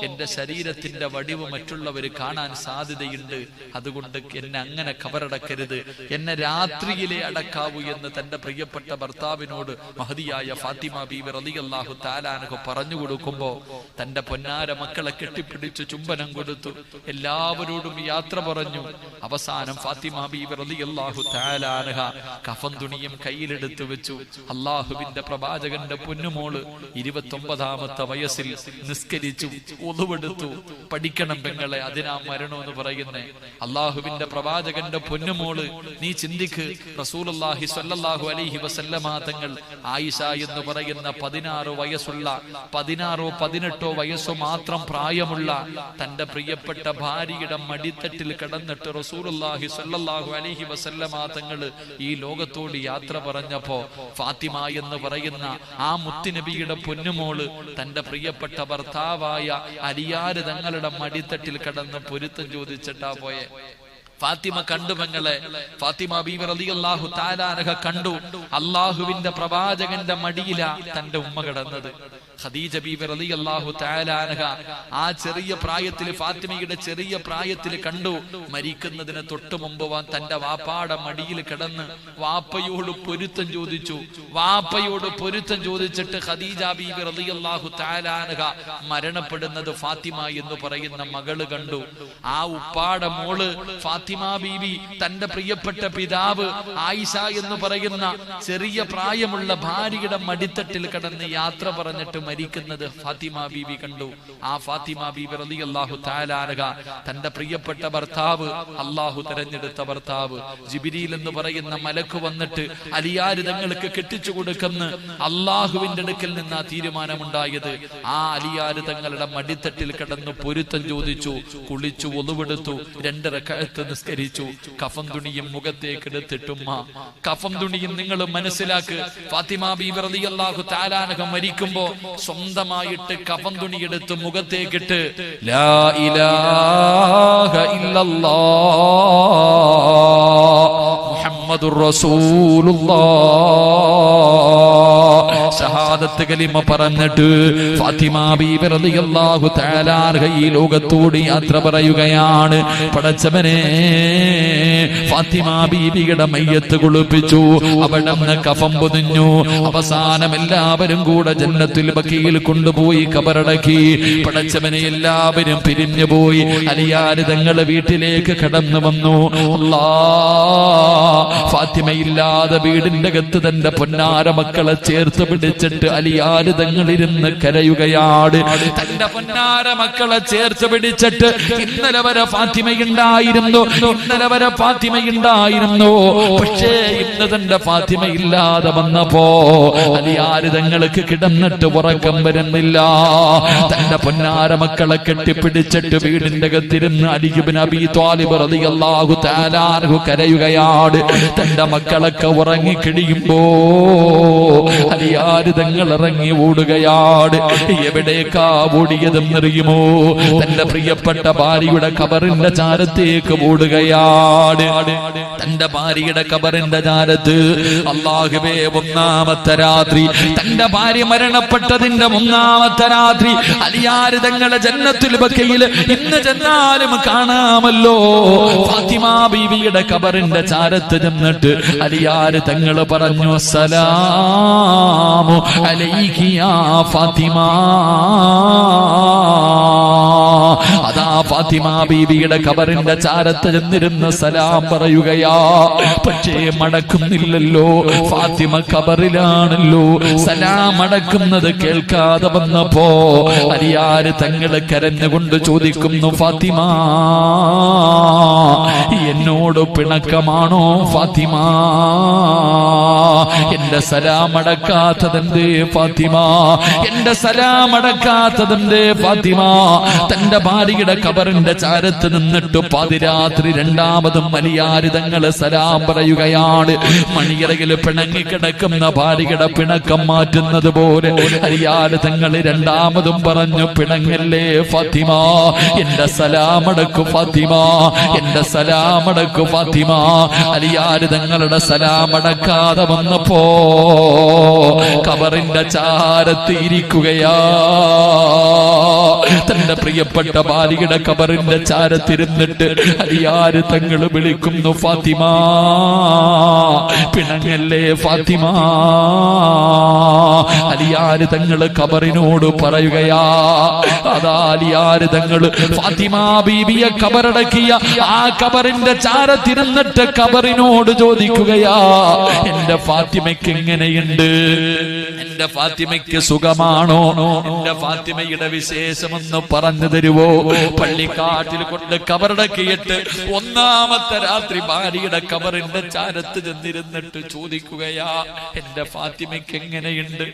എന്റെ ശരീരത്തിന്റെ വടിവ് മറ്റുള്ളവർ കാണാൻ സാധ്യതയുണ്ട്, അതുകൊണ്ട് എന്നെ അങ്ങനെ കബറടക്കരുത്, എന്നെ രാത്രിയിലെ അടക്കാവൂ എന്ന് തന്റെ പ്രിയപ്പെട്ട ഭർത്താവിനോട് മഹദിയായ ഫാത്തിമ ബീബി റളിയല്ലാഹു തആല അൻഹ പറഞ്ഞു കൊടുക്കുമ്പോ തന്റെ പൊന്നാര മക്കളെ കെട്ടിപ്പിടിച്ച് ചുംബനം കൊടുത്തു, എല്ലാവരോടും യാത്ര പറഞ്ഞു. അവസാനം ഫാത്തിമ ബീബി റളിയല്ലാഹു തആല അൻഹ കഫൻ തുണിയും കയ്യിലെടുത്തു വെച്ചു. അല്ലാഹുവിന്റെ പ്രവാചകന്റെ പൊന്നുമോള് 29ാമത്തെ വയസ്സിൽ നിസ്കരിച്ചു, ഉളുവെടുത്തു. പഠിക്കണം പെങ്ങളെ, അതിനാ മരണം എന്ന് പറയുന്നേ. അല്ലാഹുവിന്റെ പ്രവാചകന്റെ പൊന്നുമോള്, നീ ചിന്തിക്ക്, റസൂലുള്ളാഹി സ്വല്ലല്ലാഹു അലൈഹി വസല്ലമ തങ്ങൾ ആയിഷ എന്ന് പറയുന്ന 16 വയസ്സുള്ള 16 18 വയസ്സോ മാത്രം പ്രായമുള്ള തന്റെ പ്രിയപ്പെട്ട ഭാര്യയുടെ മടിത്തട്ടിൽ കിടന്നിട്ട് റസൂലുള്ളാഹി സ്വല്ലല്ലാഹു അലൈഹി വസല്ലമ തങ്ങൾ ഈ ലോകത്തോട് യാത്ര പറഞ്ഞപ്പോ ഫാത്തിമ എന്ന് പറയുന്ന ആ മുത്തുനബിയുടെ പൊന്നുമോള് തന്റെ പ്രിയപ്പെട്ട ഭർത്താവായ അലിയാർ തങ്ങളുടെ മടിത്തട്ടിൽ കിടന്ന് പൊരുത്തം ചോദിച്ചിട്ടാ പോയെ. ഫാത്തിമ കണ്ടു പെങ്ങളെ. ഫാത്തിമ ബീബി റളിയല്ലാഹു തആല അൻഹ കണ്ടു, അല്ലാഹുവിന്റെ പ്രവാചകന്റെ മടിയിലാ തന്റെ ഉമ്മ കിടന്നത്. ഖദീജ ബീബി റളിയല്ലാഹു തആല അൻഹ ആ ചെറിയ പ്രായത്തിൽ, ഫാത്തിമയുടെ ചെറിയ പ്രായത്തിൽ കണ്ടു. മരിക്കുന്നതിന് തൊട്ടു മുമ്പ് തന്റെ വാപ്പാടെ മടിയിൽ കിടന്ന് വാപ്പയോട് പൊരുത്തം ചോദിച്ചു. വാപ്പയോട് പൊരുത്തം ചോദിച്ചിട്ട് ഖദീജ ബീബി റളിയല്ലാഹു തആല അൻഹ മരണപ്പെടുന്നത് ഫാത്തിമ എന്ന് പറയുന്ന മകള് കണ്ടു. ആ ഉപ്പാടെ മോള് ഫാത്തിമ ബീബി തന്റെ പ്രിയപ്പെട്ട പിതാവ് ആയിഷ എന്ന് പറയുന്ന ചെറിയ പ്രായമുള്ള ഭാര്യയുടെ മടിത്തട്ടിൽ കിടന്ന് യാത്ര പറഞ്ഞിട്ട് മരിക്കുന്നത് ഫാത്തിമ ബീബി കണ്ടു. ആ ഫാത്തിമ ബീബി റളിയല്ലാഹു തആല അൻഹ തന്റെ പ്രിയപ്പെട്ട ഭർത്താവ്, അള്ളാഹു തെരഞ്ഞെടുത്ത ഭർത്താവ് ജിബ്രീൽ എന്ന് പറയുന്ന മലക്ക് വന്നിട്ട് അലിയാർ തങ്ങൾക്ക് കെട്ടിച്ചു കൊടുക്കുന്ന അള്ളാഹുവിന്റെ അടുക്കൽ നിന്ന് ആ തീരുമാനമുണ്ടായത്. ആ അലിയാർ തങ്ങളുടെ മടിത്തട്ടിൽ കിടന്ന് പൊരുത്തം ചോദിച്ചു, കുളിച്ചു, ഒളുവെടുത്തു, 2 റക്അത്ത് നിസ്കരിച്ചു. കഫൻ തുണിയും മുഖത്തേക്ക് എടുത്തിട്ടുമ്മ, കഫൻ തുണിയും നിങ്ങൾ മനസ്സിലാക്ക്, ഫാത്തിമ ബീബി റളിയല്ലാഹു തആല അൻഹ മരിക്കുമ്പോ സ്വന്തമായിട്ട് കഫൻ തുണി എടുത്ത് മുഖത്തേക്കിട്ട് ലാ ഇലാഹ ഇല്ലല്ലാഹ് മുഹമ്മദുർ റസൂലുള്ളാഹ് ഷഹാദത്ത് കലിമ പറഞ്ഞിട്ട് ഫാത്തിമ ബീബി റളിയല്ലാഹു തആല അൻഹ ഈ ലോകത്തോട് യാത്ര പറയുകയാണ്. പടച്ചവനെ, ഫാത്തിമ ബീബിയുടെ മയ്യത്ത് കുളിപ്പിച്ചു, അവിടുന്ന് കഫം പൊതിഞ്ഞു. അവസാനം എല്ലാവരും കൂടെ ജന്നത്തുൽ ബഖീയിൽ കൊണ്ടുപോയി കബറടക്കി. പടച്ചവനെ, എല്ലാവരും പിരിഞ്ഞു പോയി. അലിയാർ തങ്ങൾ വീട്ടിലേക്ക് കടന്നു വന്നു. ഫാത്തിമയില്ലാതെ വീടിന്റെ അകത്ത് തന്റെ പൊന്നാര മക്കളെ ചേർത്ത് പിടിച്ചിട്ട് അലിയാർ തങ്ങൾ ഇരുന്ന് കരയുകയാണ്. തന്റെ പൊന്നാര മക്കളെ ചേർത്ത് പിടിച്ചിട്ട് ഇന്നലെ വരെ ഫാത്തിമയുണ്ടായിരുന്നു, ഇന്നലെ വരെ ഫാത്തിമയുണ്ടായിരുന്നു. പക്ഷേ ഇന്ന് തന്റെ ഫാത്തിമയില്ലാതെ വന്നപ്പോ അലിയാർ തങ്ങൾക്ക് കിടന്നിട്ട് ഉറക്കം വരുന്നില്ല. തന്റെ പൊന്നാര മക്കളെ കെട്ടിപ്പിടിച്ചിട്ട് വീടിന്റെ അകത്തിരുന്ന് അലി ഇബ്നു അബീ ത്വാലിബ് റളിയല്ലാഹു തആല അൻഹു കരയുകയാണ്. തന്റെ മക്കളൊക്കെ ഉറങ്ങിക്കിടിയുമ്പോ അലിയാർ തങ്ങൾ ഇറങ്ങി ഓടുകയാണ്. എവിടേക്കാ ഓടിയതെന്നറിയുമോ? തന്റെ പ്രിയപ്പെട്ട ഭാര്യയുടെ ഖബറിന്റെ ചാരത്തേക്ക് ഓടുകയാണ്. തന്റെ ഭാര്യയുടെ ഖബറിന്റെ ചാരത്ത് അല്ലാഹുവേ, 1-ാമത്തെ രാത്രി, തന്റെ ഭാര്യ മരണപ്പെട്ടതിന്റെ 1-ാമത്തെ രാത്രി അലിയാർ തങ്ങളെ ജന്നത്തുൽ ബഖീയിൽ ഇന്ന് ചെന്നാലും കാണാമല്ലോ. ഫാത്തിമ ബീവിയുടെ ഖബറിന്റെ ചാരത്ത് ചെന്നിട്ട് അലിയാർ തങ്ങൾ പറഞ്ഞു, അസ്സലാമു അലൈകി യാ ഫാത്തിമ. അതാ ഫാത്തിമ ബീവിയുടെ ഖബറിന്റെ ചാരത്ത് ചെന്നിരുന്ന് സലാം പറയുകയാ. പക്ഷേ മടക്കുന്നില്ലല്ലോ, ഫാത്തിമ ഖബറിലാണല്ലോ. സലാം അടക്കുന്നത് കേൾക്കാതെ വന്നപ്പോ അലിയാർ തങ്ങള് കരഞ്ഞുകൊണ്ട് ചോദിക്കുന്നു, ഫാത്തിമ, എന്നോട് പിണക്കമാണോ ഫാത്തിമ? എന്റെ സലാം അടക്കാത്തതെന്തേ ഫാത്തിമ? എന്റെ സലാം അടക്കാത്തതെന്തേ ഫാത്തിമ? തന്റെ ഭാര്യയുടെ ഖബറിന്റെ ചാരത്ത് നിന്നിട്ട് പാതിരാത്രി 2-മതും അലിയാർ തങ്ങള് സലാം പറയുകയാണ്. മണിയറയിൽ പിണങ്ങിക്കിടക്കുന്ന ഭാര്യയുടെ പിണക്കം മാറ്റുന്നത് പോലെ അലിയാർ തങ്ങള് 2-മതും പറഞ്ഞു, പിണങ്ങല്ലേ ഫാത്തിമ, എന്റെ സലാമടക്കു ഫാത്തിമ, എന്റെ സലാമടക്കു ഫാത്തിമ. അലിയാർ തങ്ങളുടെ സലാമടക്കാതെ വന്നപ്പോ ഖബറിന്റെ ചാരത്ത് ഇരിക്കുകയാ. തന്റെ പ്രിയപ്പെട്ട ഭാര്യയുടെ ഖബറിന്റെ ചാരത്തിരുന്നിട്ട് അലിയാർ തങ്ങൾ വിളിക്കുന്നു, ഫാത്തിമ, പിണങ്ങല്ലേ ഫാത്തിമ. അലിയാർ തങ്ങള് ഖബറിനോട് പറയുകയാ. അതാ അലിയാർ തങ്ങള് ഫാത്തിമ ബീബിയെ ഖബറടക്കിയ ആ ഖബറിന്റെ ചാരത്തിരുന്നിട്ട് ഖബറിനോട് ചോദിക്കുകയാ, എന്റെ ഫാത്തിമയ്ക്ക് എങ്ങനെയുണ്ട്? എന്റെ ഫാത്തിമയ്ക്ക് സുഖമാണോ? എന്റെ ഫാത്തിമയുടെ വിശേഷമൊന്ന് പറഞ്ഞു തരുവോ? പള്ളിക്കാട്ടിൽ കൊണ്ട് ഖബറടക്കിയിട്ട് 1-ാമത്തെ രാത്രി ഭാര്യയുടെ ഖബറിന്റെ ചാരത്ത് ചെന്നിരുന്നിട്ട് ചോദിക്കുകയാ, എന്റെ ഫാത്തിമയ്ക്ക് എങ്ങനെയുണ്ട്?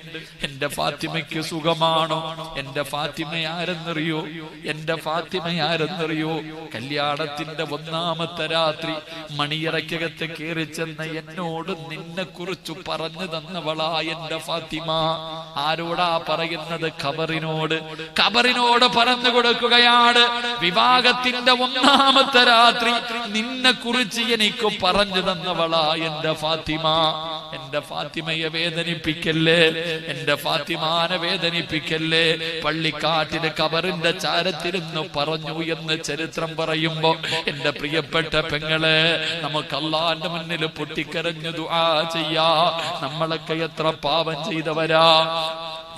എന്റെ ഫാത്തിമയ്ക്ക് സുഖമാണോ? എന്റെ ഫാത്തിമ ആരെന്നറിയോ? എന്റെ ഫാത്തിമ ആരെന്നറിയോ? കല്യാണത്തിന്റെ 1-ാമത്തെ രാത്രി മണിയറയ്ക്കകത്ത് കയറി ചെന്ന എന്നോട് നിന്നെ കുറിച്ച് പറഞ്ഞു തന്നവളാ എന്റെ ഫാത്തിമ. ആരോടാ പറയുന്നത്? ഖബറിനോട്. ഖബറിനോട് പറഞ്ഞു കൊടുക്കുകയാണ്, വിവാഹത്തിന്റെ 1-ാമത്തെ രാത്രി നിന്നെ കുറിച്ച് എനിക്ക് പറഞ്ഞു തന്നവളാ എന്റെ ഫാത്തിമ. എന്റെ ഫാത്തിമയെ വേദനിപ്പിക്കല്ലേ, എന്റെ ഫാത്തിമാനെ വേദനിപ്പിക്കല്ലേ. പള്ളിക്കാട്ടിന് ഖബറിന്റെ ചാരത്തിരുന്ന് പറഞ്ഞു എന്ന് ചരിത്രം പറയുമ്പോ എന്റെ പ്രിയപ്പെട്ട പെങ്ങളെ, നമുക്ക് അല്ലാഹുവിന്റെ മുന്നിൽ പൊട്ടിക്കരഞ്ഞു ദുആ ചെയ്യാ. നമ്മളൊക്കെ എത്ര പാപം ചെയ്തവരാ.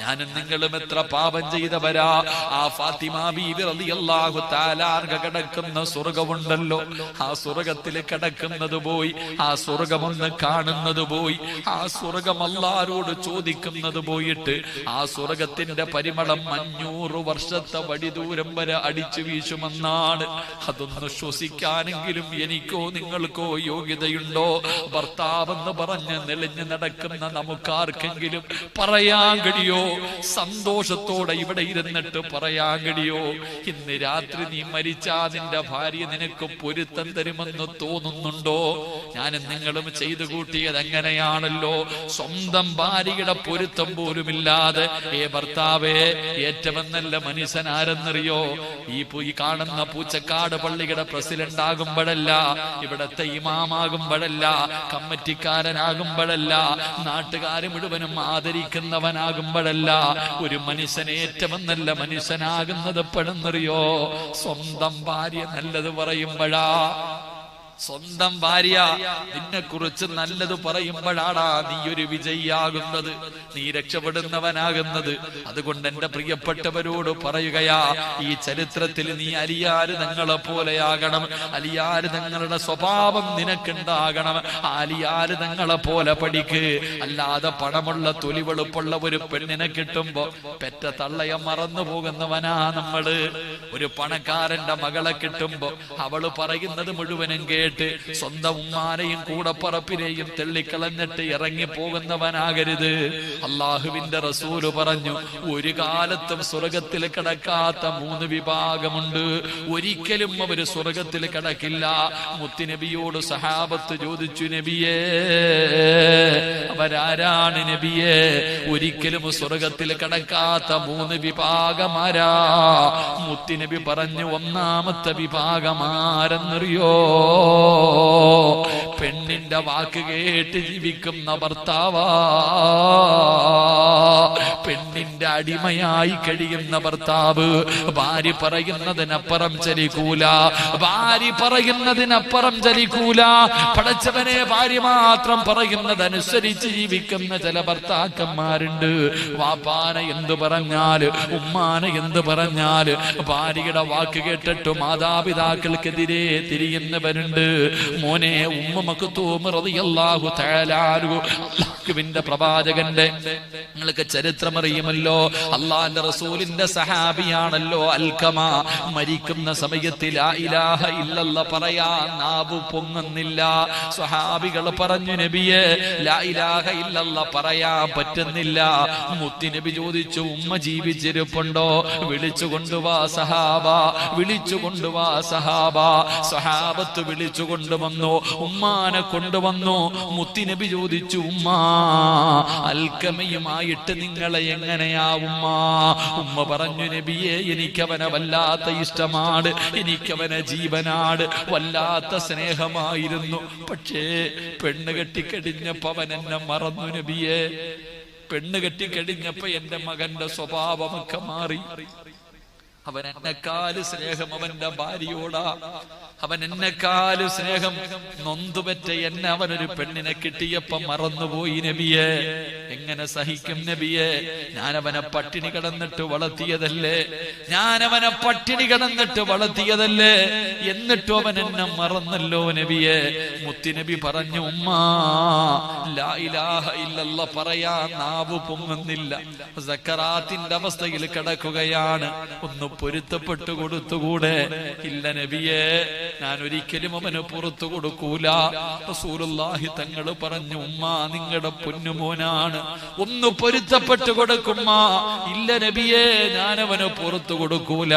ഞാനും നിങ്ങളും എത്ര പാപം ചെയ്തവരാ. ആ ഫാത്തിമ ബീവി റളിയല്ലാഹു തആല അൻഹ കിടക്കുന്ന സ്വർഗമുണ്ടല്ലോ, ആ സ്വർഗത്തിൽ കിടക്കുന്നത് പോയി, ആ സ്വർഗമൊന്ന് കാണുന്നത് പോയി, ആ സ്വർഗം അല്ലാഹുവോട് ചോദിക്കുന്നത് പോയിട്ട് ആ സ്വർഗത്തിന്റെ പരിമളം 500 വർഷത്തെ വടിദൂരം വരെ അടിച്ചു വീശുമെന്നാണ്. അതൊന്ന് ശ്വസിക്കാനെങ്കിലും എനിക്കോ നിങ്ങൾക്കോ യോഗ്യതയുണ്ടോ? ഭർത്താവെന്ന് പറഞ്ഞ് നെളിഞ്ഞു നടക്കുന്ന നമുക്കാർക്കെങ്കിലും പറയാൻ കഴിയോ? സന്തോഷത്തോടെ ഇവിടെ ഇരുന്നിട്ട് പറയാൻ കഴിയോ? ഇന്ന് രാത്രി നീ മരിച്ചാ നിന്റെ ഭാര്യ നിനക്ക് പൊരുത്തം തരുമെന്ന് തോന്നുന്നുണ്ടോ? ഞാനും നിങ്ങളും ചെയ്തു കൂട്ടിയത് എങ്ങനെയാണല്ലോ. സ്വന്തം ഭാര്യയുടെ പൊരുത്തം പോലുമില്ലാതെ ഭർത്താവേ, ഏറ്റവും നല്ല മനുഷ്യൻ ആരെന്നറിയോ? ഈ കാണുന്ന പൂച്ചക്കാട് പള്ളിയുടെ പ്രസിഡന്റ് ആകുമ്പോഴല്ല, ഇവിടത്തെ ഇമാമാകുമ്പോഴല്ല, കമ്മിറ്റിക്കാരനാകുമ്പോഴല്ല, നാട്ടുകാർ മുഴുവനും ആദരിക്കുന്നവനാകുമ്പോഴല്ല, ഒരു മനുഷ്യൻ ഏറ്റവും നല്ല മനുഷ്യനാകുന്നത് എപ്പോഴെന്നറിയോ? സ്വന്തം ഭാര്യ നല്ലത് പറയുമ്പോഴാ. സ്വന്തം ഭാര്യ നിന്നെ കുറിച്ച് നല്ലത് പറയുമ്പോഴാടാ നീ ഒരു വിജയിയാകുന്നത്, നീ രക്ഷപ്പെടുന്നവനാകുന്നത്. അതുകൊണ്ട് എന്റെ പ്രിയപ്പെട്ടവരോട് പറയുകയാ, ഈ ചരിത്രത്തിൽ നീ അലിയാര് തങ്ങളെ പോലെയാകണം. അലിയാര് തങ്ങളുടെ സ്വഭാവം നിനക്കുണ്ടാകണം. അലിയാര് തങ്ങളെ പോലെ പഠിക്ക്. അല്ലാതെ പണമുള്ള തൊലിവെളുപ്പുള്ള ഒരു പെണ്ണിനെ കിട്ടുമ്പോ പെറ്റ തള്ളയെ മറന്നു പോകുന്നവനാ നമ്മള്. ഒരു പണക്കാരന്റെ മകളെ കിട്ടുമ്പോ അവള് പറയുന്നത് മുഴുവനും കേട്ട് സ്വന്തം ഉമ്മാനെയും കൂടപ്പറപ്പിനെയും തെള്ളിക്കളഞ്ഞിട്ട് ഇറങ്ങി പോകുന്നവനാകരുത്. അള്ളാഹുവിന്റെ റസൂല് പറഞ്ഞു, ഒരു കാലത്തും സ്വർഗത്തിൽ കിടക്കാത്ത 3 വിഭാഗമുണ്ട്. ഒരിക്കലും അവര് സ്വർഗത്തിൽ കിടക്കില്ല. മുത്തുനബിയോട് സഹാബത്ത് ചോദിച്ചു, നബിയേ അവരാരാണ് നബിയേ? ഒരിക്കലും സ്വർഗത്തിൽ കിടക്കാത്ത 3 വിഭാഗമാരാ? മുത്തുനബി പറഞ്ഞു, ഒന്നാമത്തെ വിഭാഗമാരെന്നറിയോ? പെണ്ണിന്റെ വാക്ക് കേട്ട് ജീവിക്കുന്ന ഭർത്താവാ, പെണ്ണിന്റെ അടിമയായി കഴിയുന്ന ഭർത്താവ്. ഭാര്യ പറയുന്നതിനപ്പുറം ചലിക്കൂല, ഭാര്യ പറയുന്നതിനപ്പുറം ചലിക്കൂല. പടച്ചവനെ, ഭാര്യ മാത്രം പറയുന്നതനുസരിച്ച് ജീവിക്കുന്ന ചില ഭർത്താക്കന്മാരുണ്ട്. വാപ്പാനെ എന്ത് പറഞ്ഞാല്, ഉമ്മാനെ എന്ത് പറഞ്ഞാല് ഭാര്യയുടെ വാക്ക് കേട്ടിട്ട് മാതാപിതാക്കൾക്കെതിരെ തിരിയുന്നവരുണ്ട്. മോനെ, ഉമ്മ മക്തൂം റളിയല്ലാഹു തആല അൻഹു, അല്ലാഹുവിന്റെ പ്രവാചകന്റെ നിങ്ങൾക്ക് ചരിത്രം അറിയുമല്ലോ. അല്ലാഹുവിന്റെ റസൂലിന്റെ സഹാബിയാണല്ലോ അൽകമ. മരിക്കുന്ന സമയത്ത് ലാ ഇലാഹ ഇല്ലല്ലാഹ് പറയാൻ നാവ് പൊങ്ങുന്നില്ല. സ്വഹാബികൾ പറഞ്ഞു, നബിയെ ലാ ഇലാഹ ഇല്ലല്ലാഹ് പറയാൻ പറ്റുന്നില്ല. മുത്തുനബി ചോദിച്ചു, ഉമ്മ ജീവിച്ചിരിപ്പുണ്ടോ? വിളിച്ചു കൊണ്ടുവാ സഹാബ, വിളിച്ചു കൊണ്ടുവാ സഹാബ. സഹാബത്ത് വിളിച്ചു കൊണ്ടുവന്നു, ഉമ്മാനെ കൊണ്ടുവന്നു. മുത്തുനബി ചോദിച്ചു, ഉമ്മ അൽകമയുമായിട്ട് നിങ്ങളെ എങ്ങനെയാ ഉമ്മ? ഉമ്മ പറഞ്ഞു, നബിയെ എനിക്കവനെ വല്ലാത്ത ഇഷ്ടമാണ്, എനിക്കവനെ ജീവനാണ്, വല്ലാത്ത സ്നേഹമായിരുന്നു. പക്ഷേ പെണ്ണ് കെട്ടിക്കഴിഞ്ഞപ്പോ അവൻ എന്നെ മറന്നു നബിയെ. പെണ്ണ് കെട്ടിക്കഴിഞ്ഞപ്പോ എന്റെ മകന്റെ സ്വഭാവമൊക്കെ മാറി. അവൻ എന്നെക്കാല് സ്നേഹം അവന്റെ ഭാര്യയോടാ. അവൻ എന്നെക്കാല് സ്നേഹം നൊന്തുപറ്റ എന്നെ അവനൊരു പെണ്ണിനെ കിട്ടിയപ്പോ മറന്നുപോയി നബിയെ. എങ്ങനെ സഹിക്കും നബിയെ? ഞാനവനെ പട്ടിണി കിടന്നിട്ട് വളർത്തിയതല്ലേ, ഞാനവനെ പട്ടിണി കിടന്നിട്ട് വളർത്തിയതല്ലേ, എന്നിട്ടും അവൻ എന്നെ മറന്നല്ലോ നബിയെ. മുത്തുനബി പറഞ്ഞു, ഉമ്മ ലാ ഇലാഹ ഇല്ലല്ലാഹ് പറയാൻ നാവ് പൊങ്ങുന്നില്ല, സക്കറാത്തിന്റെ അവസ്ഥയിൽ കിടക്കുകയാണ്. ഒന്ന് പൊരുത്തപ്പെട്ടു കൊടുത്തുകൂടെ? ഇല്ല നബിയെ, ഞാൻ ഒരിക്കലും അവന് പുറത്തു കൊടുക്കൂല. റസൂലുള്ളാഹി തങ്ങൾ പറഞ്ഞു, ഉമ്മ നിങ്ങളുടെ പൊന്നുമോനാണ്, ഒന്ന് പൊരുത്തപ്പെട്ടു കൊടുക്കുമ്മ. ഇല്ല നബിയെ, ഞാൻ അവന് പുറത്തു കൊടുക്കൂല.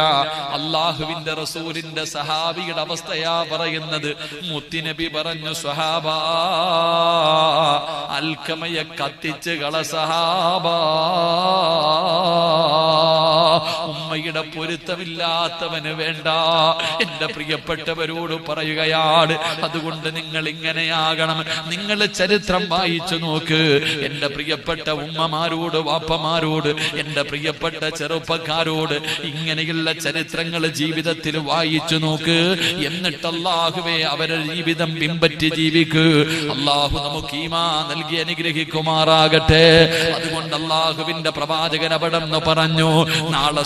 അള്ളാഹുവിന്റെ റസൂലിന്റെ സഹാബിയുടെ അവസ്ഥയാ പറയുന്നത്. മുത്തുനബി പറഞ്ഞു, സ്വഹാബ അൽകമയെ കത്തിച്ച് കള സഹാബ. ഉമ്മയുടെ പൊരുത്തമില്ലാത്തവന് വേണ്ട. എന്റെ പ്രിയപ്പെട്ടവരോട് പറയുകയാണ്, അതുകൊണ്ട് നിങ്ങൾ ഇങ്ങനെയാകണം. നിങ്ങൾ ചരിത്രം വായിച്ചു നോക്ക്. എന്റെ പ്രിയപ്പെട്ട ഉമ്മമാരോട്, വാപ്പമാരോട്, എന്റെ പ്രിയപ്പെട്ട ചെറുപ്പക്കാരോട് ഇങ്ങനെയുള്ള ചരിത്രങ്ങൾ ജീവിതത്തിൽ വായിച്ചു നോക്ക്. എന്നിട്ട് അല്ലാഹുവേ അവരുടെ ജീവിതം പിൻപറ്റി ജീവിക്ക്. അല്ലാഹു നമുക്ക് ഈമാൻ നൽകി അനുഗ്രഹിക്കുമാറാകട്ടെ. അതുകൊണ്ട് അതുകൊണ്ട് അല്ലാഹുവിന്റെ പ്രവാചകൻ അവിടെന്ന് പറഞ്ഞു, നാളെ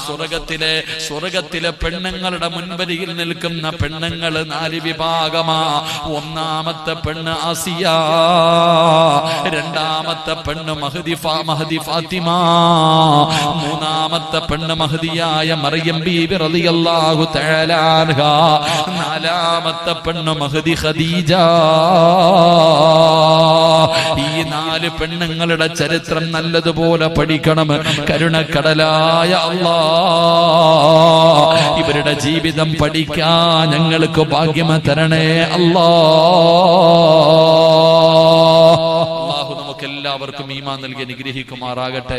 സ്വർഗത്തിലെ പെണ്ണുങ്ങളുടെ മുൻവരിയിൽ നിൽക്കുന്ന പെണ്ണുങ്ങൾ 4 വിഭാഗമാ. ഒന്നാമത്തെ പെണ്ണ് ആസിയ, രണ്ടാമത്തെ പെണ്ണ് മഹദി ഫാത്തിമ, മൂന്നാമത്തെ പെണ്ണ് മഹദിയായ മറിയം ബീബി റളിയല്ലാഹു തആല അൻഹ, നാലാമത്തെ പെണ്ണ് മഹദി ഖദീജ. ഈ 4 പെണ്ണുങ്ങളുടെ ചരിത്രം നല്ലതുപോലെ പഠിക്കണം. കരുണക്കടലായ അല്ലാഹ് ഇവരുടെ ജീവിതം പഠിക്കാൻ ഞങ്ങൾക്ക് ഭാഗ്യം തരണേ അല്ലാഹ്. അല്ലാഹു നമുക്കെല്ലാവർക്കും ഈമാൻ നൽകി അനുഗ്രഹിക്കുമാറാകട്ടെ.